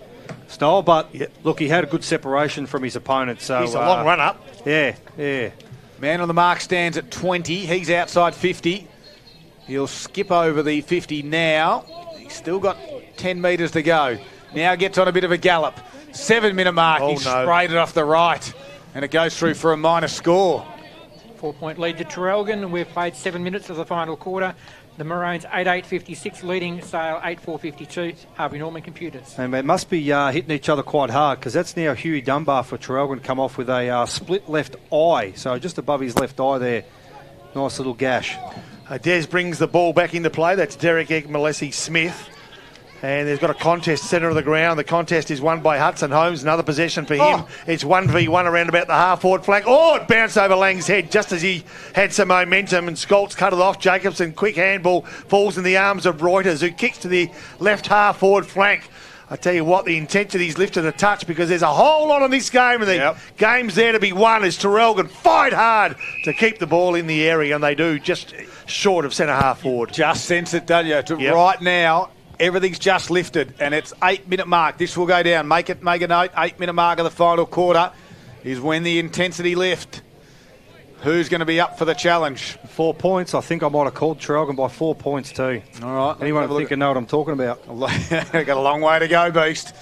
Speaker 6: style, but look, he had a good separation from his opponent. So
Speaker 5: he's a long run up.
Speaker 6: Yeah.
Speaker 8: Man on the mark stands at 20. He's outside 50. He'll skip over the 50 now. He's still got 10 metres to go. Now gets on a bit of a gallop. 7-minute mark. He sprayed it off the right, and it goes through for a minor score.
Speaker 7: 4-point lead to Traralgon. We've played 7 minutes of the final quarter. The Maroons 8-8-56 leading Sale 8-4-52. Harvey Norman Computers.
Speaker 6: And they must be hitting each other quite hard, because that's now Huey Dunbar for Traralgon come off with a split left eye. So just above his left eye there. Nice little gash.
Speaker 5: Des brings the ball back into play. That's Derek Egg-Malesi-Smith. And there's got a contest centre of the ground. The contest is won by Hudson Holmes. Another possession for him. It's 1v1 around about the half-forward flank. It bounced over Lang's head just as he had some momentum, and Scholtz cut it off. Jacobson, quick handball, falls in the arms of Reuters, who kicks to the left half-forward flank. I tell you what, the intensity's lifted a touch, because there's a whole lot on this game, and the game's there to be won as Traralgon fight hard to keep the ball in the area, and they do, just short of centre half-forward.
Speaker 8: Just sense it, don't you? Right now, everything's just lifted, and it's 8-minute mark. This will go down. Make a note. 8-minute mark of the final quarter is when the intensity lift. Who's going to be up for the challenge?
Speaker 6: 4 points. I think I might have called Traralgon by 4 points too.
Speaker 8: All right.
Speaker 6: Anyone think know what I'm talking about?
Speaker 8: Got a long way to go, Beast.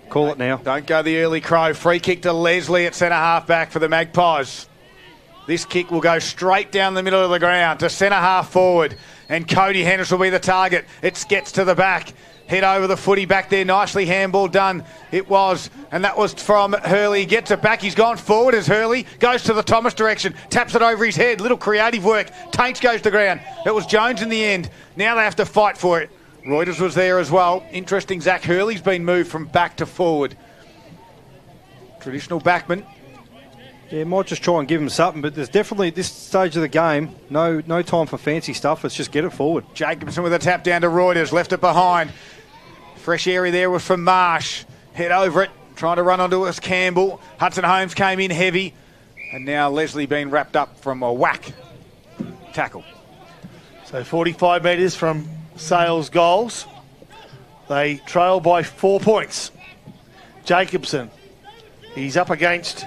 Speaker 6: Call it now.
Speaker 8: Don't go the early crow. Free kick to Leslie at centre half back for the Magpies. This kick will go straight down the middle of the ground to centre half forward. And Cody Hennis will be the target. It gets to the back. Hit over the footy back there. Nicely handball done. It was. And that was from Hurley. Gets it back. He's gone forward as Hurley goes to the Thomas direction. Taps it over his head. Little creative work. Taints goes to ground. It was Jones in the end. Now they have to fight for it. Reuters was there as well. Interesting. Zach Hurley's been moved from back to forward. Traditional backman.
Speaker 6: Yeah, might just try and give him something, but there's definitely, at this stage of the game, no time for fancy stuff. Let's just get it forward.
Speaker 8: Jacobson with a tap down to Reuters, left it behind. Fresh area there was from Marsh. Head over it, trying to run onto us Campbell. Hudson Holmes came in heavy, and now Leslie being wrapped up from a whack tackle.
Speaker 5: So 45 metres from Sale's goals. They trail by 4 points. Jacobson, he's up against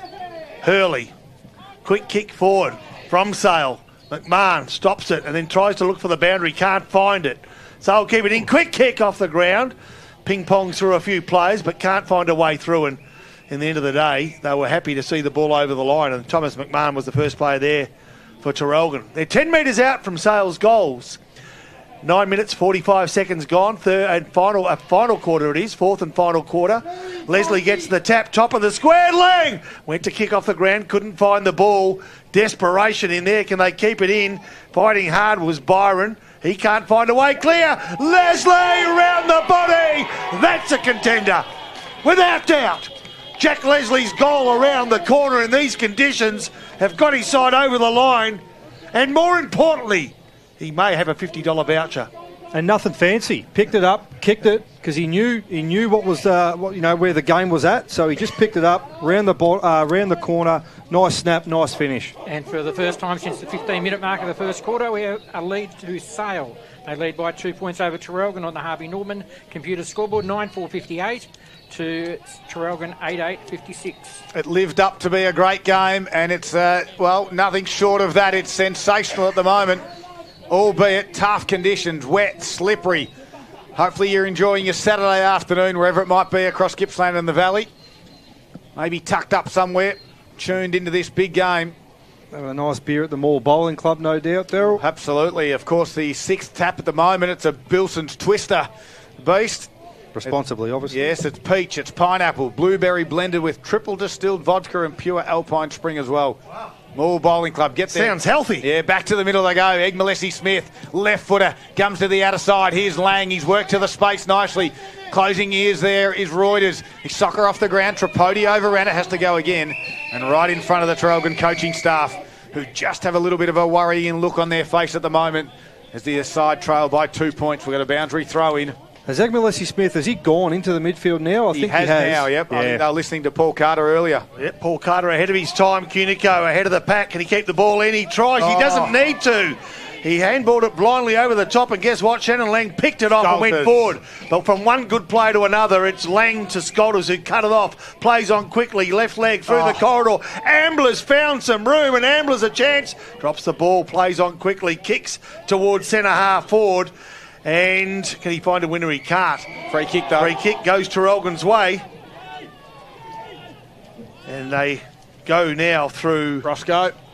Speaker 5: Hurley. Quick kick forward from Sale. McMahon stops it and then tries to look for the boundary. Can't find it. Sale keep it in. Quick kick off the ground. Ping-pongs through a few players, but can't find a way through. And in the end of the day, they were happy to see the ball over the line. And Thomas McMahon was the first player there for Traralgon. They're 10 metres out from Sale's goals. 9 minutes, 45 seconds gone. Final quarter it is, fourth and final quarter. Leslie gets the tap, top of the square. Lang went to kick off the ground, couldn't find the ball. Desperation in there. Can they keep it in? Fighting hard was Byron. He can't find a way clear. Leslie round the body. That's a contender, without doubt. Jack Leslie's goal around the corner in these conditions have got his side over the line. And more importantly, he may have a $50 voucher.
Speaker 6: And nothing fancy. Picked it up, kicked it, because he knew what was where the game was at. So he just picked it up, round the corner. Nice snap, nice finish.
Speaker 7: And for the first time since the 15-minute mark of the first quarter, we have a lead to Sale. They lead by 2 points over Traralgon on the Harvey Norman computer scoreboard, 9-4-58 to Traralgon 8-8-56.
Speaker 8: It lived up to be a great game, and it's nothing short of that. It's sensational at the moment. Albeit tough conditions, wet, slippery. Hopefully you're enjoying your Saturday afternoon, wherever it might be across Gippsland and the Valley. Maybe tucked up somewhere, tuned into this big game.
Speaker 6: Having a nice beer at the Mall Bowling Club, no doubt, Daryl.
Speaker 8: Absolutely. Of course, the sixth tap at the moment, it's a Bilson's Twister Beast.
Speaker 6: Responsibly, obviously.
Speaker 8: Yes, it's peach, it's pineapple, blueberry blended with triple distilled vodka and pure Alpine Spring as well. Wow. Moore Bowling Club, get there.
Speaker 5: Sounds healthy.
Speaker 8: Yeah, back to the middle they go. Egg-Malesi-Smith, left footer, comes to the outer side. Here's Lang. He's worked to the space nicely. Closing ears there is Reuters. He's soccer off the ground. Tripodi overran it, has to go again. And right in front of the Traralgon coaching staff, who just have a little bit of a worrying look on their face at the moment as the side trail by 2 points. We've got a boundary throw in.
Speaker 6: Zach Smith, has he gone into the midfield now? I think he has
Speaker 8: now, yep. I think they were listening to Paul Carter earlier.
Speaker 5: Yep, Paul Carter ahead of his time. Cunico ahead of the pack. Can he keep the ball in? He tries. He doesn't need to. He handballed it blindly over the top, and guess what? Shannon Lang picked it off and went forward. But from one good play to another, it's Lang to Scholters who cut it off. Plays on quickly, left leg through the corridor. Ambler's found some room, and Ambler's a chance. Drops the ball, plays on quickly, kicks towards centre half forward. And can he find a winner? He can't.
Speaker 8: Free kick, though.
Speaker 5: Free kick goes Traralgon's way. And they go now through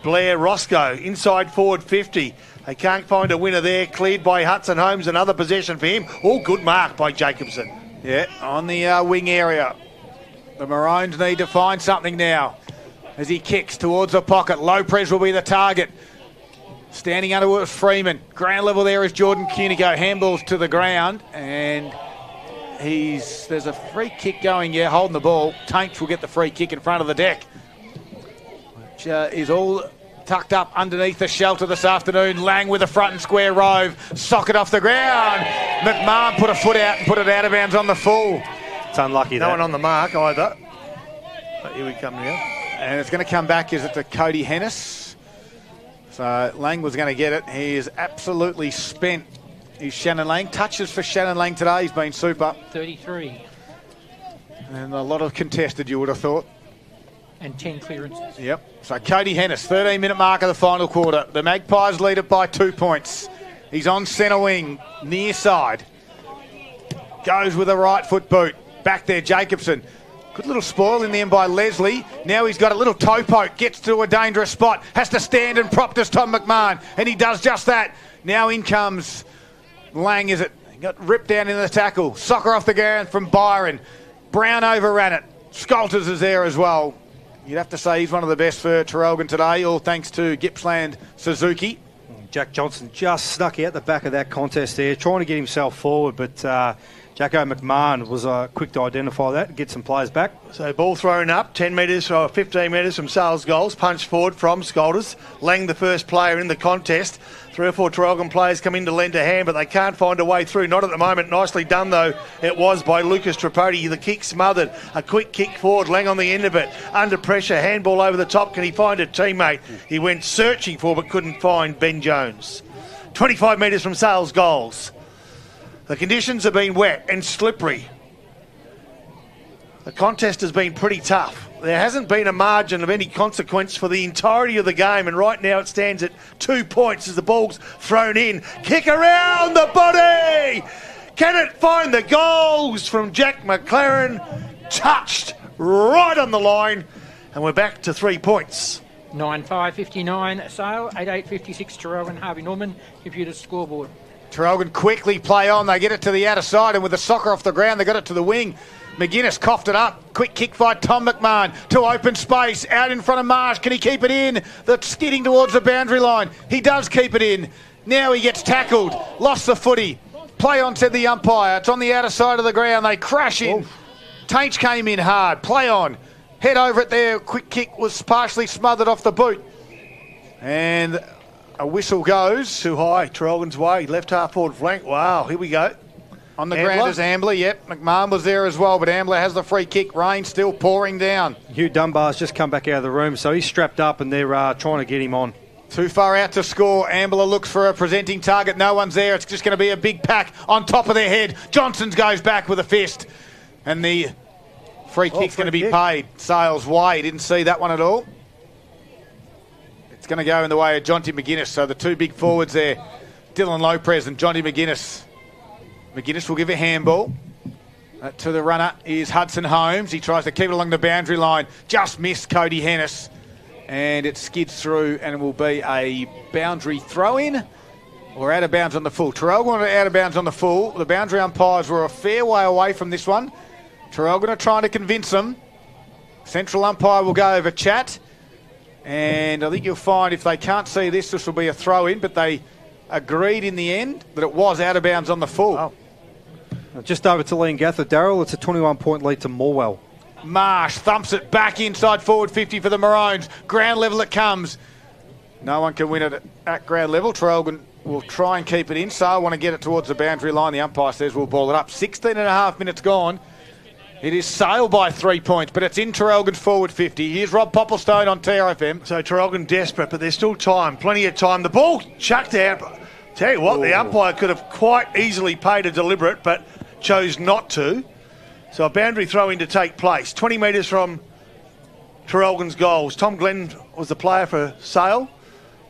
Speaker 5: Blair Roscoe, inside forward 50. They can't find a winner there. Cleared by Hudson Holmes, another possession for him. All good mark by Jacobson.
Speaker 8: Yeah, on the wing area. The Maroons need to find something now as he kicks towards the pocket. Lopez will be the target. Standing under was Freeman. Ground level there is Jordan Cunico. Handballs to the ground, and there's a free kick going, holding the ball. Taints will get the free kick in front of the deck, which is all tucked up underneath the shelter this afternoon. Lang with a front and square rove. Socket off the ground. McMahon put a foot out and put it out of bounds on the full.
Speaker 6: It's unlucky.
Speaker 5: No one on the mark either. But here we come now.
Speaker 8: And it's going to come back, is it to Cody Hennis? So Lang was going to get it. He is absolutely spent. He's Shannon Lang. Touches for Shannon Lang today. He's been super.
Speaker 7: 33.
Speaker 8: And a lot of contested, you would have thought.
Speaker 7: And 10 clearances.
Speaker 8: Yep. So Cody Hennis, 13-minute mark of the final quarter. The Magpies lead it by 2 points. He's on centre wing, near side. Goes with a right foot boot. Back there, Jacobson. Good little spoil in the end by Leslie. Now he's got a little toe poke. Gets to a dangerous spot. Has to stand and prop to Tom McMahon. And he does just that. Now in comes Lang, is it? Got ripped down in the tackle. Soccer off the ground from Byron. Brown overran it. Scholters is there as well. You'd have to say he's one of the best for Traralgon today, all thanks to Gippsland Suzuki.
Speaker 6: Jack Johnson just snuck out the back of that contest there, trying to get himself forward, but Jacko McMahon was quick to identify that and get some players back.
Speaker 5: So ball thrown up, 10 metres or 15 metres from Sales goals, punch forward from Scholters. Lang the first player in the contest. 3 or 4 Traralgon players come in to lend a hand, but they can't find a way through. Not at the moment. Nicely done, though, it was by Lucas Tripodi. The kick smothered. A quick kick forward. Lang on the end of it. Under pressure. Handball over the top. Can he find a teammate? He went searching for, but couldn't find Ben Jones. 25 metres from Sales goals. The conditions have been wet and slippery. The contest has been pretty tough. There hasn't been a margin of any consequence for the entirety of the game, and right now it stands at 2 points as the ball's thrown in. Kick around the body! Can it find the goals from Jack McLaren? Touched right on the line, and we're back to 3 points.
Speaker 7: 9-5-59 Sale, 8-8-56 Traralgon, Harvey Norman, computer scoreboard.
Speaker 8: Traralgon quickly play on. They get it to the outer side, and with the soccer off the ground, they got it to the wing. McGuinness coughed it up. Quick kick by Tom McMahon to open space. Out in front of Marsh. Can he keep it in? That's skidding towards the boundary line. He does keep it in. Now he gets tackled. Lost the footy. Play on, said the umpire. It's on the outer side of the ground. They crash in. Tainch came in hard. Play on. Head over it there. Quick kick was partially smothered off the boot. And a whistle goes.
Speaker 5: Too high. Traralgon's way. Left half forward flank. Wow, here we go.
Speaker 8: On the ground is Ambler, yep. McMahon was there as well, but Ambler has the free kick. Rain still pouring down.
Speaker 6: Hugh Dunbar's just come back out of the room, so he's strapped up and they're trying to get him on.
Speaker 8: Too far out to score. Ambler looks for a presenting target. No one's there. It's just going to be a big pack on top of their head. Johnsons goes back with a fist. And the free kick's going to be paid. Sales way. Didn't see that one at all. It's going to go in the way of Jonty McGuinness. So the two big forwards there, Dylan Lopez and Jonty McGuinness. McGuinness will give a handball. To the runner is Hudson Holmes. He tries to keep it along the boundary line. Just missed Cody Hennis. And it skids through and it will be a boundary throw-in or out of bounds on the full. Traralgon out of bounds on the full. The boundary umpires were a fair way away from this one. Traralgon are trying to convince them. Central umpire will go over chat. And I think you'll find if they can't see this, this will be a throw-in, but they agreed in the end that it was out of bounds on the full.
Speaker 6: Oh. Just over to Liam Gather. Darryl, it's a 21-point lead to Morwell.
Speaker 8: Marsh thumps it back inside forward 50 for the Maroons. Ground level it comes. No one can win it at ground level. Traralgon
Speaker 4: will try and keep it in. So I want to get it towards the boundary line. The umpire says we'll ball it up. 16 and a half minutes gone. It is Sale by 3 points, but it's in Traralgon's forward 50. Here's Rob Popplestone on TRFM.
Speaker 5: So Traralgon desperate, but there's still time, plenty of time. The ball chucked out. Tell you what, the umpire could have quite easily paid a deliberate, but chose not to. So a boundary throw in to take place. 20 metres from Traralgon's goals. Tom Glenn was the player for Sale,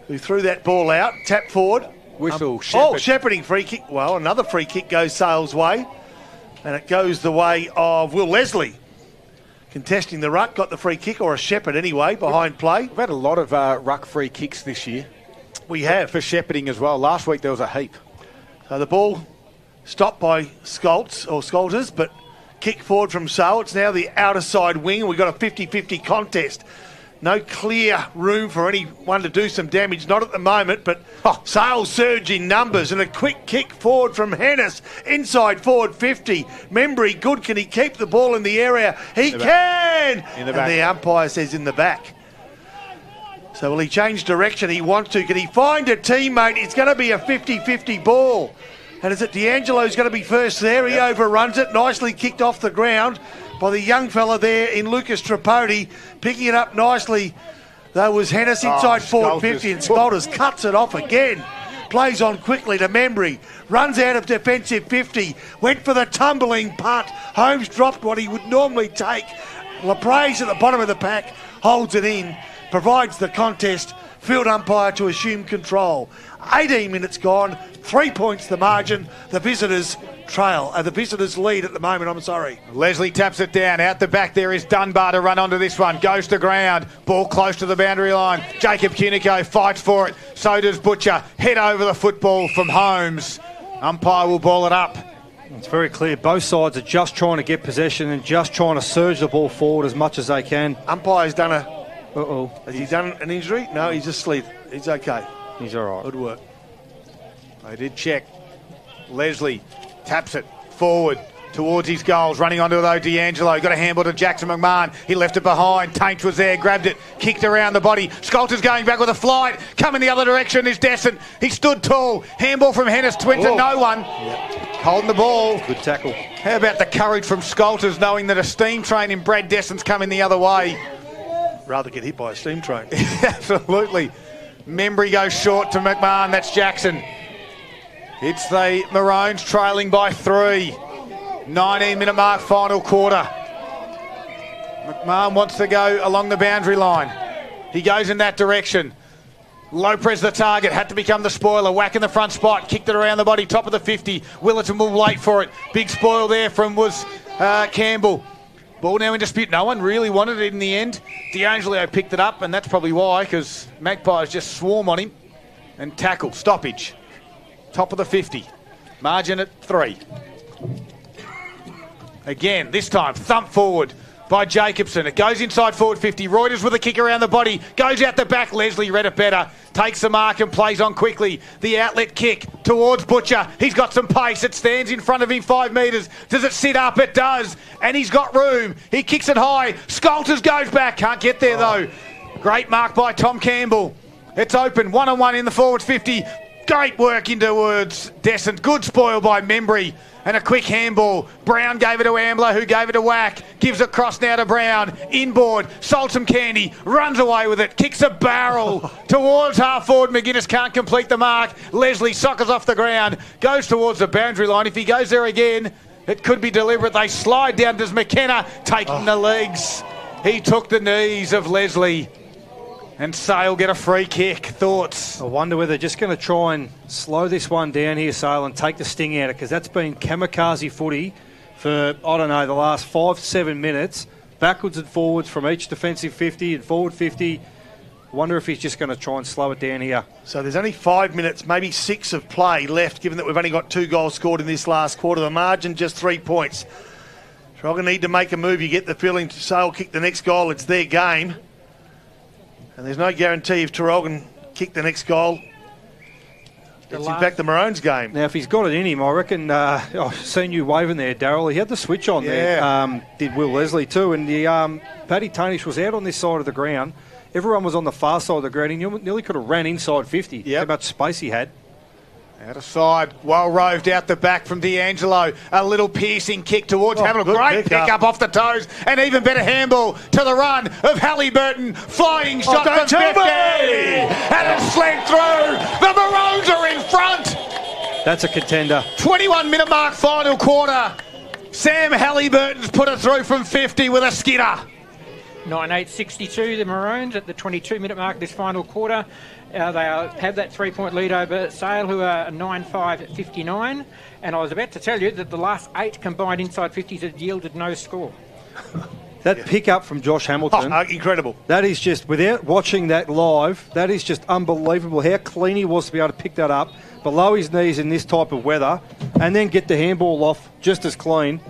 Speaker 5: who threw that ball out. Tap forward.
Speaker 4: Whistle, Shepherd.
Speaker 5: Shepherding free kick. Well, another free kick goes Sale's way. And it goes the way of Will Leslie. Contesting the ruck, got the free kick, or a shepherd anyway, behind play.
Speaker 4: We've had a lot of ruck free kicks this year.
Speaker 5: We have.
Speaker 4: For shepherding as well. Last week there was a heap.
Speaker 5: So the ball stopped by Scolters, but kick forward from Sale. It's now the outer side wing. We've got a 50-50 contest. No clear room for anyone to do some damage, not at the moment, but Sale surge in numbers and a quick kick forward from Hennis, inside forward 50. Membry, good, can he keep the ball in the area? He can!
Speaker 4: In the back.
Speaker 5: And the umpire says in the back. So will he change direction? He wants to. Can he find a teammate? It's going to be a 50-50 ball. And is it D'Angelo's going to be first there? He overruns it, nicely kicked off the ground by the young fella there in Lucas Tripodi, picking it up nicely. That was Hennis inside forward 50, and Scolters cuts it off again. Plays on quickly to Membry, runs out of defensive 50, went for the tumbling punt. Holmes dropped what he would normally take. LaPraise at the bottom of the pack holds it in, provides the contest. Field umpire to assume control. 18 minutes gone, 3 points the margin. The visitors the visitors lead at the moment, I'm sorry.
Speaker 4: Leslie taps it down. Out the back there is Dunbar to run onto this one. Goes to ground. Ball close to the boundary line. Jacob Cunico fights for it. So does Butcher. Head over the football from Holmes. Umpire will ball it up.
Speaker 6: It's very clear. Both sides are just trying to get possession and just trying to surge the ball forward as much as they can.
Speaker 5: Umpire's done a...
Speaker 6: Uh-oh.
Speaker 5: Has he done an injury? No, he's asleep. He's okay.
Speaker 6: He's all right.
Speaker 5: Good work.
Speaker 4: They did check. Leslie taps it forward towards his goals. Running onto it though, D'Angelo. Got a handball to Jackson McMahon. He left it behind. Taint was there, grabbed it, kicked around the body. Scolter's going back with a flight. Coming the other direction is Descent. He stood tall. Handball from Hennis. Twins at no one. Holding the ball.
Speaker 6: Good tackle.
Speaker 4: How about the courage from Scolters knowing that a steam train in Brad Descent's coming the other way?
Speaker 5: Rather get hit by a steam train.
Speaker 4: Absolutely. Membry goes short to McMahon. That's Jackson. It's the Maroons trailing by 3. 19-minute mark, final quarter. McMahon wants to go along the boundary line. He goes in that direction. Lopez the target, had to become the spoiler. Whack in the front spot, kicked it around the body, top of the 50. Willerton will wait for it. Big spoil there from Campbell. Ball now in dispute. No one really wanted it in the end. D'Angelo picked it up, and that's probably why, because Magpies just swarm on him and tackle. Stoppage. Top of the 50. Margin at 3. Again, this time, thump forward by Jacobson. It goes inside forward 50. Reuters with a kick around the body. Goes out the back. Leslie read it better. Takes the mark and plays on quickly. The outlet kick towards Butcher. He's got some pace. It stands in front of him 5 metres. Does it sit up? It does. And he's got room. He kicks it high. Scolters goes back. Can't get there though. Great mark by Tom Campbell. It's open. 1-on-1 in the forward 50. Great work into Descent. Good spoil by Membry. And a quick handball. Brown gave it to Ambler, who gave it to Whack. Gives it cross now to Brown. Inboard. Sold some candy. Runs away with it. Kicks a barrel towards half forward. McGuinness can't complete the mark. Leslie soccers off the ground. Goes towards the boundary line. If he goes there again, it could be deliberate. They slide down. Does McKenna taking the legs? He took the knees of Leslie. And Sale get a free kick. Thoughts?
Speaker 6: I wonder whether they're just going to try and slow this one down here, Sale, and take the sting out of it, because that's been kamikaze footy for, I don't know, the last 5-7 minutes. Backwards and forwards from each defensive 50 and forward 50. I wonder if he's just going to try and slow it down here.
Speaker 5: So there's only 5 minutes, maybe 6 of play left, given that we've only got 2 goals scored in this last quarter. The margin just 3 points. Traralgon need to make a move. You get the feeling Sale kick the next goal. It's their game. And there's no guarantee if Traralgon kick the next goal, it's in fact the Maroons' game.
Speaker 6: Now, if he's got it in him, I reckon, I've seen you waving there, Darryl. He had the switch on there. Did Will Leslie too. And the Paddy Tanish was out on this side of the ground. Everyone was on the far side of the ground. He nearly could have ran inside 50. How much space he had.
Speaker 8: Out of side, well roved out the back from D'Angelo. A little piercing kick towards Hamilton. Great pick up off the toes, and even better handball to the run of Halliburton. Flying shot from 50, and it slid through. The Maroons are in front.
Speaker 6: That's a contender.
Speaker 8: 21-minute mark, final quarter. Sam Halliburton's put it through from 50 with a skidder.
Speaker 7: 9-8-62, the Maroons at the 22-minute mark this final quarter. They have that 3-point lead over Sale, who are 9-5-59. And I was about to tell you that the last 8 combined inside 50s had yielded no score.
Speaker 6: That pick-up from Josh Hamilton.
Speaker 5: Incredible.
Speaker 6: That is just, without watching that live, that is just unbelievable how clean he was to be able to pick that up below his knees in this type of weather and then get the handball off just as clean.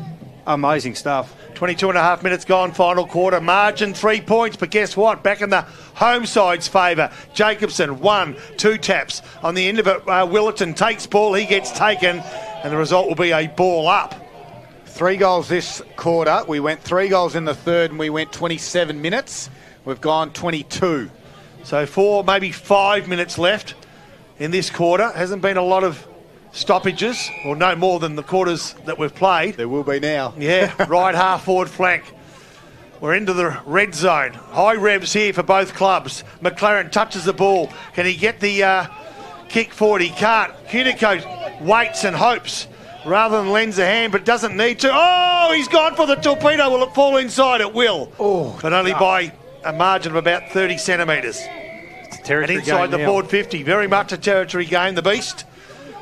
Speaker 6: Amazing stuff.
Speaker 5: 22 and a half minutes gone, final quarter. Margin 3 points, but guess what? Back in the home side's favour. Jacobson, 1-2 taps. On the end of it, Willerton takes ball, he gets taken, and the result will be a ball up.
Speaker 8: 3 goals this quarter. We went 3 goals in the third, and we went 27 minutes. We've gone 22.
Speaker 5: So 4, maybe 5 minutes left in this quarter. Hasn't been a lot of stoppages, or no more than the quarters that we've played.
Speaker 8: There will be now.
Speaker 5: Yeah, right half forward flank. We're into the red zone. High revs here for both clubs. McLaren touches the ball. Can he get the kick forward? He can't. Cunico waits and hopes rather than lends a hand, but doesn't need to. Oh, he's gone for the torpedo. Will it fall inside? It will.
Speaker 8: Oh,
Speaker 5: but only by a margin of about 30 centimetres. And inside the board 50. Very much a territory game, the Beast.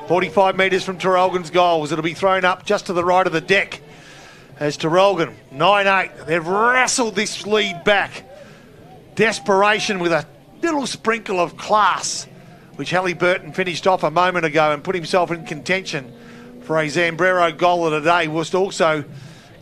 Speaker 5: 45 metres from Traralgon's goals. It'll be thrown up just to the right of the deck. As Traralgon, 9-8. They've wrestled this lead back. Desperation with a little sprinkle of class, which Halliburton finished off a moment ago and put himself in contention for a Zambrero goal of the day, whilst also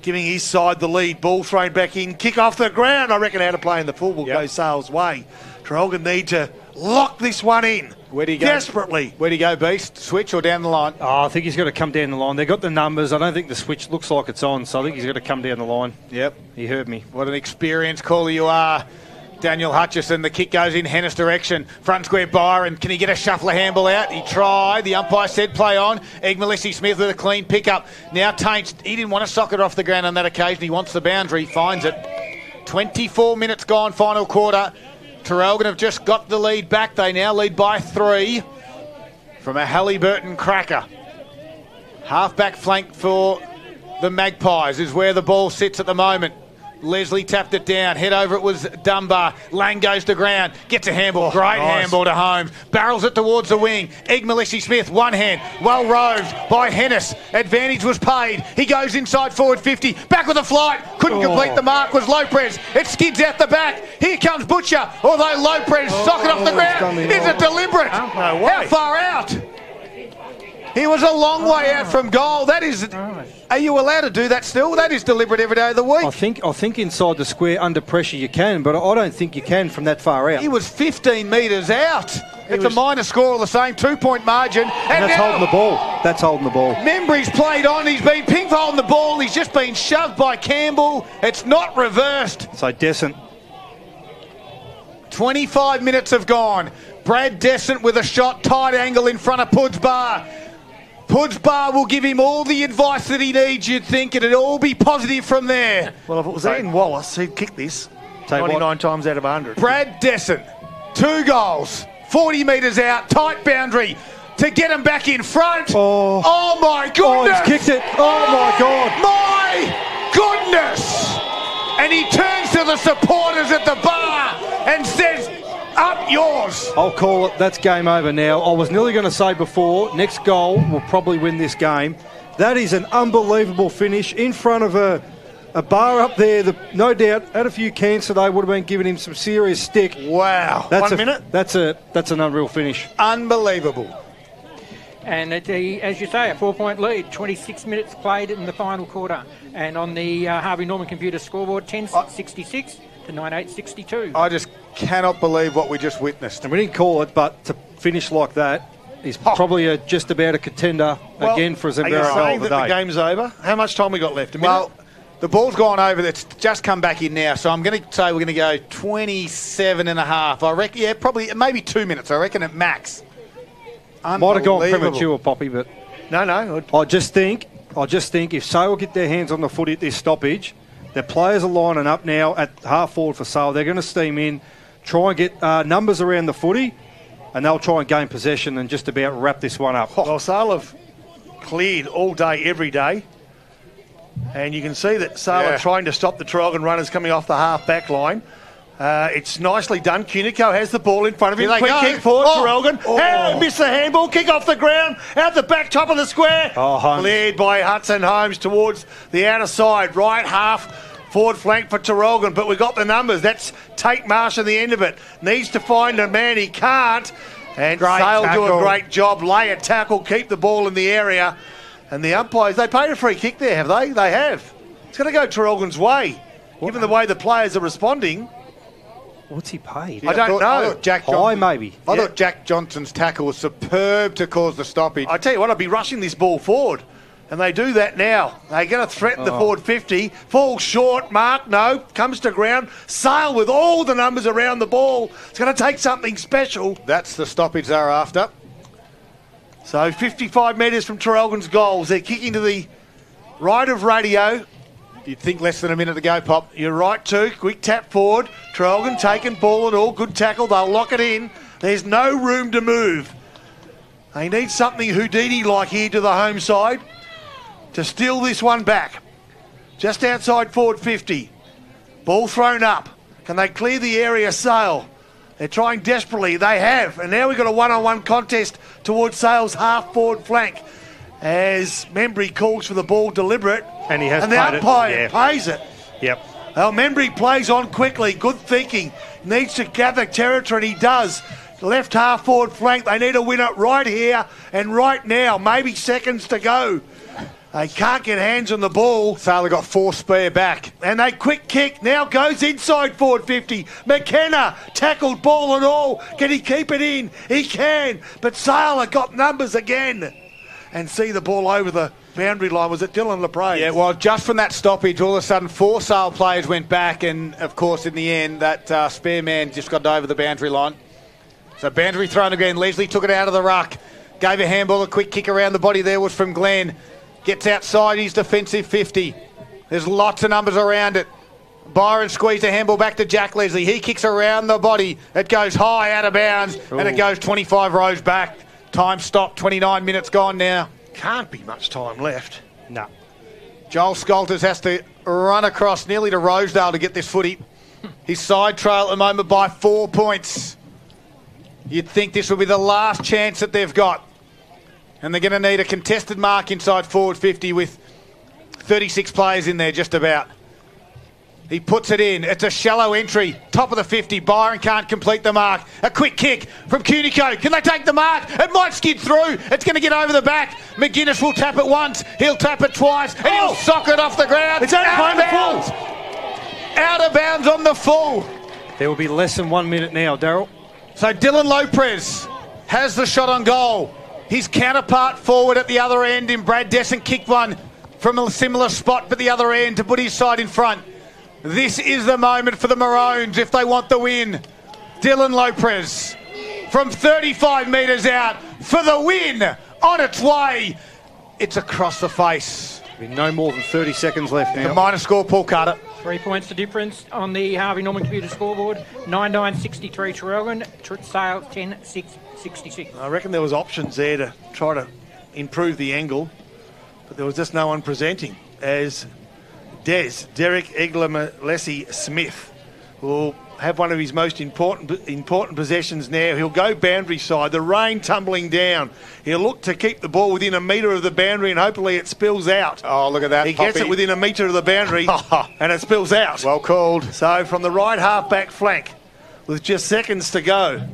Speaker 5: giving his side the lead. Ball thrown back in. Kick off the ground. I reckon how to play in the full will go Sale's way. Traralgon need to lock this one in.
Speaker 8: Where do you go?
Speaker 5: Desperately.
Speaker 8: Where do you go, Beast? Switch or down the line?
Speaker 6: Oh, I think he's got to come down the line. They've got the numbers. I don't think the switch looks like it's on, so I think he's got to come down the line.
Speaker 8: Yep.
Speaker 6: He heard me.
Speaker 8: What an experienced caller you are, Daniel Hutchison. The kick goes in Hennis direction. Front square Byron. Can he get a shuffler handball out? He tried. The umpire said play on. Egg Smith with a clean pickup. Now Taints. He didn't want to sock it off the ground on that occasion. He wants the boundary. Finds it. 24 minutes gone, final quarter. Traralgon have just got the lead back. They now lead by 3 from a Halliburton cracker. Half-back flank for the Magpies is where the ball sits at the moment. Leslie tapped it down. Head over it was Dunbar. Lang goes to ground. Gets a handball. Great handball to Holmes. Barrels it towards the wing. Egg Smith, one hand. Well roved by Hennis. Advantage was paid. He goes inside forward 50. Back with a flight. Couldn't complete the mark. Was Lopez. It skids out the back. Here comes Butcher. Although Lopez sock it off the ground. Is it deliberate?
Speaker 5: No way.
Speaker 8: How far out? He was a long way out from goal. That is... Are you allowed to do that still? That is deliberate every day of the week.
Speaker 6: I think inside the square under pressure you can, but I don't think you can from that far out.
Speaker 8: He was 15 metres out. It's a minor score of the same 2-point margin.
Speaker 6: And that's holding the ball. That's holding the ball.
Speaker 8: Membry's played on. He's been pink holding the ball. He's just been shoved by Campbell. It's not reversed.
Speaker 6: So Descent.
Speaker 8: 25 minutes have gone. Brad Descent with a shot, tight angle in front of Puds Bar. Puds Bar will give him all the advice that he needs, you'd think. It'd all be positive from there.
Speaker 5: Well, if it was Ian Wallace, he'd kick this 99 times out of 100.
Speaker 8: Brad Descent, 2 goals, 40 metres out, tight boundary to get him back in front. Oh my goodness!
Speaker 6: Oh, he's kicked it. Oh my God.
Speaker 8: My goodness! And he turns to the supporters at the bar and says, up yours.
Speaker 6: I'll call it. That's game over now. I was nearly going to say before, next goal will probably win this game. That is an unbelievable finish in front of a bar up there. No doubt, had a few cans today, would have been giving him some serious stick.
Speaker 8: Wow.
Speaker 6: That's
Speaker 5: 1 minute?
Speaker 6: That's an unreal finish.
Speaker 8: Unbelievable.
Speaker 7: And as you say, a 4-point lead, 26 minutes played in the final quarter. And on the Harvey Norman computer scoreboard, 10-66 to 9-8-62.
Speaker 8: I just cannot believe what we just witnessed.
Speaker 6: And we didn't call it, but to finish like that is probably just about a contender again for a Zambrero goal of the day.
Speaker 5: Are you saying that the game's over? How much time we got left? A minute?
Speaker 8: Well, the ball's gone over. It's just come back in now. So I'm going to say we're going to go 27 and a half. I reckon, yeah, probably, maybe 2 minutes, I reckon, at max.
Speaker 6: Might have gone premature, Poppy, but
Speaker 5: No.
Speaker 6: I just think if Sale get their hands on the footy at this stoppage, their players are lining up now at half forward for Sale. They're going to steam in, try and get numbers around the footy, and they'll try and gain possession and just about wrap this one up.
Speaker 5: Well, Sale have cleared all day, every day. And you can see that Sale are trying to stop the Traralgon runners coming off the half-back line. It's nicely done. Cunico has the ball in front of him. Quick kick forward, Traralgon. Missed the handball. Kick off the ground. Out the back top of the square. Cleared by Hudson Holmes towards the outer side. Right half. Forward flank for Traralgon. But we've got the numbers. That's Tate Marsh at the end of it. Needs to find a man. He can't. And Sale do a great job. Lay a tackle. Keep the ball in the area. And the umpires, they paid a free kick there, have they? They have. It's going to go Traralgon's way. Given the way the players are responding.
Speaker 6: What's he paid?
Speaker 5: I don't know.
Speaker 6: I
Speaker 4: thought Jack Johnson's tackle was superb to cause the stoppage.
Speaker 5: I tell you what, I'd be rushing this ball forward. And they do that now. They're going to threaten the forward 50. Falls short. Mark, no. Comes to ground. Sale with all the numbers around the ball. It's going to take something special.
Speaker 4: That's the stoppage they're after.
Speaker 5: So 55 metres from Traralgon's goals. They're kicking to the right of radio.
Speaker 4: You'd think less than a minute to go, Pop.
Speaker 5: You're right too. Quick tap forward. Traralgon taking ball and all. Good tackle. They'll lock it in. There's no room to move. They need something Houdini-like here to the home side to steal this one back. Just outside forward 50. Ball thrown up. Can they clear the area? Sale. They're trying desperately. They have. And now we've got a one-on-one contest towards Sale's half-forward flank as Membry calls for the ball deliberate.
Speaker 6: And he has
Speaker 5: and the umpire pays it.
Speaker 6: Yep.
Speaker 5: Well, Membry plays on quickly. Good thinking. Needs to gather territory, and he does. Left half-forward flank. They need a winner right here and right now. Maybe seconds to go. They can't get hands on the ball.
Speaker 4: Sale got 4 spare back.
Speaker 5: And they quick kick. Now goes inside forward 50. McKenna tackled ball and all. Can he keep it in? He can. But Sale have got numbers again. And see the ball over the boundary line. Was it Dylan LePray?
Speaker 4: Yeah, well, just from that stoppage, all of a sudden 4 Sale players went back. And, of course, in the end, that spare man just got over the boundary line. So boundary thrown again. Leslie took it out of the ruck. Gave a handball. A quick kick around the body there was from Glenn. Gets outside his defensive 50. There's lots of numbers around it. Byron squeezed a handball back to Jack Leslie. He kicks around the body. It goes high out of bounds. And it goes 25 rows back. Time stopped. 29 minutes gone now.
Speaker 5: Can't be much time left.
Speaker 6: No.
Speaker 4: Joel Scolters has to run across nearly to Rosedale to get this footy. His side trail at the moment by 4 points. You'd think this will be the last chance that they've got. And they're going to need a contested mark inside forward 50 with 36 players in there just about. He puts it in. It's a shallow entry. Top of the 50. Byron can't complete the mark. A quick kick from Cunico. Can they take the mark? It might skid through. It's going to get over the back. McGuinness will tap it once. He'll tap it twice. And he'll sock it off the ground.
Speaker 5: It's out of bounds.
Speaker 4: Out of bounds on the full.
Speaker 6: There will be less than 1 minute now, Daryl.
Speaker 4: So Dylan Lopez has the shot on goal. His counterpart forward at the other end in Brad Descent kicked one from a similar spot but the other end to put his side in front. This is the moment for the Maroons if they want the win. Dylan Lopez from 35 metres out for the win on its way. It's across the face.
Speaker 6: There'll be no more than 30 seconds left now.
Speaker 4: The minor score, Paul Carter.
Speaker 7: 3 points the difference on the Harvey Norman computer scoreboard. 9-9-63 Traralgon. Sale 10-6-66.
Speaker 5: I reckon there was options there to try to improve the angle, but there was just no one presenting as Derek Egler-Malesi Smith will have one of his most important possessions now. He'll go boundary side, the rain tumbling down. He'll look to keep the ball within a metre of the boundary and hopefully it spills out.
Speaker 4: Oh, look at that,
Speaker 5: He gets it within a metre of the boundary and it spills out.
Speaker 4: Well called.
Speaker 5: So from the right half-back flank with just seconds to go.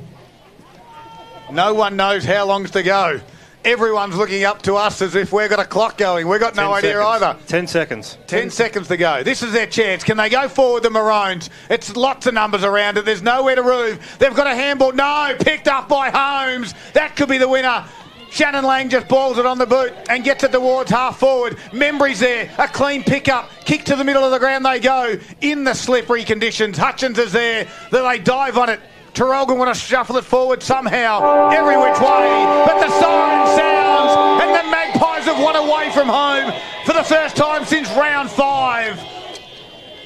Speaker 4: No one knows how long's to go. Everyone's looking up to us as if we've got a clock going. We've got no idea either.
Speaker 6: 10 seconds.
Speaker 4: 10 seconds to go. This is their chance. Can they go forward, the Maroons? It's lots of numbers around it. There's nowhere to move. They've got a handball. No, picked up by Holmes. That could be the winner. Shannon Lang just balls it on the boot and gets it towards half forward. Membry's there. A clean pickup. Kick to the middle of the ground they go. In the slippery conditions. Hutchins is there. Then they dive on it.
Speaker 8: Traralgon want to shuffle it forward somehow, every which way, but the siren sounds, and the Magpies have won away from home for the first time since round 5.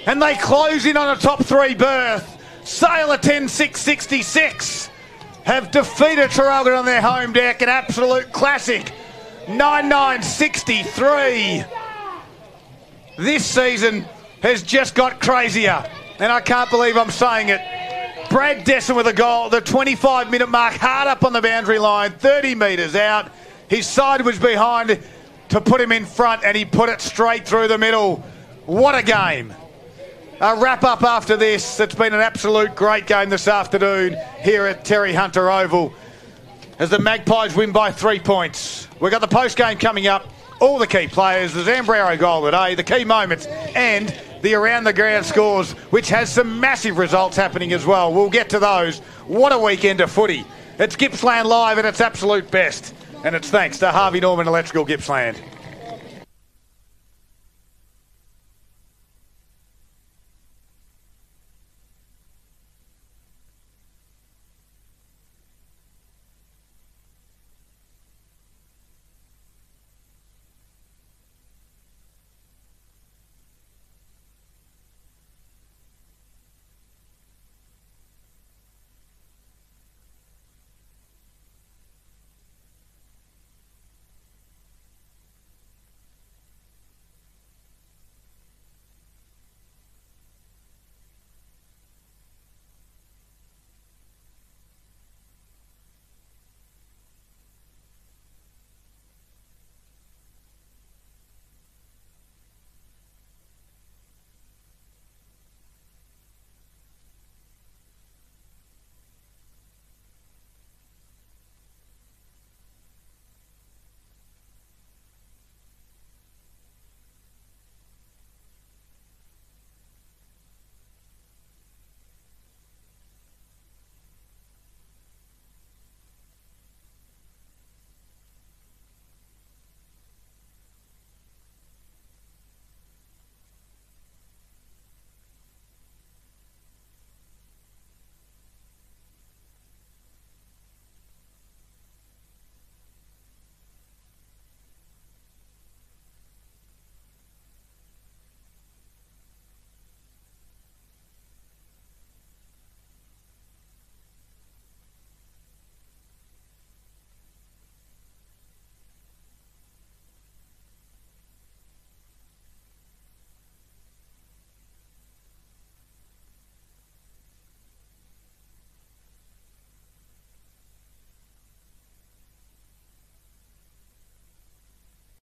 Speaker 8: And they close in on a top 3 berth. Sale at 10-6-66 have defeated Traralgon on their home deck, an absolute classic. 9-9-63. This season has just got crazier, and I can't believe I'm saying it. Brad Desson with a goal, the 25-minute mark, hard up on the boundary line, 30 metres out. His side was behind to put him in front, and he put it straight through the middle. What a game. A wrap-up after this. It's been an absolute great game this afternoon here at Terry Hunter Oval as the Magpies win by 3 points. We've got the post-game coming up, all the key players, the Zambrero goal today, the key moments, and the around-the-ground scores, which has some massive results happening as well. We'll get to those. What a weekend of footy. It's Gippsland Live at its absolute best, and it's thanks to Harvey Norman Electrical Gippsland.